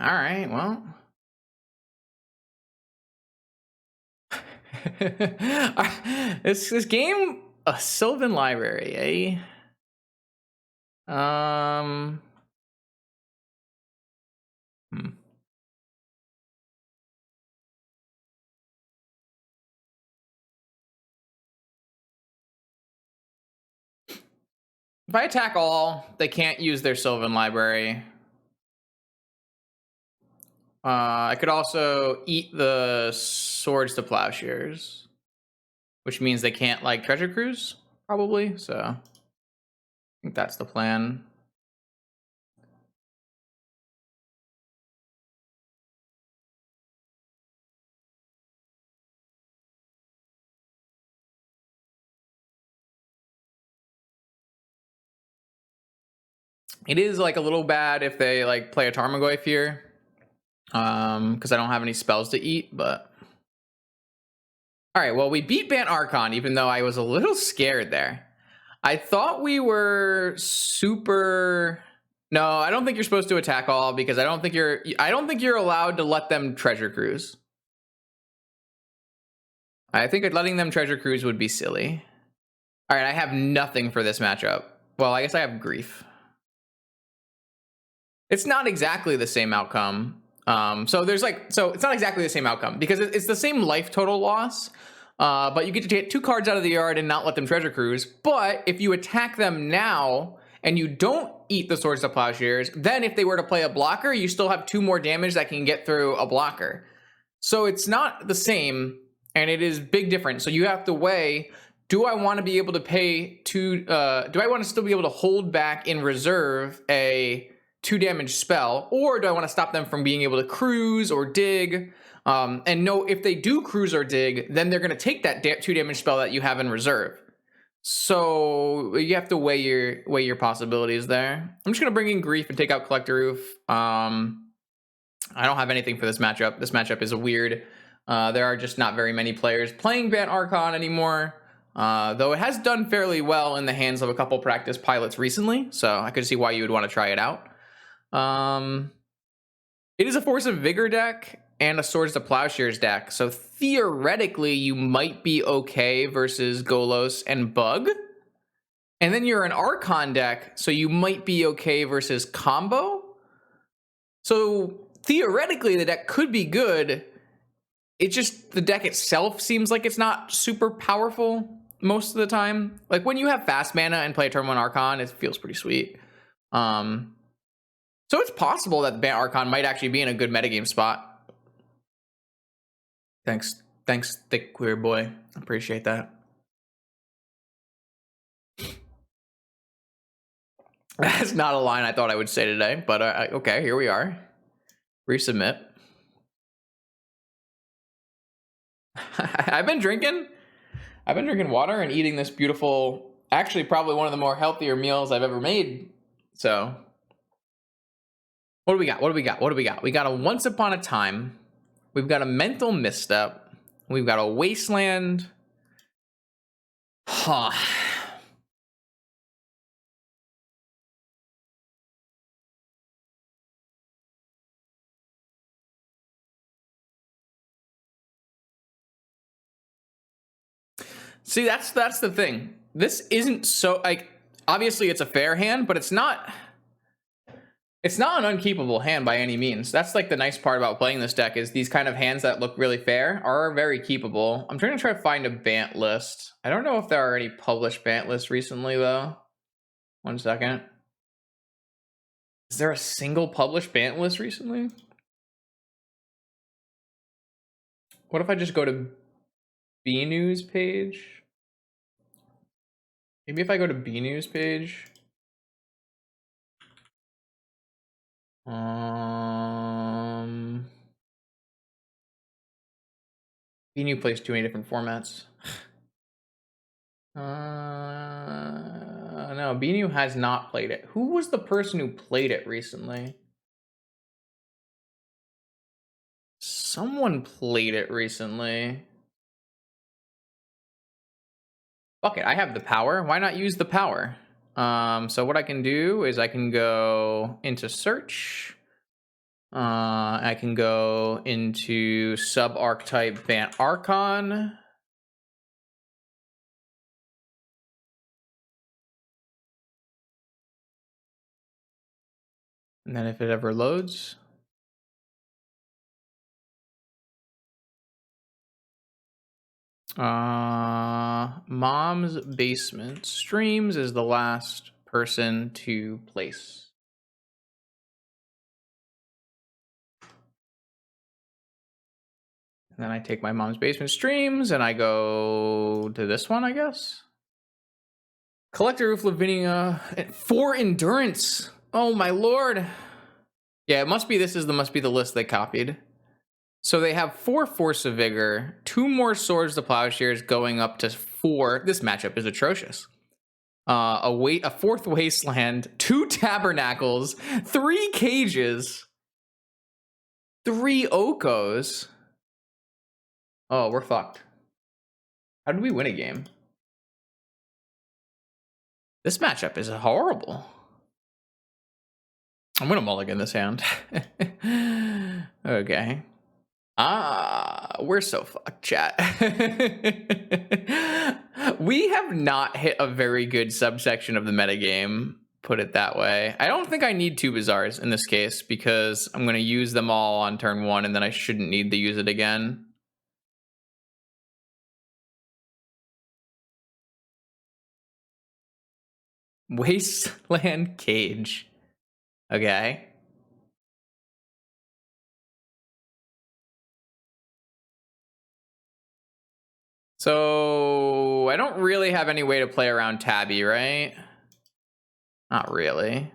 All right, well. Is this game a Sylvan Library, eh? If I attack all, they can't use their Sylvan Library. I could also eat the Swords to Plowshares, which means they can't like Treasure Cruise, probably. So I think that's the plan. It is like a little bad if they like play a Tarmogoyf here, because I don't have any spells to eat. But all right, well, we beat Bant Archon, even though I was a little scared there. I thought we were super. No, I don't think you're supposed to attack all, because I don't think you're allowed to let them Treasure Cruise. I think letting them Treasure Cruise would be silly. All right, I have nothing for this matchup. Well, I guess I have Grief. It's not exactly the same outcome. So it's not exactly the same outcome, because it's the same life total loss, but you get to get 2 cards out of the yard and not let them Treasure Cruise. But if you attack them now and you don't eat the Swords to Plowshares, then if they were to play a blocker, you still have 2 more damage that can get through a blocker. So it's not the same, and it is big difference. So you have to weigh, do I want to be able to pay do I want to still be able to hold back in reserve a 2 damage spell, or do I want to stop them from being able to cruise or dig? And no, if they do cruise or dig, then they're going to take that 2 damage spell that you have in reserve. So you have to weigh your possibilities there. I'm just going to bring in Grief and take out Collector Roof. I don't have anything for this matchup. This matchup is a weird. There are just not very many players playing Bant Archon anymore. Though it has done fairly well in the hands of a couple practice pilots recently, so I could see why you would want to try it out. It is a Force of Vigor deck and a Swords to Plowshares deck, so theoretically you might be okay versus Golos and Bug. And then you're an Archon deck, so you might be okay versus Combo. So theoretically the deck could be good. It just, the deck itself seems like it's not super powerful most of the time. Like when you have fast mana and play a turn 1 Archon, it feels pretty sweet. So it's possible that the Bant Archon might actually be in a good metagame spot. Thanks, Thick Queer Boy. Appreciate that. That's not a line I thought I would say today, but okay, here we are. Resubmit. I've been drinking water and eating this beautiful, actually probably one of the more healthier meals I've ever made. So what do we got? We got a Once Upon a Time. We've got a Mental Misstep. We've got a Wasteland. Huh. See, that's the thing. This isn't so, like, obviously it's a fair hand, but it's not an unkeepable hand by any means. That's like the nice part about playing this deck, is these kind of hands that look really fair are very keepable. I'm trying to find a Bant list. I don't know if there are any published Bant lists recently though. 1 second. Is there a single published Bant list recently? What if I just go to B News page? Maybe if I go to B News page. B News plays too many different formats. No, B News has not played it. Who was the person who played it recently? Someone played it recently. Fuck it, I have the power. Why not use the power? So what I can do is I can go into search. I can go into sub-archetype Bant Archon. And then if it ever loads. Mom's Basement Streams is the last person to place. And then I take my Mom's Basement Streams and I go to this one, I guess. Collector Roof Lavinia for Endurance. Oh my lord. Yeah, it must be must be the list they copied. So they have 4 Force of Vigor, 2 more Swords to Plowshares going up to 4. This matchup is atrocious. A 4th Wasteland, 2 Tabernacles, 3 Cages, 3 Okos. Oh, we're fucked. How did we win a game? This matchup is horrible. I'm gonna mulligan this hand. Okay. We're so fucked, chat. We have not hit a very good subsection of the metagame, put it that way. I don't think I need 2 Bazaars in this case, because I'm going to use them all on turn 1, and then I shouldn't need to use it again. Wasteland Cage. Okay. So I don't really have any way to play around Tabby, right? Not really.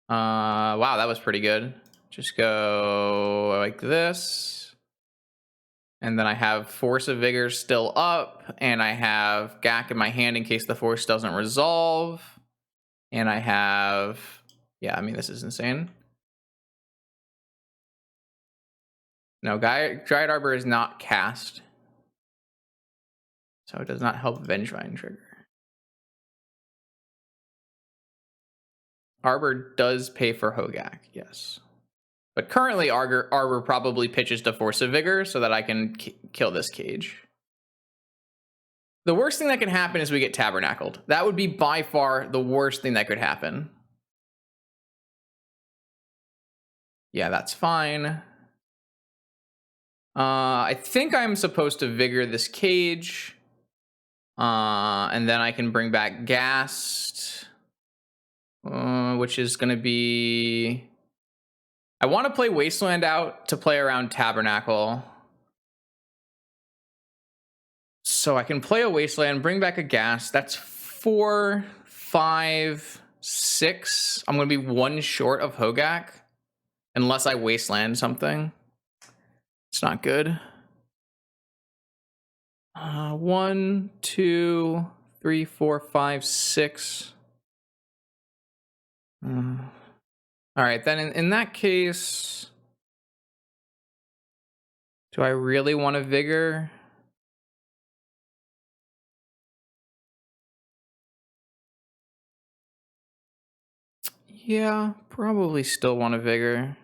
Wow, that was pretty good. Just go like this. And then I have Force of Vigor still up, and I have Gaak in my hand in case the Force doesn't resolve. And I have, yeah, I mean, this is insane. No, Dryad Arbor is not cast. So it does not help Vengevine trigger. Arbor does pay for Hogak, yes. But currently, Arbor probably pitches to Force of Vigor so that I can kill this cage. The worst thing that can happen is we get Tabernacled. That would be by far the worst thing that could happen. Yeah, that's fine. I think I'm supposed to Vigor this cage. And then I can bring back Ghast. Which is going to be... I want to play Wasteland out to play around Tabernacle. So I can play a Wasteland, bring back a Ghast. That's 4, 5, 6. I'm going to be 1 short of Hogak. Unless I Wasteland something. It's not good. 1, 2, 3, 4, 5, 6. All right, then in that case, do I really want to Vigor? Yeah, probably still want to Vigor.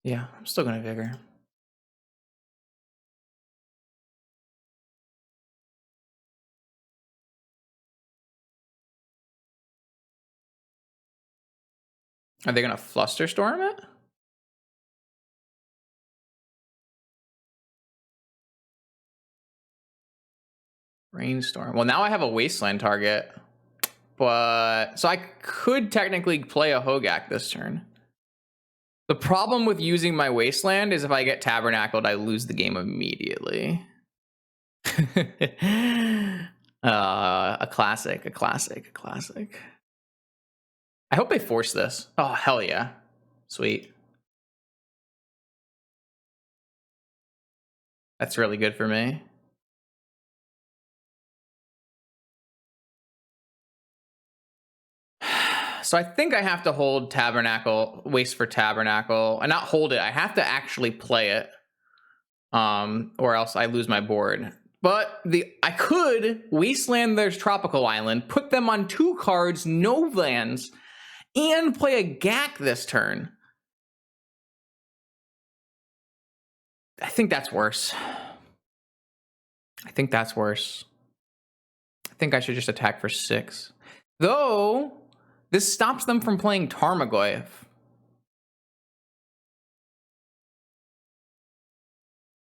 Yeah, I'm still going to Vigor. Are they going to Flusterstorm it? Rainstorm. Well, now I have a Wasteland target. But so I could technically play a Hogak this turn. The problem with using my Wasteland is if I get Tabernacled, I lose the game immediately. A classic. I hope they force this. Oh, hell yeah. Sweet. That's really good for me. So I think I have to hold Tabernacle, waste for Tabernacle, and not hold it. I have to actually play it, or else I lose my board. But I could Wasteland their Tropical Island, put them on 2 cards, no lands, and play a Gaak this turn. I think that's worse. I think I should just attack for 6. Though, this stops them from playing Tarmogoyf.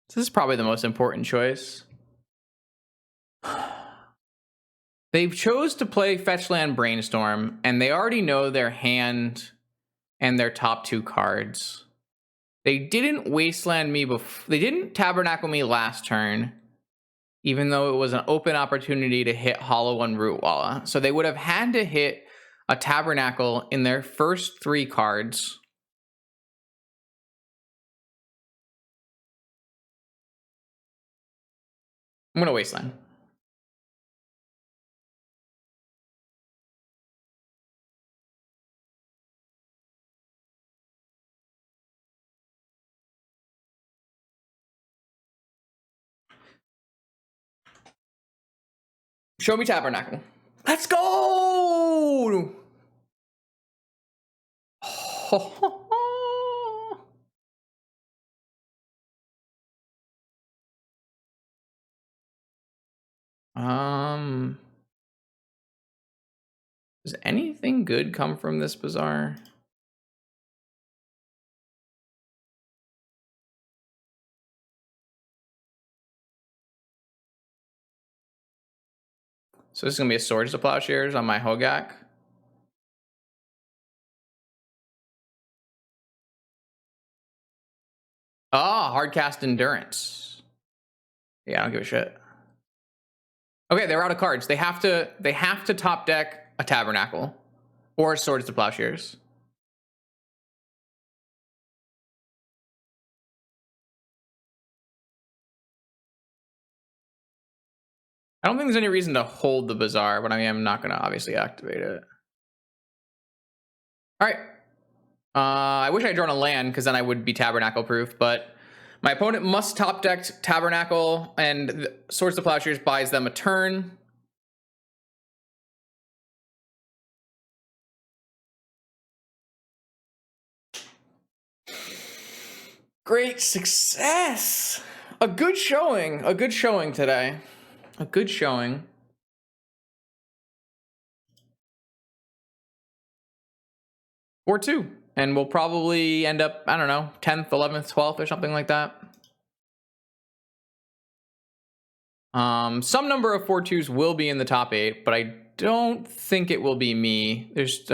This is probably the most important choice. They chose to play Fetchland Brainstorm, and they already know their hand and their top 2 cards. They didn't Wasteland me before. They didn't Tabernacle me last turn, even though it was an open opportunity to hit Hollow One Rootwalla. So they would have had to hit a Tabernacle in their first 3 cards. I'm going to Wasteland. Show me Tabernacle. Let's go! Does anything good come from this bazaar? So this is gonna be a Swords to Plowshares on my Hogak. Oh, Hardcast Endurance. Yeah, I don't give a shit. Okay, they're out of cards. They have to top deck a Tabernacle. Or Swords to Plowshares. I don't think there's any reason to hold the Bazaar, but I am not going to obviously activate it. All right. I wish I had drawn a land because then I would be Tabernacle proof, but my opponent must top deck Tabernacle, and Swords to Plowshares buys them a turn. Great success. A good showing today. A good showing. Or 2. And we'll probably end up, I don't know, 10th, 11th, 12th or something like that. Some number of 4-2s will be in the top 8, but I don't think it will be me. There's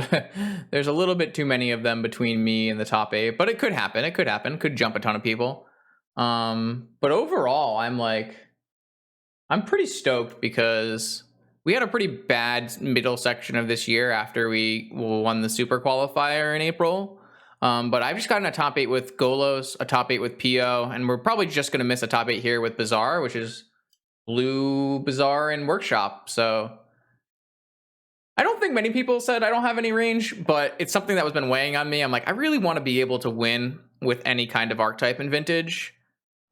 there's a little bit too many of them between me and the top 8, but it could happen. It could happen. Could jump a ton of people. But overall, I'm pretty stoked because we had a pretty bad middle section of this year after we won the super qualifier in April. But I've just gotten a top 8 with Golos, a top 8 with PO, and we're probably just going to miss a top 8 here with Bazaar, which is Blue, Bazaar, and Workshop. So I don't think many people said I don't have any range, but it's something that was been weighing on me. I'm like, I really want to be able to win with any kind of archetype in Vintage.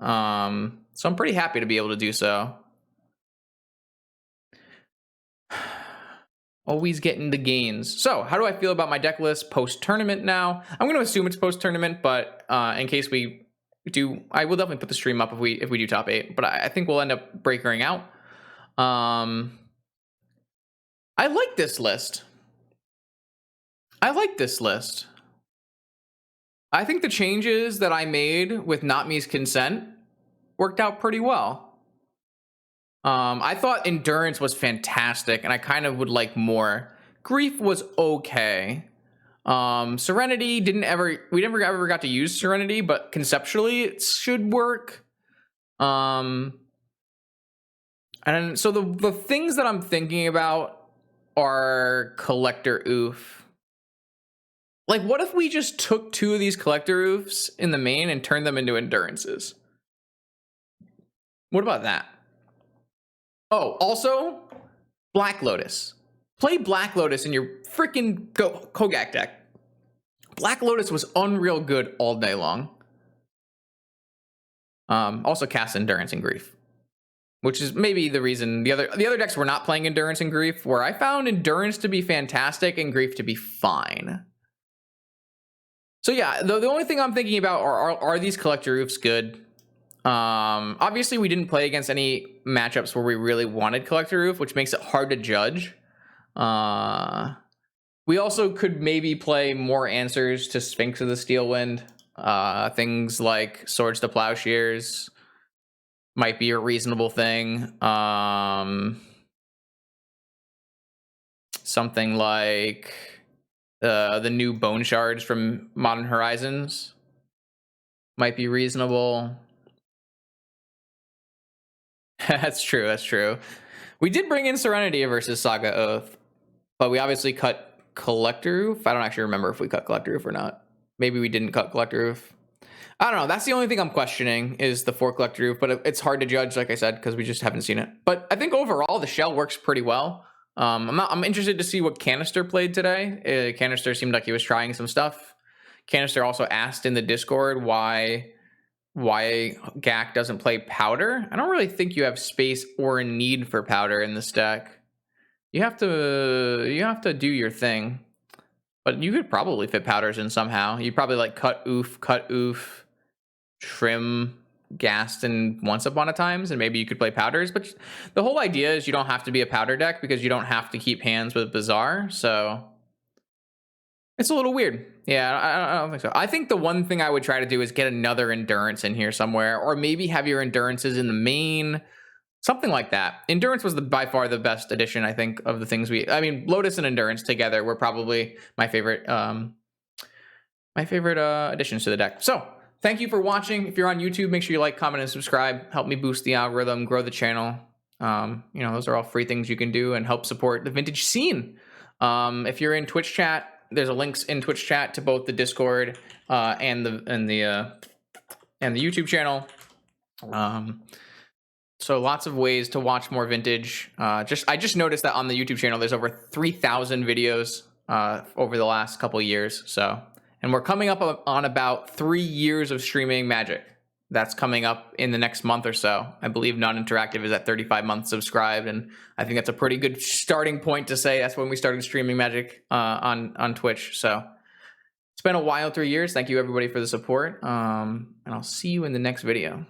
So I'm pretty happy to be able to do so. Always getting the gains. So how do I feel about my deck list post-tournament now? I'm going to assume it's post-tournament, but in case we do, I will definitely put the stream up if we do top 8, but I think we'll end up breakering out. I like this list. I think the changes that I made with Not Me's consent worked out pretty well. I thought Endurance was fantastic, and I kind of would like more. Grief was okay. Serenity we never ever got to use Serenity, but conceptually it should work. And so the things that I'm thinking about are Collector Oof. Like, what if we just took 2 of these Collector Oofs in the main and turned them into Endurances? What about that? Oh, also, Black Lotus. Play Black Lotus in your freaking Gaak deck. Black Lotus was unreal good all day long. Also cast Endurance and Grief, which is maybe the reason the other decks were not playing Endurance and Grief, where I found Endurance to be fantastic and Grief to be fine. So yeah, the only thing I'm thinking about are these Collector Roofs good? Obviously we didn't play against any matchups where we really wanted Collector Roof, which makes it hard to judge. We also could maybe play more answers to Sphinx of the Steel Wind. Things like Swords to Plowshares might be a reasonable thing. Something like the new Bone Shards from Modern Horizons might be reasonable. That's true. We did bring in Serenity versus Saga Oath, but we obviously cut Collector Roof. I don't actually remember if we cut Collector Roof or not. Maybe we didn't cut Collector Roof. I don't know. That's the only thing I'm questioning is the 4 Collector Roof, but it's hard to judge, like I said, because we just haven't seen it. But I think overall the shell works pretty well. I'm interested to see what Canister played today. Canister seemed like he was trying some stuff. Canister also asked in the Discord why Gaak doesn't play Powder. I don't really think you have space or a need for Powder in this deck. You have to do your thing, but you could probably fit Powders in somehow. You probably like cut oof, trim Gaston Once Upon a Times, and maybe you could play Powders. But the whole idea is you don't have to be a Powder deck because you don't have to keep hands with Bazaar. So it's a little weird. Yeah, I don't think so. I think the one thing I would try to do is get another Endurance in here somewhere, or maybe have your Endurances in the main, something like that. Endurance was by far the best addition, I think, of the things I mean, Lotus and Endurance together were probably my favorite additions to the deck. So thank you for watching. If you're on YouTube, make sure you like, comment, and subscribe. Help me boost the algorithm, grow the channel. Those are all free things you can do and help support the vintage scene. If you're in Twitch chat, there's a links in Twitch chat to both the Discord and the YouTube channel. So lots of ways to watch more vintage. I just noticed that on the YouTube channel, there's over 3,000 videos over the last couple of years. So, and we're coming up on about 3 years of streaming Magic. That's coming up in the next month or so. I believe Non-Interactive is at 35 months subscribed, and I think that's a pretty good starting point to say that's when we started streaming Magic on Twitch. So it's been a while, 3 years. Thank you everybody for the support, and I'll see you in the next video.